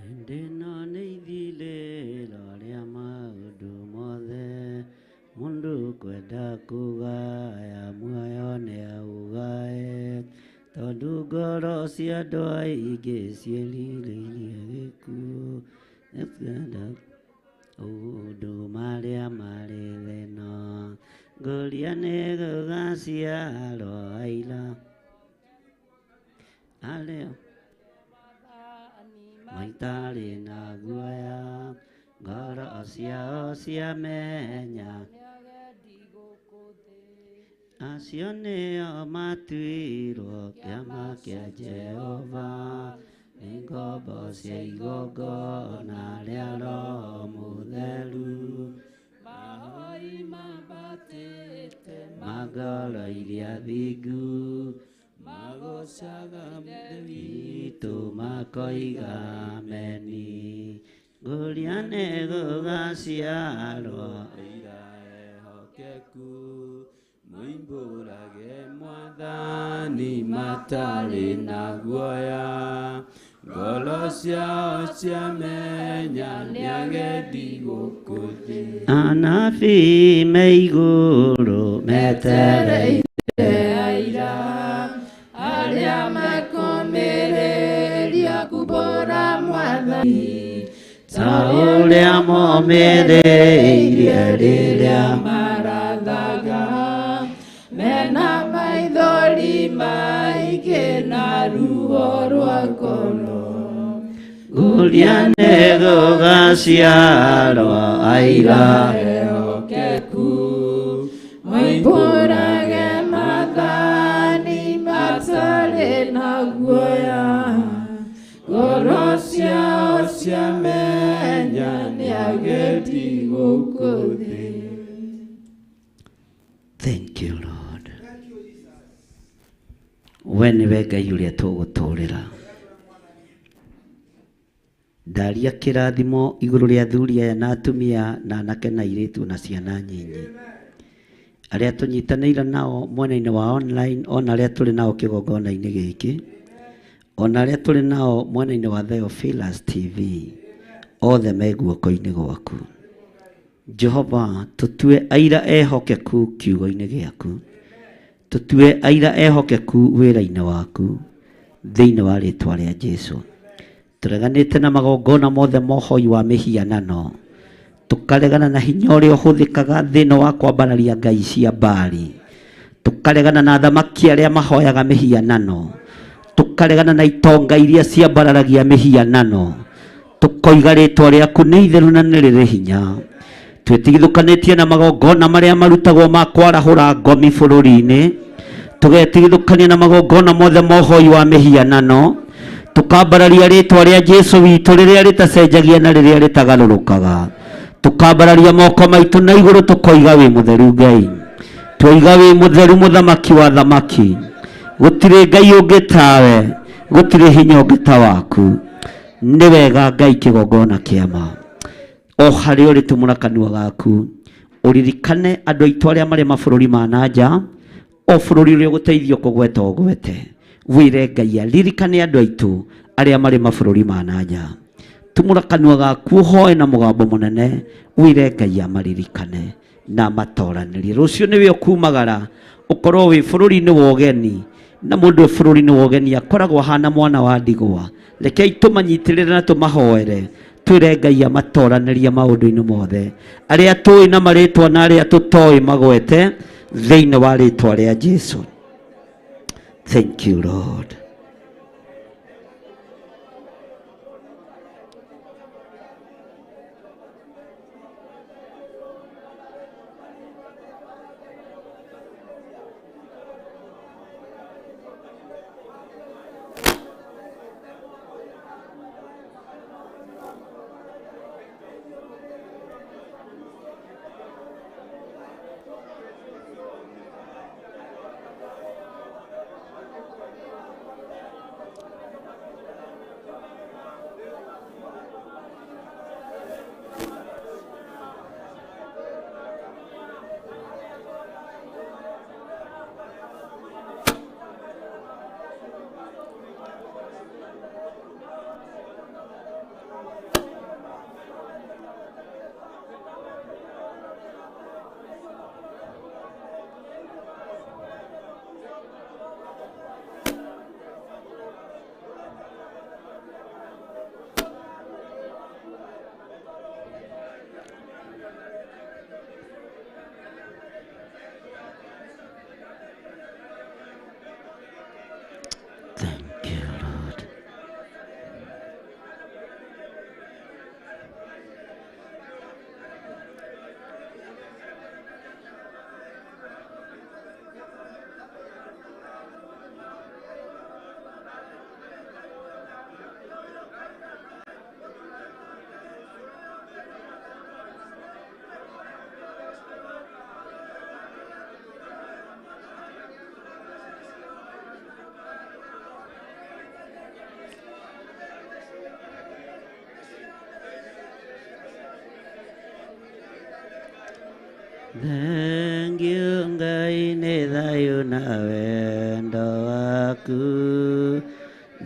ndĩno nĩ ithilĩro rĩa maũndũ mothe mũndũ kwenda kũgaya muoyo nĩ aũgae tondũ ngoro cia andũ aingĩ ciĩrirĩirie gĩkuũ ũndũ marĩa marĩ thĩno ngũria nĩ gũgaciarwo aira arĩa maitarĩ na guoya ngoro ciao ciamenya acio nĩo matuirwo kĩama kĩa Jehova nĩ ngombo cia igongona rĩa Roho Mũtheru mahoi mambatĩte mangoro iria thingu magocaga witũ makoiga ameni ngũria nĩ gũgaciarwo aira ehokeku moimbũrage Mwathani matarĩ na guoya ngoro ciao ciamenya nĩ agendi gũkũ thĩ anabii me igũrũ metereire aira arĩa makũmĩrĩria kumbũra Mwathani ta ũrĩa momĩrĩirie rĩrĩa marathaga mena maithori maingĩ na ruo rwa ngoro ngũria nĩ gũgaciarwo aira ehokeku moimbũrage Mwathani matarĩ na guoya ngoro ciao ciamenya nĩ agendi gũkũ thĩ. Thank you, Lord. We nĩwe Ngai ũrĩa tũgũtũũrĩra. Ndaria kĩrathimo igũrũ rĩa athuri aya na atumia na anake na airĩtu na ciana nyinyi arĩa tũnyitanĩire nao mwena-inĩ wa online ona arĩa tũrĩ nao kĩgongona-inĩ gĩkĩ ona arĩa tũrĩ nao mwena-inĩ wa Theophilus TV othe me guoko-inĩ gwaku. Jehova, tũtue aira ehokeku kiugo-inĩ gĩaku, tũtue aira ehokeku wĩra-inĩ waku thĩinĩ wa rĩĩtwa rĩa Jesũ. Tũreganĩte na magongona mothe mohoi wa mĩhianano, tũkaregana na hinya ũrĩa ũhũthĩkaga thĩinĩ wa kwambararia ngai cia Baali, tũkaregana na thamaki arĩa mahoyaga mĩhianano, tũkaregana na itonga iria ciambararagia mĩhianano, tũkoiga rĩĩtwa rĩaku nĩ itheru na nĩ rĩrĩ hinya. Twĩtigithũkanĩtie na magongona marĩa marutagwo ma kwarahũra ngomi bũrũri-inĩ, tũgetigithũkania na magongona mothe mohoi wa mĩhianano, tũkambararia rĩĩtwa rĩa Jesũ witũ rĩrĩa rĩtacenjagia na rĩrĩa rĩtagarũrũkaga, tũkambararia moko maitũ na igũrũ tũkoiga wĩ mũtheru Ngai, twoiga wĩ mũtheru mũthamaki wa thamaki, gũtirĩ Ngai ũngĩ tawe, gũtirĩ hinya ũngĩ ta waku. Nĩ wega Ngai kĩgongona kĩama o harĩ ũrĩ tumũra kanua gaku ũririkane andũ aitũ arĩa marĩ mabũrũri ma nanja, o bũrũri ũrĩa ũgũteithio kũgweta ũgwete. Wĩre Ngai aririkane andũ aitũ arĩa marĩ mabũrũri ma nanja. Tumũra kanua gaku ũhoe na mũgambo mũnene, wĩre Ngai amaririkane na matoranĩrie. Rũciũ nĩwe ũkumagara ũkorwo wĩ bũrũri-inĩ wa ũgeni, na mũndũ wĩ bũrũri-inĩ wa ũgeni akoragwo ahana mwana wa ndigwa. Rekei tũmanyitĩrĩre na tũmahoere, twĩre Ngai amatoranĩrie maũndũ-inĩ mothe, arĩa tũĩ na marĩtwa na arĩa tũtoĩ magwete thĩinĩ wa rĩĩtwa rĩa Jesũ. Thank you, Lord. Thank you, Lord. Thank you, Ngai nĩ thayũ na wendo waku.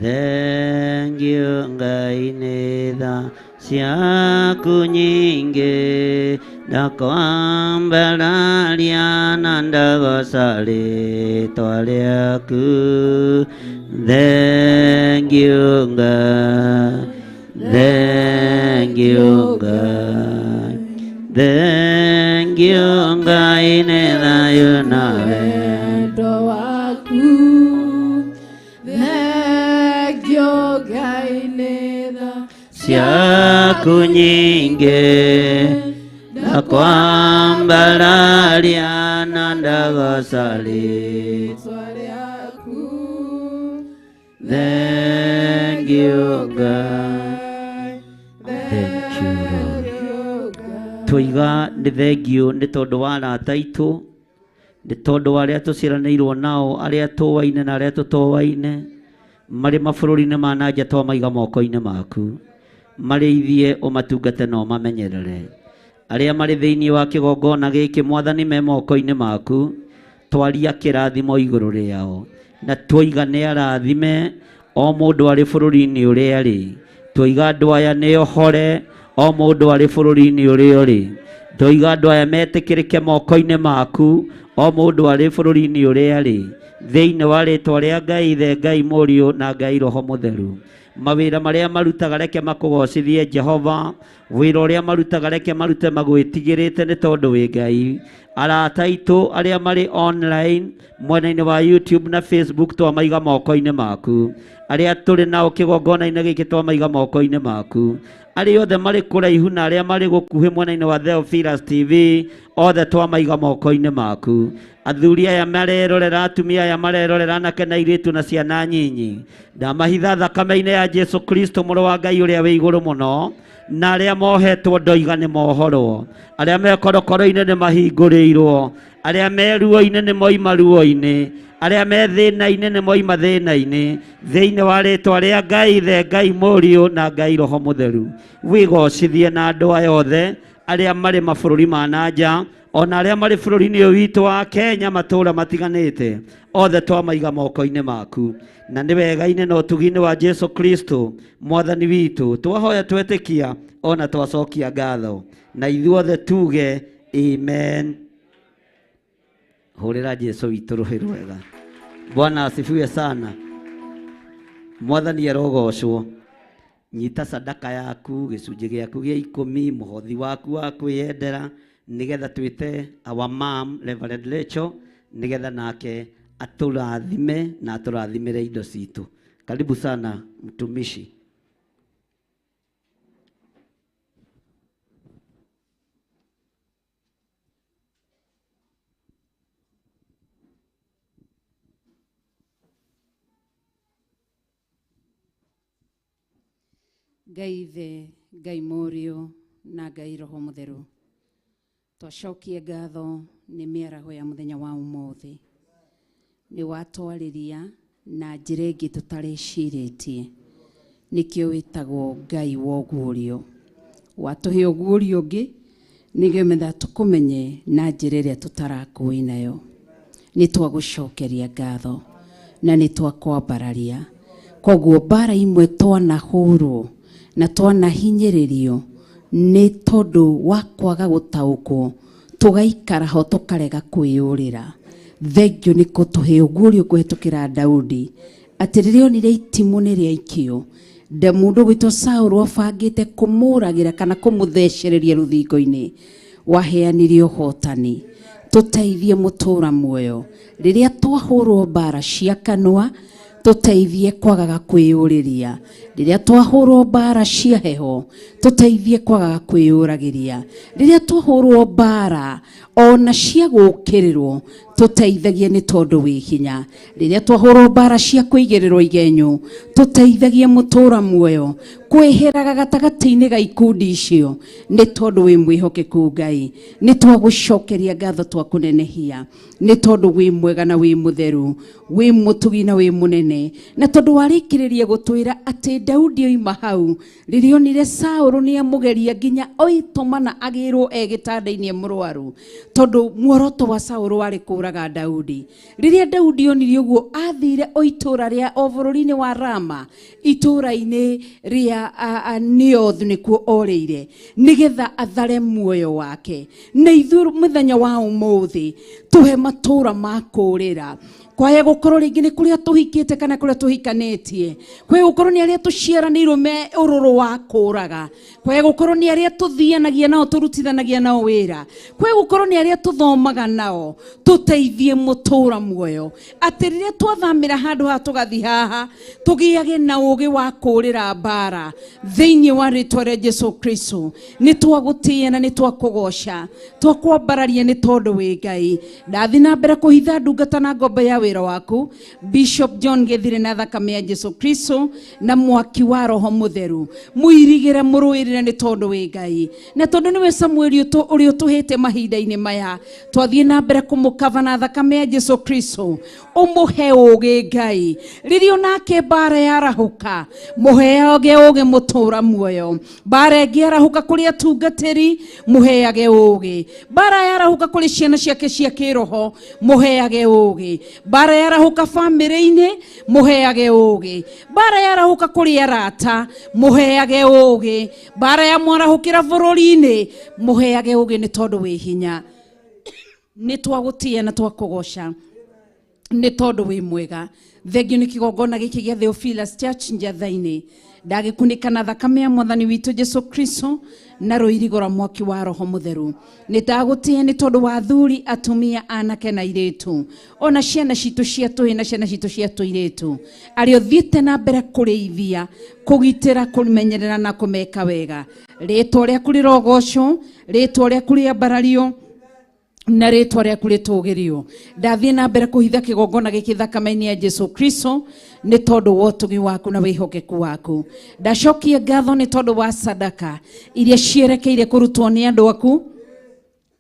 Thank you, Ngai nĩ tha ciaku nyingĩ, ndakwambararia na ndagoca rĩĩtwa rĩaku. Thank you, Ngai. Thank you, Ngai. Thank you, Ngai nĩ thayũ na wendo waku. Thank you, Ngai nĩ tha ciaku nyingĩ, ndakwambararia na ndagoca rĩĩtwa rĩaku. Thank you, Ngai. Thank you, Lord. Twiga nĩ thengio nĩ tondũ wa arata aitũ, nĩ tondũ wa arĩa tũciaranĩirwo nao, arĩa tũwaine na arĩa tũtowaine, marĩ mabũrũri-inĩ ma na nja twamaiga moko-inĩ maku. Marĩithie ũmatungate na ũmamenyerere. Arĩa marĩ thĩinĩ wa kĩgongona gĩkĩ Mwathani me moko-inĩ maku, twaria kĩrathimo igũrũ rĩao, na twoiga nĩ arathime o mũndũ arĩ bũrũri-inĩ ũrĩa arĩ. Twoiga andũ aya nĩ ohore o mũndũ arĩ bũrũri-inĩ ũrĩa ũrĩ. Twoiga andũ aya metĩkĩrĩke moko-inĩ maku o mũndũ arĩ bũrũri-inĩ ũrĩa arĩ. Thĩinĩ wa rĩĩtwa rĩa Ngai Ithe, Ngai Mũriũ na Ngai Roho Mũtheru. Mawĩra marĩa marutaga reke makũgocithie Jehova. Wĩra ũrĩa marutaga reke marute magwĩtigĩrĩte nĩ tondũ wĩ Ngai. Arata aitũ arĩa marĩ online mwena-inĩ wa YouTube na Facebook twamaiga moko-inĩ maku. Arĩa tũrĩ nao kĩgongona-inĩ gĩkĩ twamaiga moko-inĩ maku. Arĩa othe marĩ kũraihu na arĩa marĩ gũkuhĩ mwena-inĩ wa Theophilus TV, othe twamaiga moko-inĩ maku. Athuri aya marerorera, atumia aya marerorera, anake na airĩtu na ciana nyinyi, ndamahitha thakame-inĩ ya Jesu Kristo mũrũ wa Ngai ũrĩa wĩ igũrũ mũno. Na arĩa mohetwo ndoiga nĩ mohorwo, arĩa me korokoro-inĩ nĩ mahingũrĩirwo, arĩa me ruo-inĩ nĩ moima ruo-inĩ, arĩa me thĩna-inĩ nĩ moima thĩna-inĩ, thĩinĩ wa rĩĩtwa rĩa Ngai Ithe, Ngai Mũriũ na Ngai Roho Mũtheru. Wĩgocithie na andũ aya othe arĩa marĩ mabũrũri ma na nja, ona arĩa marĩ bũrũri-inĩ ũyũ witũ wa Kenya, matũũra matiganĩte, othe twamaiga moko-inĩ maku. Na nĩ wega-inĩ na ũtugi-inĩ wa Jesu Kristo Mwathani witũ, twahoya twetĩkia ona twacokia ngatho, na ithuothe tuge amen. Hũrĩra Jesu witũ rũhĩ rwega. Bwana asifiwe sana. Mwathani arogocwo. Nyita sadaka yaku, gĩcunjĩ gĩaku gĩa 10, mũhothi waku wa kwĩyendera, nigetha twĩte our mom Reverend Rachel, nigetha nake atũrathime na atũrathimĩre indo citũ. Karibu sana mtumishi. Ngai Ithe, Ngai Mũriũ na Ngai Roho Mũtheru, twacokie ngatho nĩ mĩaraho ya mũthenya wa ũmũthĩ. Nĩ watwarĩria na njĩra ĩngĩ tũtarĩcirĩtie, nĩkĩo wĩtagwo Ngai wa ũguũrio. Watũhe ũguũrio ũngĩ nĩgetha tũkũmenye na njĩra ĩrĩa tũtarakũĩ nayo. Nĩ twagũcokeria ngatho na nĩ twakwambararia. Koguo mbara imwe twanahũrwo na twanahinyĩrĩrio nĩ tondũ wa kwaga gũtaũkwo, tũgaikara ho tũkarega kwĩyũrĩra. Thengio nĩ kũtũhe ũguũrio kũhetũkĩra Daudi, atĩ rĩrĩa onire itimũ nĩ rĩaikio, mũndũ gwĩtwo Saũlũ abangĩte kũmũragĩra kana kũmũthecereria rũthingo-inĩ, waheanire ũhotani. Tũteithie mũtũũra muoyo rĩrĩa twahũrwo mbara cia kanua, tuteithie kwagaga kwiyuriria riria twahurwo bara cia heho, tuteithie kwagaga kwiyuragiria riria twahurwo bara ona cia gukirirwo, tuteithagie ni tondu wi hinya riria twahurwo bara cia kuigirirwo igenyo, tuteithagie mutura muoyo kwihiraga gatagati-ini ga ikundi icio ni tondu wi mwihokeku Ngai. Ni twagucokeria ngatho twakunenehia ni tondu wi mwega na wi mutheru, wi mutugi na wi munene, na tondu warikiririe gutwira ati Daudi oima hau riria onire Saulu ni amugeria nginya oitumana agirwo egitanda-ini murwaru, tondu muoroto wa Saulu wari kuraga Daudi. Riria Daudi onire uguo athire oitura ria bururi-ini wa Rama, itura-ini ria Nioth nikuo oriire nigetha athare muoyo wake. Na ithuĩ muthenya wa umuthi tuhe matura ma kurira kwaye gukorwo ringi ni kuria tuhikite kana kuria tuhikanetie, kwaye gukorwo ni aria tuciaranirwo me ururu wa kuraga, kwaye gukorwo ni aria tuthianagia nao turutithanagia nao wira, kwaye gukorwo ni aria tuthomaga nao, tuteithie mutura muoyo ati riria twathamira handu ha tugathi haha tugiage na ugi wa kurira bara thiini wa ritwa ria Jesu Kristo. Ni twagutia na ni twakugoca, twakwambararia ni tondu wi Ngai. Ndathi na mbere kuhitha ndungata na ngombo ya wira waku Bishop John Githire na thakame ya Jesu Kristo na mwaki wa Roho Mutheru, muirigire muruirire ni tondu wi Ngai, na tondu niwe Samueli uri utuhite mahinda-ini maya twathie na mbere kumukava na thakame ya Jesu Kristo. Umuhe ugi Ngai ririo nake bara yarahuka, muheage ugi mutura muoyo. Bara ngiarahuka kuri atungatiri, muheage ugi. Bara yarahuka kuri ciana ciake cia kiroho, muheage ugi. Bara yarahuka family-ini, muheage ugi. Bara yarahuka kuri arata, muheage ugi. Bara ya mwarahukira bururi-ini, muheage ugi ni tondu wi hinya. Ni twagutia na twakugoca ni tondu wi mwega. Thengio ni kigongona giki gia Theophilus Church Njatha-ini, ndagikunika na thakame ya Mwathani witu Jesu Kristo na ruirigo rwa mwaki wa Roho Mutheru. Ni ndagutia ni tondu wa athuri, atumia, anake na iritu, ona ciana citu cia tuhi na ciana citu cia tuiritu, ario thiete na mbere kurithia, kugitira, kumenyerera na kumeka wega. Ritwa riaku rirogoco, ritwa riaku riambarario na ritwa riaku ritugirio. Ndathie na mbere kuhitha kigongona giki thakame-ini ya Jesu Kristo ni tondu wa utugi waku na wihokeku waku. Ndacokia ngatho ni tondu wa sadaka iria cierekeire kurutwo ni andu aku.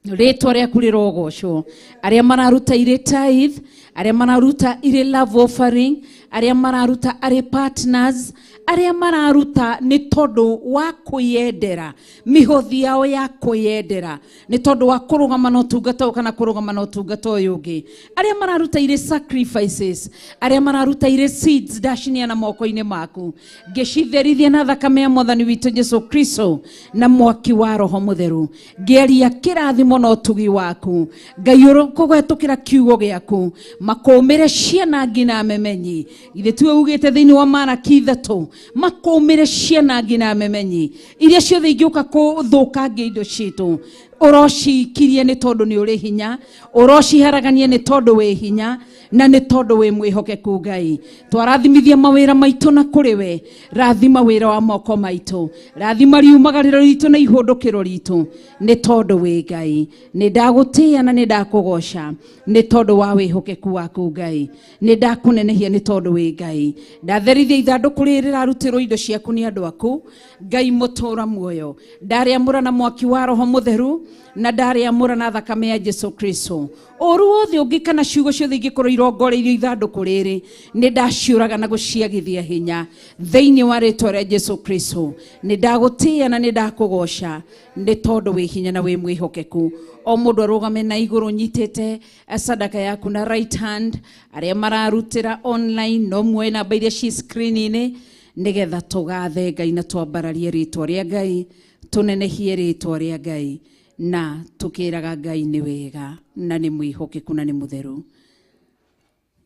Ritwa riaku rirogocwo. Aria mararuta ire tithe, aria mararuta ire love offering, aria mararuta ari partners, aria mararuta ni tondu wa kuyendera, mihothi yao ya kuyendera, ni tondu wa kurugama na utungata kana kurugama na utungata uyu ungi. Aria mararuta ire sacrifices, aria mararuta ire seeds dashinia na moko-ini maku, ngicitherithia na thakame ya Mwathani witu Jesu Kristo na mwaki wa Roho Mutheru. Ngeria kirathimo na utugi waku Ngai kugetukira kiugo giaku, makumire ciana ngina memenyi. Ithe tuwe ugite thiini wa Malaki 3, makumire ciana ngina memenyi iria ciothe ingiuka kuthukangia indo citu, urocikirie ni tondu ni uri hinya, urociharagania ni tondu wi hinya, na ni tondu wi mwihokeku Ngai. Twarathimithia mawira maitu na kuri we, rathima wira wa moko maitu, rathima riumagariro ritu na ihundukiro ritu, ni tondu wi Ngai. Ni ndagutia na ni ndakugoca ni tondu wa wihokeku waku Ngai, ni ndakunenehia ni tondu wi Ngai. Ndatherithia ithanduku riri rirarutirwo indo ciaku ni andu aku Ngai mutura muoyo. Ndariamura na mwaki wa Roho Mutheru na ndariamura na thakame ya Jesu Kristo. Oru wothe ungi kana ciugo ciothe ingikorwo irongoreirio ithanduku riri ni ndaciuraga na guciagithia hinya thiini wa ritwa ria Jesu Kristo. Ni ndagutia na ni ndakugoca ni tondu wi hinya na wi mwihokeku. O mundu arugame na iguru nyitete sadaka yaku na right hand, aria mararutira online no mwe na baire ci screen-ini, nigetha tugathe Ngai na twambararie ritwa ria Ngai, tunenehie ritwa ria Ngai na tukiraga Ngai ni wega na ni mwihokeku na ni mutheru.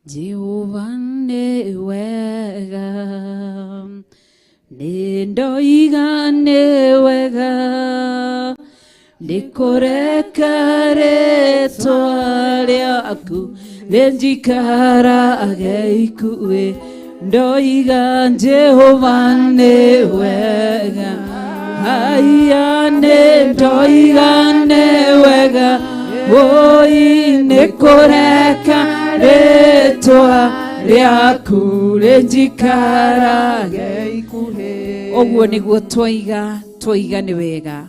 Jehova ni wega, ni ndoiga ni wega, nikureka ritwa riaku rinjikarage ikuwe ndoiga Jehova nĩ wega haya nĩ ndoiga nĩ wega oi nĩ kũreka rĩtwa rĩaku rĩnjikarage ikuhĩ. Ũguo nĩguo twoiga nĩ wega.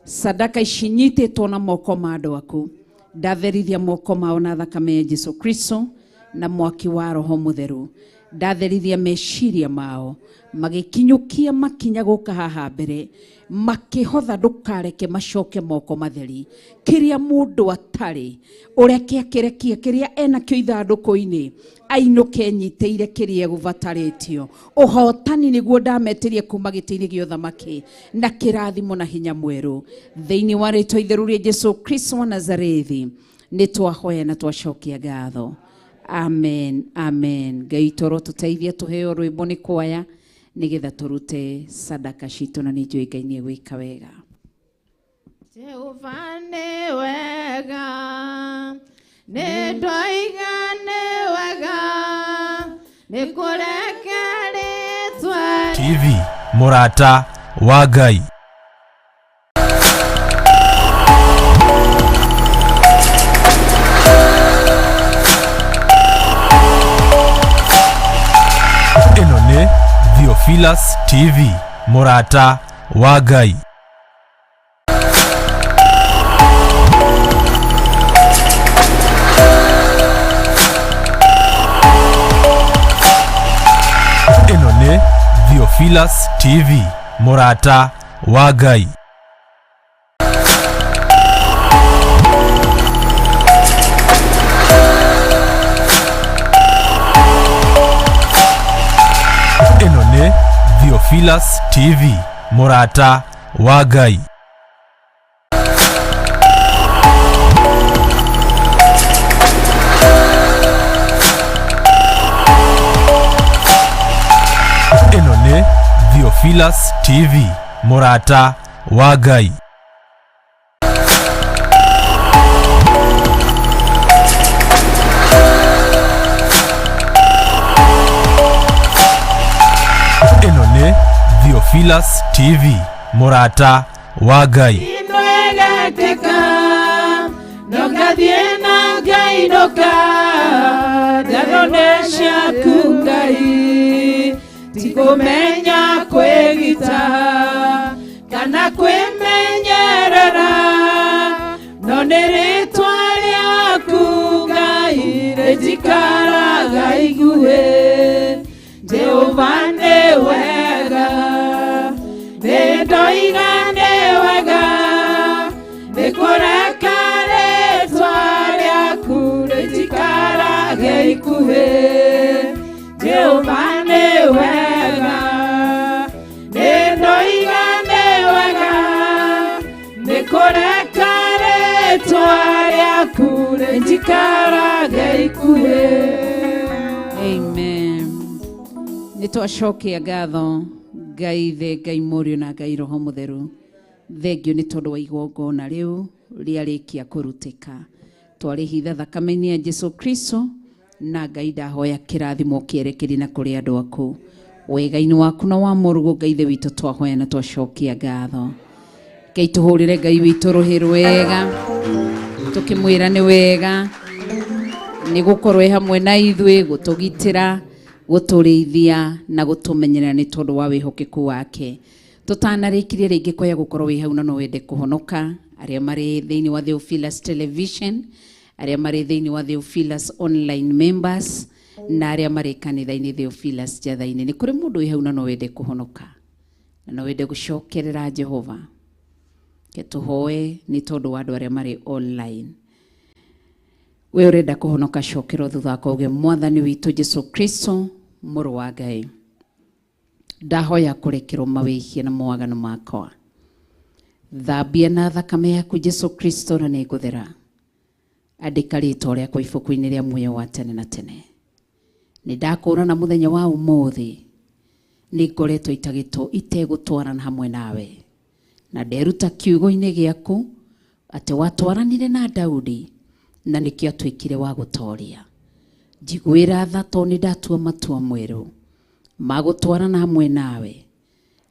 Sadaka ici nyitĩtwo na moko ma andũ aku, ndatherithia moko mao na thakame ya Jesu Kristo na mwaki wa Roho Mũtheru. Ndatherithia meciria mao magikinyukia makinya gũka haha mbere, makihotha ndukareke macoke moko matheri. Kiria mundu atari ureke akirekia kiria ena kio ithanduku-ini ainuke nyiteire kiria guvataritio. Uhotani niguo ndametirie kuma gitini gio thamaki na kirathimo na hinya mweru thiini wa ritwa itheru ria Jesu Kristo wa Nazarethi nitwahoya na twacokia ngatho. Amen, amen. Ngai toro tuteithie tuheo rwimbo ni kwaya nigetha turute sadaka citu na ninjui Ngai ni gwika wega. Jehova nĩ wega, nĩ ndoiga nĩ wega, nĩ kũreka rĩtwa TV Mũrata wa Ngai. Ĩno nĩ Theophilus TV Mũrata wa Ngai. Ĩno nĩ Theophilus TV Mũrata wa Ngai. Ĩno nĩ Theophilus TV Mũrata wa Ngai. Ĩno nĩ Theophilus TV Mũrata wa Ngai. Ĩno nĩ Theophilus TV Mũrata wa Ngai. inwegateka nongathiĩ na Ngai ndoka ndatho ciaku Ngai tikũmenya kwĩgita kana kwĩmenyerera no nĩ rĩtwa rĩaku Ngai rĩnjikaraga iguĩ. Jehova nĩ wega, nĩ ndoiga nĩ wega, nĩ kũreka rĩtwa rĩaku rĩnjikarage ikuhĩ. Jehova nĩ wega, nĩ ndoiga nĩ wega, nĩ kũreka rĩtwa rĩaku rĩnjikarage ikuhĩ. Amen. Nitwacokia ngatho Ngai Ithe, Ngai Mũriũ na Ngai Roho Mũtheru. Thengio nĩ tondũ wa igongona rĩu rĩarĩkia kũrutĩka. Twarĩhitha thakame-inĩ ya Jesu Kristo na Ngai ndahoya kĩrathimo kĩerekeri na kũrĩ andũ aku. Wega-inĩ waku na wa mũrugo Ngai Ithe witũ twahoya na twacokia ngatho. Ngai tũhũrĩre Ngai witũ rũhĩ rwega tũkĩmwĩra nĩ wega nĩ gũkorwo hamwe na ithuĩ gũtũgitĩra gũtũrĩithia na gũtũmenyerera nĩ tondũ wa wĩhokeku wake. Tũtanarĩkirie rĩngĩ kwaya gũkorwo wĩ hau na no wende kũhonoka, arĩa marĩ thĩinĩ wa Theophilus Television, arĩa marĩ thĩinĩ wa Theophilus Online Members na arĩa marĩ kanitha-inĩ Theophilus Njatha-inĩ. Nĩ kũrĩ mũndũ wĩ hau na no wende kũhonoka na no wende gũcokerera Jehova. Ke tũhoe nĩ tondũ wa andũ arĩa marĩ online. We urenda kuhonoka cokero thutha kauge Mwathani witũ Jesu Kristo mũrũ wa Ngai. Ndahoya kũrekerwo mawĩhia na mawagano makwa. Thambia na thakame yaku Jesu Kristo na nĩngũthera. Andĩka rĩtwa rĩakwa ibuku-inĩ rĩa muoyo wa tene na tene. Nĩndakũũrana mũthenya wa ũmũthĩ nĩngoretwo itegũtwarana hamwe nawe. Na nderuta kiugo-inĩ gĩaku atĩ watwaranire na Daudi na nĩkĩo twĩkire wa gũtoria. Njiguĩra tha tondũ nĩndatua matua mwerũ magũtwarana hamwe nawe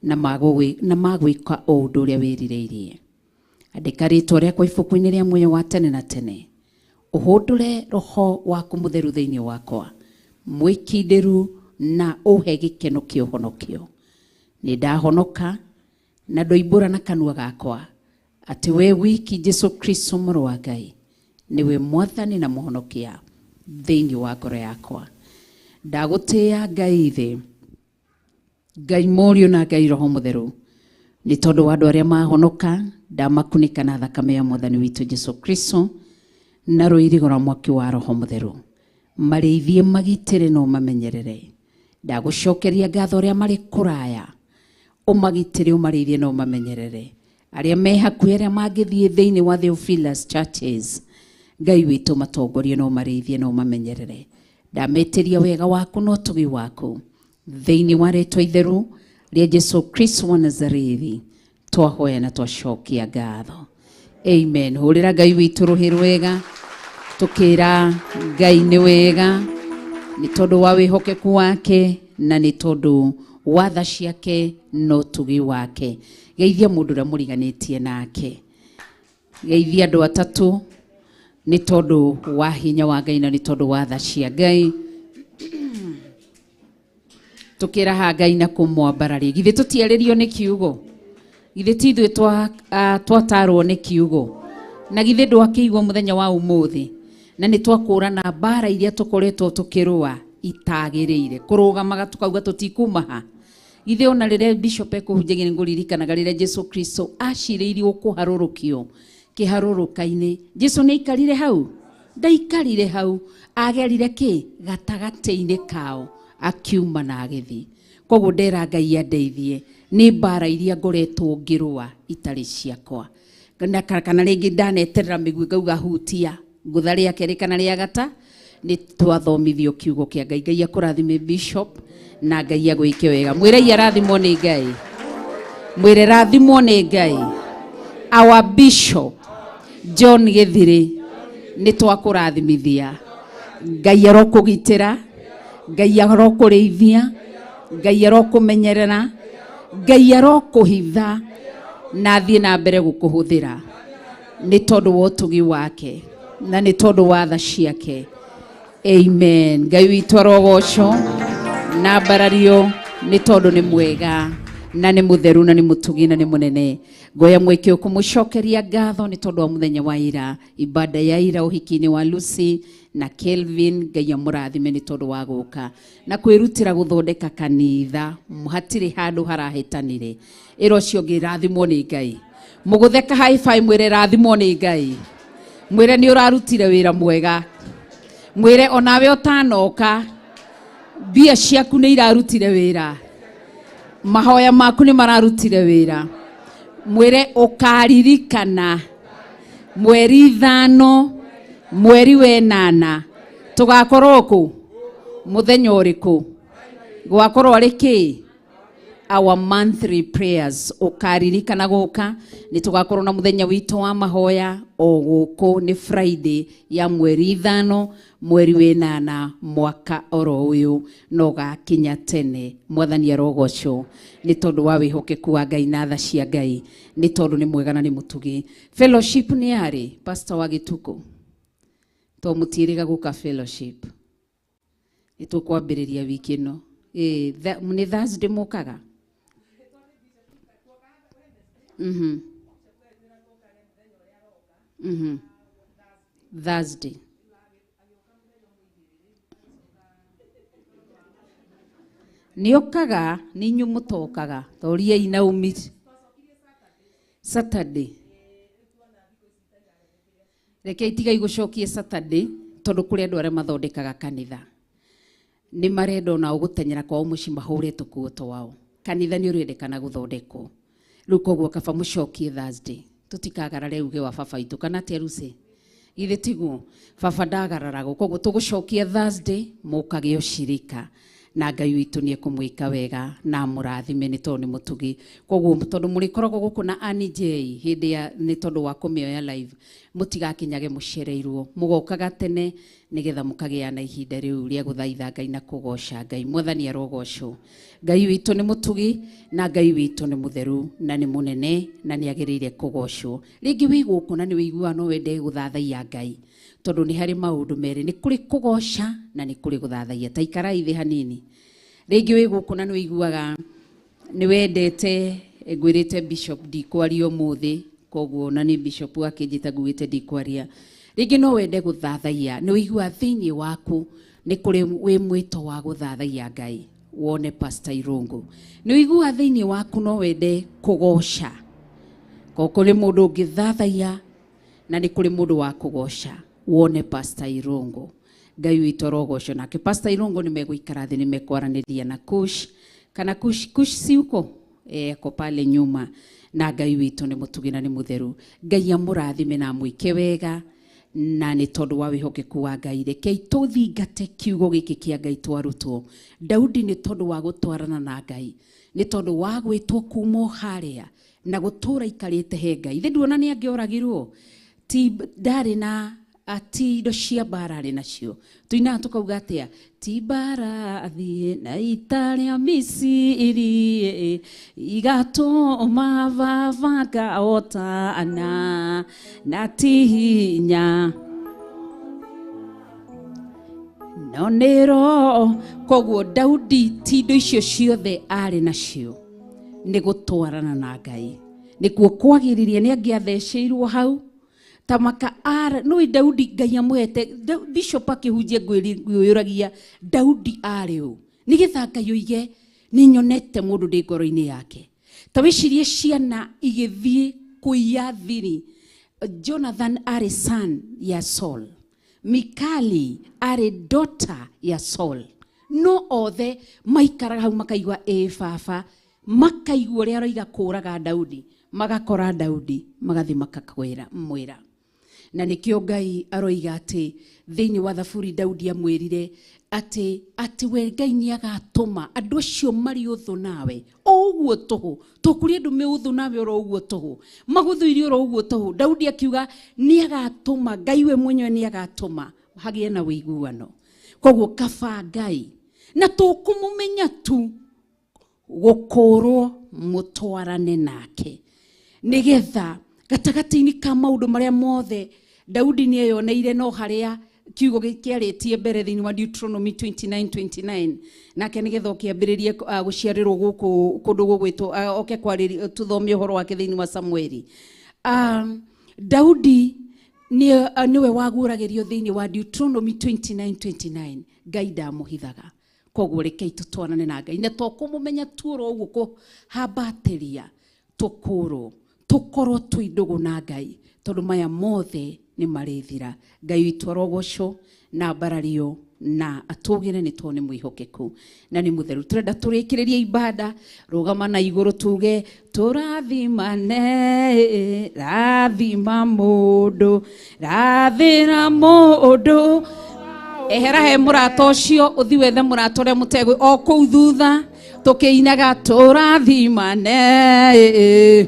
na magwĩka o ũndũ ũrĩa wĩrirĩirie. Andĩka rĩĩtwa rĩakwa ibuku-inĩ rĩa muoyo wa tene na tene. Ũhũndũre Roho waku Mũtheru thĩinĩ wakwa, mwĩkindĩru na ũhe gĩkeno kĩa ũhonokio. Nĩ ndahonoka na ndoimbũra na kanua gakwa atĩ we wiki Jesu Kristo mũrũ wa Ngai niwe mwathani na mũhonokia thĩinĩ wa ngoro yakwa. Ndagũtĩĩa Ngai thĩ, Ngai Mũriũ na Ngai Roho Mũtheru, nĩ tondũ wa andũ arĩa mahonoka. Ndamakunĩka na thakame ya mwathani witũ Jesu Kristo na rũirigo rwa mwaki wa Roho Mũtheru. Marĩithie, magitĩre na ũmamenyerere. Ndagũcokeria ngatho arĩa marĩ kũraya, ũmagitĩre, ũmarĩithie na ũmamenyerere. Arĩa me hakuhĩ, arĩa mangĩthiĩ thĩinĩ wa Theophilus churches, Ngai witũ matongorie na ũmarĩithie na ũmamenyerere. Ndametĩria wega waku na ũtugi waku thĩinĩ wa rĩĩtwa itheru rĩa Jesu Kristo wa Nazarethi twahoya na twacokia ngatho. Amen. Hũrĩra Ngai witũ rũhĩ rwega, tũkĩra Ngai nĩ wega, nĩ tondũ wa wĩhokeku wake na nĩ tondũ wa tha ciake na ũtugi wake. Geithia mũndũ ũrĩa mũriganĩtie nake. Geithia andũ atatũ nĩ tondũ wa hinya wa Ngai na nĩ tondũ wa tha cia Ngai. Tũkĩraha Ngai na kũmwambararia. Githĩ tũtiarĩrio nĩ kiugo? Githĩ ti ithuĩ twatarwo nĩ kiugo? Na githĩ ndwakĩigua mũthenya wa ũmũthĩ? Na nĩ twakũrana mbara iria tũkoretwo tũkĩrũa itagĩrĩire. Kũrũgamaga tukauga tũtikuma ha. Githĩ ona rĩrĩa Bishop ekũhunjagia nĩ ngũririkanaga rĩrĩa Jesu Kristo acirĩirio kũharũrũkio kĩharũrũka-inĩ. Jesu nĩ aikarire hau? Ndaikarire hau. Agerire kĩ? Gatagatĩ-inĩ kao akiuma na agĩthiĩ. Koguo ndera Ngai andeithie nĩ mbara iria ngoretwo ngĩrũa itarĩ ciakwa. Kana rĩngĩ ndaneterera mĩguĩ ngauga hutia ngũtha rĩa kerĩ kana rĩa gata. Nĩ twathomithio kiugo kĩa Ngai. Ngai akũrathime Bishop na Ngai agwĩke wega. Mwĩre arathimwo nĩ Ngai. Mwĩre rathimwo nĩ Ngai. Our Bishop John Gĩthirĩ nĩ twakũrathimithia. Ngai arokũgitĩra, Ngai arokũrĩithia, Ngai arokũmenyerera, Ngai arokũhitha na thiĩ na mbere gũkũhũthĩra nĩ tondũ wa ũtugi wake na nĩ tondũ wa tha ciake. Amen. Ngai witũ arogocwo na mbarario nĩ tondũ nĩ mwega na nĩ mũtheru na nĩ mũtugi na nĩ mũnene. Ngoya mweke ũkũmũcokeria ngatho nĩ tondũ wa mũthenya wa ira, ibada ya ira ũhiki-inĩ wa Lucy na Kelvin. Ngai amũrathime nĩ tondũ wa gũka na kwĩrutĩra gũthondeka kanitha. Hatirĩ handũ harahĩtanire. Ĩro cio ngĩrathimwo nĩ Ngai. Mũgũtheka high five, mwĩre rathimwo nĩ Ngai. Mwĩre nĩ ũrarutire wĩra mwega. Mwĩre onawe ũtanoka mbia ciaku nĩ irarutire wĩra. Mahoya maku nĩ mararutire wĩra. Mwĩre ũkaririkana mweri 5 mweri wa 8 tũgakorwo kũ? Mũthenya ũrĩkũ? Gwakorwo arĩ kĩ? Our monthly prayers. Ũkaririkana gũka. Nĩ tũgakorwo na mũthenya witũ wa mahoya o gũkũ nĩ Friday ya mweri 5 mweri wa 8 mwaka oro ũyũ no gakinya tene. Mwathani arogocwo nĩ tondũ wa wĩhokeku wa Ngai na tha cia Ngai, nĩ tondũ nĩ mwega na nĩ mũtugi. Fellowship nĩ yarĩ Pastor wa Gĩtukũ to mũtiĩrĩga gũka fellowship. Nĩ tũkwambĩrĩria wiki ĩno. Nĩ Thursday mũkaga? Thursday. Nĩ ũkaga nĩ inyuĩ mũtokaga toriai Naomi. Saturday. Reke itigai gũcokie Saturday tondũ kũrĩ andũ arĩa mathondekaga kanitha nĩ marenda ona ũgũtenyera kwao mũciĩ mahũre tũkuo twao. Kanitha nĩ ũrendekana gũthondekwo. Rĩu koguo kaba mũcokie Thursday. Tũtikagarare uge wa baba itũ kana atĩa Lucy? Githĩ tiguo? Baba ndagararaga. Koguo tũgũcokia Thursday mũkage ũcirika na Ngai witũ nĩ ekũmwĩka wega na mũrathime nĩ tondũ nĩ mũtugi. Koguo tondũ mũrĩkoragwo gũkũ na Annie J hĩndĩ ya nĩ tondũ wa kũmĩoya live, mũtigakinyage mũcereirwo. Mũgokaga tene nigetha mukagĩa na ihinda rĩu rĩa gũthaitha Ngai na kũgoca Ngai. Mwathani arogocwo. Ngai witũ nĩ mũtugi na Ngai witũ nĩ mũtheru na nĩ mũnene na nĩ agĩrĩire kũgocwo. Rĩngĩ wĩ gũkũ na nĩ wĩiguaga no wende gũthathaiya Ngai, tondũ nĩ harĩ maũndũ merĩ, nĩ kũrĩ kũgoca na nĩ kũrĩ gũthathaiya. Ta ikarai thĩ hanini. Rĩngĩ wĩ gũkũ na nĩ wĩiguaga nĩ wendete, ngwĩrĩte Bishop ndikwaria ũmũthĩ, koguo na nĩ Bishop akĩnjĩta ngugĩte ndikwaria. Rĩngĩ no wende gũthathaiya, nĩ wĩigua thĩinĩ waku nĩ kũrĩ wĩ mwĩto wa gũthathaiya Ngai, wone Pastor Irungu. Nĩ wĩigua thĩinĩ waku no wende kũgoca, kũrĩ mũndũ ũngĩthathaiya na nĩ kũrĩ mũndũ wa kũgoca, wone Pastor Irungu. Ngai witũ arogocwo. Nake Pastor Irungu nĩ megũikara thĩ, nĩ mekwaranĩria na Kush, kana Kush siuko ko pale nyuma, na Ngai witũ nĩ mũtugi na nĩ mũtheru. Ngai amũrathime na mwĩke wega, na nĩ tondũ wa wĩhokeku wa Ngai. Rekei tũthingate kiugo gĩkĩ kĩa Ngai twarutwo. Daudi nĩ tondũ wa gũtwarana na Ngai, nĩ tondũ wa gwĩtwo kuuma harĩa na gũtũũra ikarĩte he Ngai. Ithe nduona nĩ angĩoragirwo, ti ndarĩ na ati indo cia mbara arĩ nacio. Tũinaga tũkauga atĩa? Ti mbara athiĩ na ita rĩa Misiri igatũma vavanga otana na ti hinya no nĩro. Koguo Daudi ti indo icio ciothe arĩ nacio, nĩ gũtwarana na Ngai nĩkuo kwagĩrĩire. Nĩ angĩatheceirwo hau tamaka ara no Daudi Ngai amwete. Bishop akĩhunjia ngwĩyũragia Daudi arĩ ũ, nĩgetha Ngai oige nĩ nyonete mũndũ ndĩ ngoro-inĩ yake. Ta wĩcirie ciana igĩthiĩ kũiya thiri. Jonathan arĩ son ya Saul, Mikali arĩ daughter ya Saul, no othe maikaraga hau makaigua baba, makaigua ũrĩa aroiga kũũraga Daudi, magakora Daudi, magathiĩ makakwĩra mwĩra. Na nĩkĩo Ngai aroiga atĩ thĩinĩ wa Thaburi Daudi amwĩrire atĩ we Ngai nĩ agatũma andũ acio marĩ ũthũ nawe o ũguo tũhũ. Tũkũrĩ andũ me ũthũ nawe oro ũguo tũhũ, magũthũire oro ũguo tũhũ. Daudi akiuga nĩ agatũma, Ngai we mwenyewe nĩ agatũma hagĩe na wĩiguano. Koguo kaba Ngai na tũkũmũmenya tu gũkũrwo mũtwarane nake, nĩgetha gatagatĩ-inĩ ka maũndũ marĩa mothe Daudi nĩ eyoneire no harĩa kiugo kĩarĩtie mbere thĩinĩ wa Deuteronomy 29:29, nake nĩgetha ũkĩambĩrĩrie gũciarĩrwo gũkũ kũndũ gũgwĩtwo oke kwarĩria tũthome ũhoro wake thĩinĩ wa Samueli. Daudi niwe waguũragĩrio thĩinĩ wa Deuteronomy 29:29. Ngai ndamũhithaga. Koguo rekei tũtwarane na Ngai na tũkũmũmenya tuoro ũguo kũhambatĩria tũkũrwo tukorwo twĩ ndũgũ na Ngai, tondũ maya mothe nĩ marĩthira. Ngai witũ arogocwo na mbarario na atũgĩre nĩ tondũ nĩ mwĩhokeku na nĩ mũtheru. Tũrenda tũrĩkĩrĩrie ibada, rũgama na igũrũ tuge tũrathimane, rathima mũndũ, rathĩra mũndũ. Ehera he mũrata ũcio, ũthi wethe mũrata ũrĩa mũtegũ o kũu thutha, tũkĩinaga tũrathimane.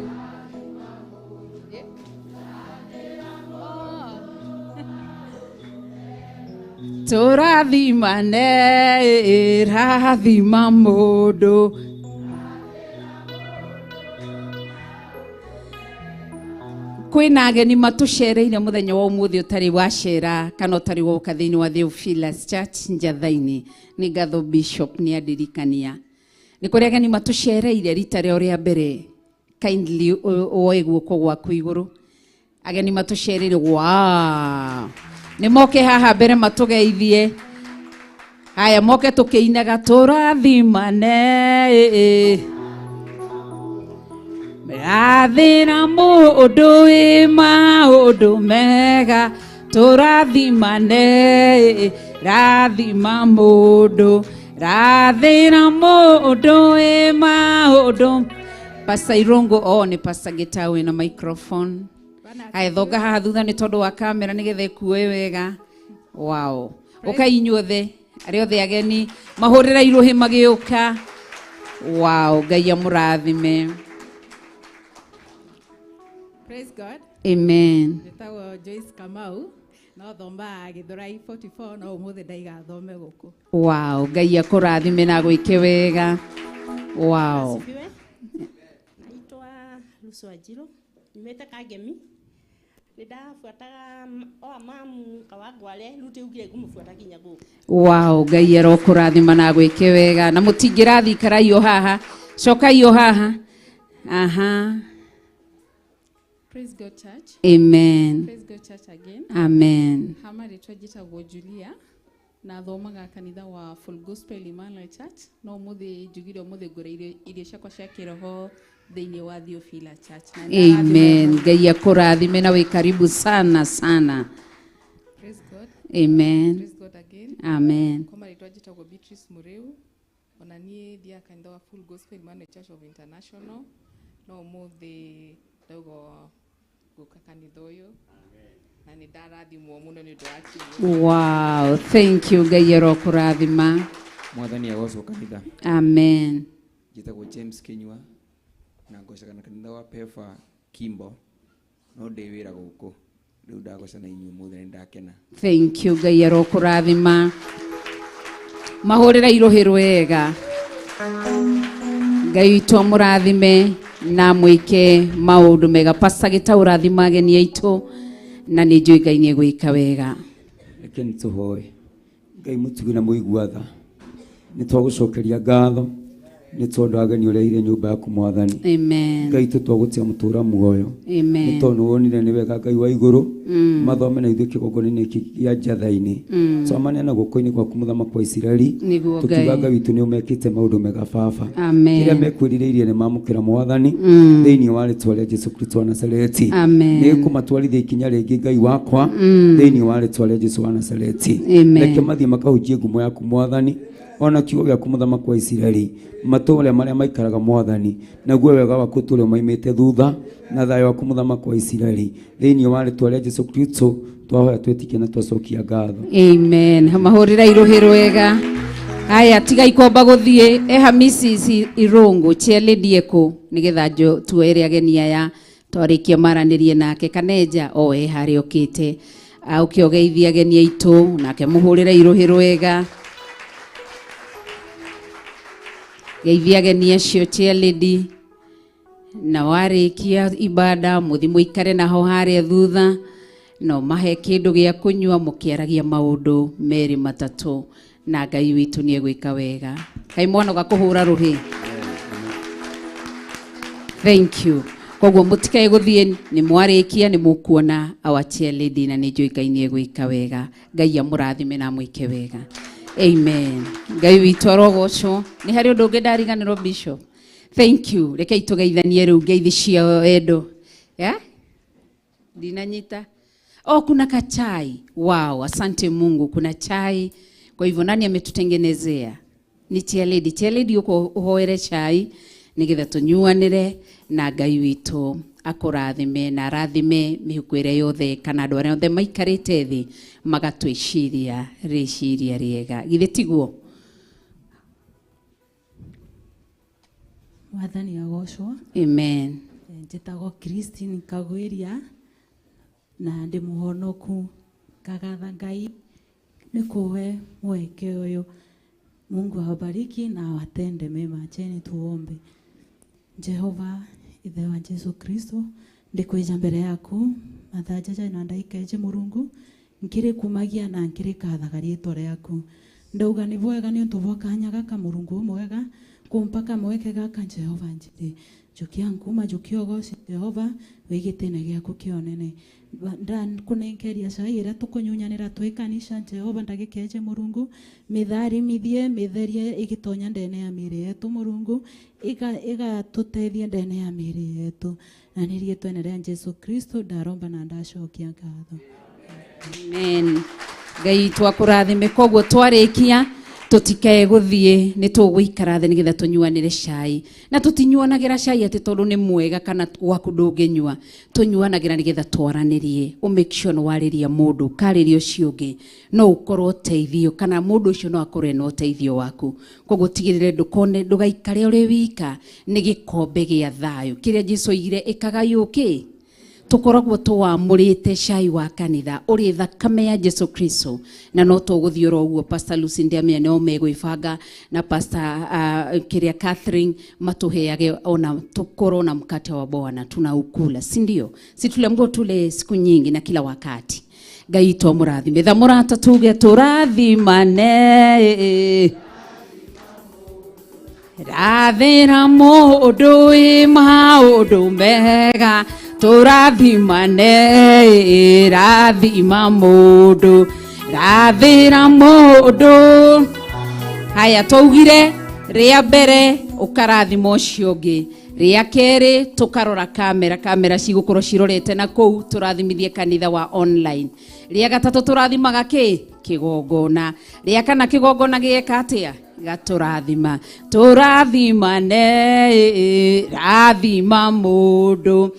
Tũrathimane, rathima mũndũ. Kwĩna ageni matũcereire mũthenya wa ũmũthĩ ũtarĩ wacera kana ũtarĩ woka thĩinĩ wa Theophilus Church Njathainĩ. Nĩ ngatho Bishop nĩ andirikania. Nĩ kũrĩ ageni matũcereire rita rĩa mbere. Kindly oe guoko gwaku igũrũ. Ageni matũcereire. Wow! Nĩ moke haha mbere matũgeithie. Haya moke tũkĩinaga tũrathimane. Rathĩra mũndũ wĩ maũndũ mega, tũrathimane, rathima mũndũ, rathĩra mũndũ wĩ maũndũ. Pastor Irungu nĩ Pastor Gitau na microphone. Haya thonga haha thutha nĩ tondũ wa kamera nĩgetha ĩkuoe wega. Wow. Ũka inyuothe, arĩa othe ageni mahũrĩra iruhĩ magĩũka. Wow, Ngai amũrathime. Praise God. Amen. Ndĩtagwo Joyce Kamau no thomba Githurai 44 no umuthi ndaigathome guku. Wow, Ngai akurathime na gwike wega. Wow. Asifiwe. Naitwa Lucy Wanjiru. Nimete Kagemi. Nidafuataga mamu kawagwale rute ugire kumufuata kinya guku. Wow, Ngai arokurathima na gwike wega. Na mutingirathi karaio haha. Cokaio haha. Aha. Praise God Church. Amen. Praise God Church again. Amen. Hama ritwa jitagwo Julia na thomaga kanitha wa Full Gospel Emmanuel Church no muthi njugire muthi ngure irio ciakwa cia kiroho thiini wa Theophila Church. Amen. Ngai akurathime na wikaribu sana sana. Praise God. Amen. Praise God again. Amen. Kwa ritwa jitagwo Beatrice Mureu ona nie thia kanitha wa Full Gospel Emmanuel Church of International no muthi dogo guka kanitha uyu. Wow, thank you Ngai arokurathima. Mwathani agoco kanitha. Amen. Jitagwo James Kinyua na ngocaga na kanitha wa Pefa Kimbo no ndi wira guku riu ndagoca na inyu muthenya ndakena. Thank you Ngai arokurathima. Mahurira irohi rwega. Ngai witũ mũrathime na mwike maundu mega. Pastor Gitaũ rathima ageni aitu na nĩ njũĩ Ngai nĩ egwĩka wega. Reke nĩtũhoe. Ngai mũtugi na mũigua tha nĩ twagũcokeria ngatho nĩ tondũ ageni ũrĩa ire nyũmba yaku Mwathani. Amen. Ngai tũtwagũtia mũtũra muoyo. Amen. Nĩ tondũ wonire nĩ wega Ngai wa igũrũ mathome na ithuĩ kĩgongona-inĩ gĩa njatha-inĩ. Twamane na guoko-inĩ gwaku mũthamaki wa Isiraeli tũkiuga Ngai witũ nĩ ũmekĩte maũndũ mega baba. Kĩrĩa mekwĩrirĩirie nĩ mamũkĩra Mwathani thĩinĩ wa rĩtwa rĩa Jesũ Kristo wa Nazareti. Nĩ kũmatwarithia ikinya rĩngĩ Ngai wakwa thĩinĩ wa rĩtwa rĩa Jesũ wa Nazareti. Reke mathiĩ makahunjie ngumo yaku Mwathani ona kiugo gĩaku mũthamaki wa Isiraeli matũũra marĩa maikaraga Mwathani naguo wega waku tũrĩa maimĩte thutha na thayũ waku mũthamaki wa Isiraeli thĩinĩ wa rĩtwa rĩa Jesũ Kristo twahoya twĩtĩkie na twacokia ngatho. Amen. Mahũrĩra irohi rwega. Aya tiga ikomba gũthiĩ eha Mrs. Irungu cheerleader eko nĩgetha tuere ageni aya twarĩkia maranĩrie nake Kaneja o harĩa okĩte ũkĩogeithia ageni aitũ nake mũhũrĩra irohi rwega. Geithia ageni acio cheerleader na warĩkia ibada muthi mũikare naho harĩa thutha no mahe kĩndũ gĩa kũnyua mũkĩaragia maũndũ merĩ matatũ na Ngai witũ nĩ egwĩka wega. Kai mwana gakũhũra rũhĩ. Thank you. Koguo mũtikae gũthiĩ nĩ mwarĩkia nĩ mũkuona our cheerleader na nĩ njũĩ Ngai nĩ egwĩka wega. Ngai amũrathime na mwĩke wega. Amen. Ngai witũ arogocwo. Nĩ harĩ ũndũ ũngĩ ndariganĩrwo Bishop? Thank you. Rekei tũgeithanie rĩu ngeithi cia wendo. Dinanyita. Oh, kuna kachai. Wow, asante Mungu, kuna chai. Kwa hivyo nani ametutengenezea? Ni cheerleader. Cheerleader uko uhoere chai nigetha tunyuanire na Ngai witũ akũrathime na rathime mĩhuko ĩrĩa yothe kana andũ arĩa othe maikarĩte thĩ magatwĩciria rĩciria rĩega. Githĩ tiguo? Mwathani agocwo. Amen. Njĩtagwo Christine Kagwĩria na ndĩ mũhonoku kagatha Ngai nĩ kũhe mweke ũyũ. Mungu awabariki na awatende mema. Acheni tuombe. Jehova ithe wa Yesu Kristo ndikwija mbere yaku mathajaja na ndaikeje Murungu nkiri kumagia na nkiri kathaga rĩtwa rĩaku ndauga nĩ bwega nĩ ũndũ bwakanya gaka Murungu mwega kumpaka mweke gaka Jehova njite njukia nkuma njukio goci Jehova wĩgĩtene gĩaku kĩonene ndan kunenkeria cai ĩrĩa tũkũnyunyanĩra twĩ kanitha Jehova ndagĩkeje Murungu mitharimithie mitherie igĩtonya ndene ya mĩĩrĩ yetu Murungu igatũteithie ndene ya mĩĩrĩ yetu na nĩ rĩĩtwa rĩa Jesu Kristo ndaromba na ndacokia ngatho. Amen. Ngai twakũrathime koguo twarĩkia tutikae gũthiĩ nĩ tũgũikara thĩ nĩgetha tũnyuanĩre cai na tũtinyuanagĩra cai atĩ tondũ nĩ mwega kana gwaku ndũngĩnyua tũnyuanagĩra nĩgetha twaranĩrie make sure nĩ warĩria mũndũ karĩria ũcio ũngĩ no ũkorwo ũteithio kana mũndũ ũcio no akorwo na ũteithio waku koguo tigĩrĩre ndũgaikare ũrĩ wika nĩ gĩkombe gĩa thayũ kĩrĩa Jesũ oigire ĩkaga yũkĩ tukoragwo tuwamurite cai wa kanitha uri thakame ya Jesu Kristo na no tuguthiura uguo. Pastor Lucinda Mianeo megwibanga na Pastor Kiria Catherine matuheage ona tukoro na mkate wa Bwana tunaukula, si ndio? Si tuliambiwa tule siku nyingi na kila wakati. Ngai to murathime tha murata tuge turathimane rathira mundu wi maundu mega turathimane rathima mundu rathira mundu. Haya twaugire ria mbere ukarathima ucio ungi, ria keri tukarora kamera cigukorwo cirorete na kou turathimithie kanitha wa online. Ria gatatu turathimaga kigongona. Ria kana kigongona gieka atia gaturathima turathimane rathima mundu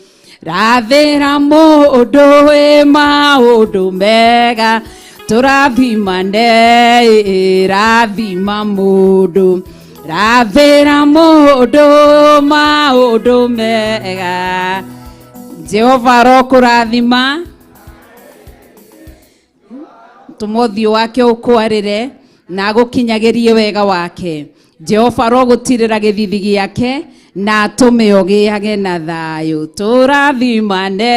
rathira mundu wi maundu mega turathimane rathima mundu rathira mundu maundu mega. Jehova rokurathima tumothio wake ukwarire na gukinyagirie wega wake. Jehova rogutirira githithi giake na atume ogiage na thayu turathimane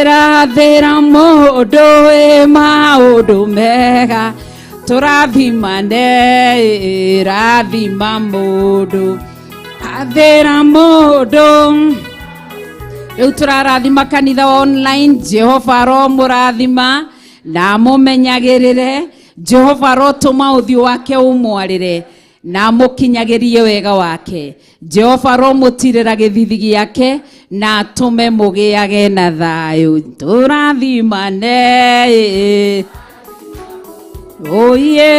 rathira mundu wi maundu mega turathimane rathima mundu rathira mundu. Riu turarathima kanitha online. Jehova ro murathima na mumenyagirire. Jehova ro tuma uthio wake umwarire na mukinyagirie wega wake. Jehova ro mutirira githithi giake na atume mugiage na thayu turathimane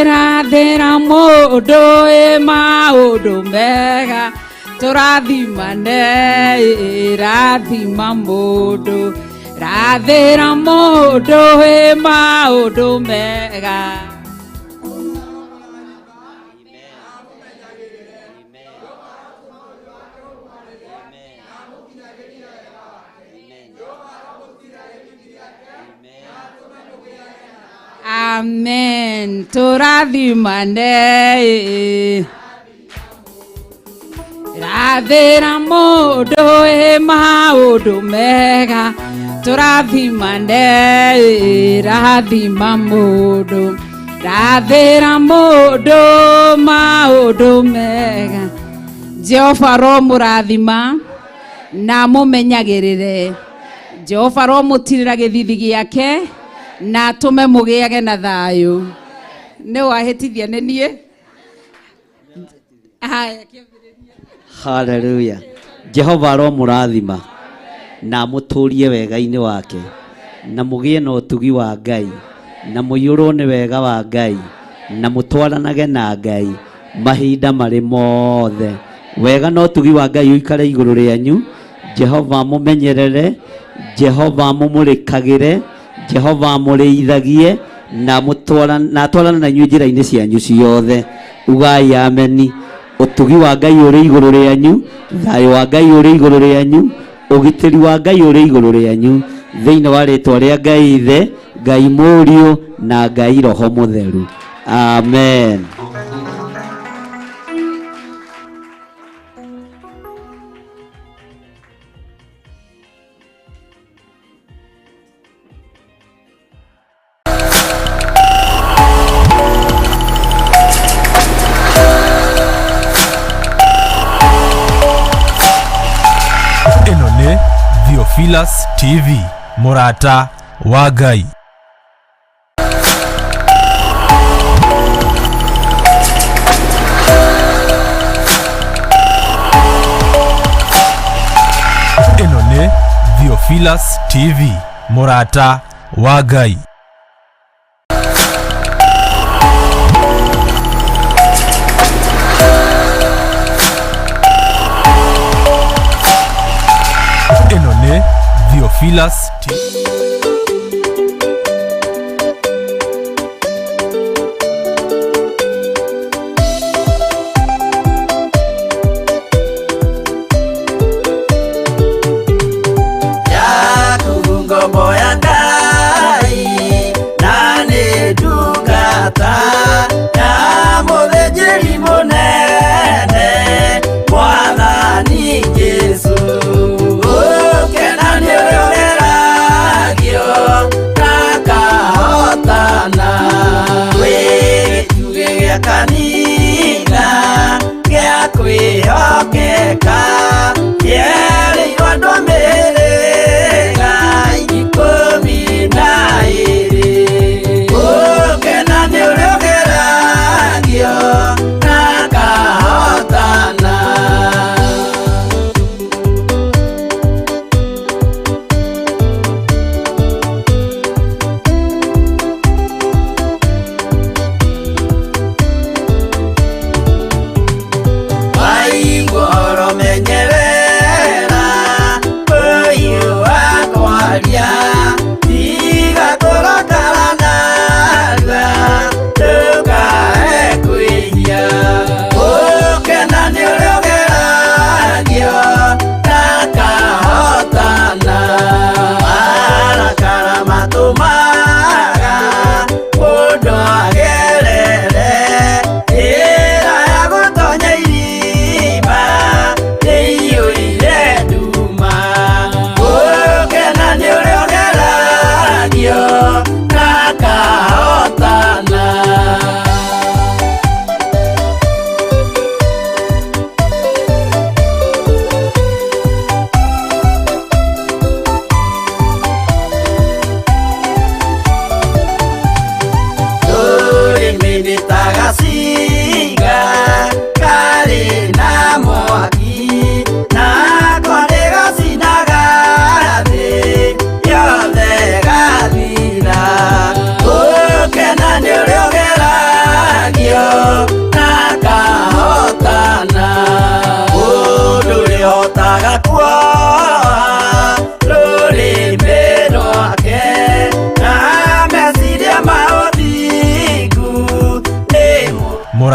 rathira mundu wi maundu mega turathimane rathima mundu rathira mundu wi maundu mega. Amen. Turathimane rathira mundu wi maundu mega turathimane rathima mundu rathira mundu maundu mega. Jehova ro murathima na mumenyagirire. Jehova ro mutirira githithi giake na atume mugiage na thayu. Ne wahitithia nenie. Hallelujah. Jehova ro murathima na muturie wega-ini wake na mugie na utugi wa Ngai na muyurwo ni wega wa Ngai na mutwaranage na Ngai mahinda mari mothe. Wega no utugi wa Ngai uikare iguru rianyu. Jehova mumenyerere. Jehova mumurikagire. Jehova mureithagie na atwarana na inyuĩ njĩra-inĩ cianyu ciothe. Ugai ameni. Utugi wa Ngai uri iguru rianyu, thayu wa Ngai uri iguru rianyu, ugitiri wa Ngai uri iguru rianyu, thiini wa ritwa ria Ngai Ithe, Ngai Mũriũ na Ngai Roho Mũtheru. Amen. Theophilus TV, Murata wa Ngai. Eno ne Theophilus TV, Murata wa Ngai. Theophilus TV.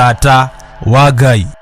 mũrata wa Ngai.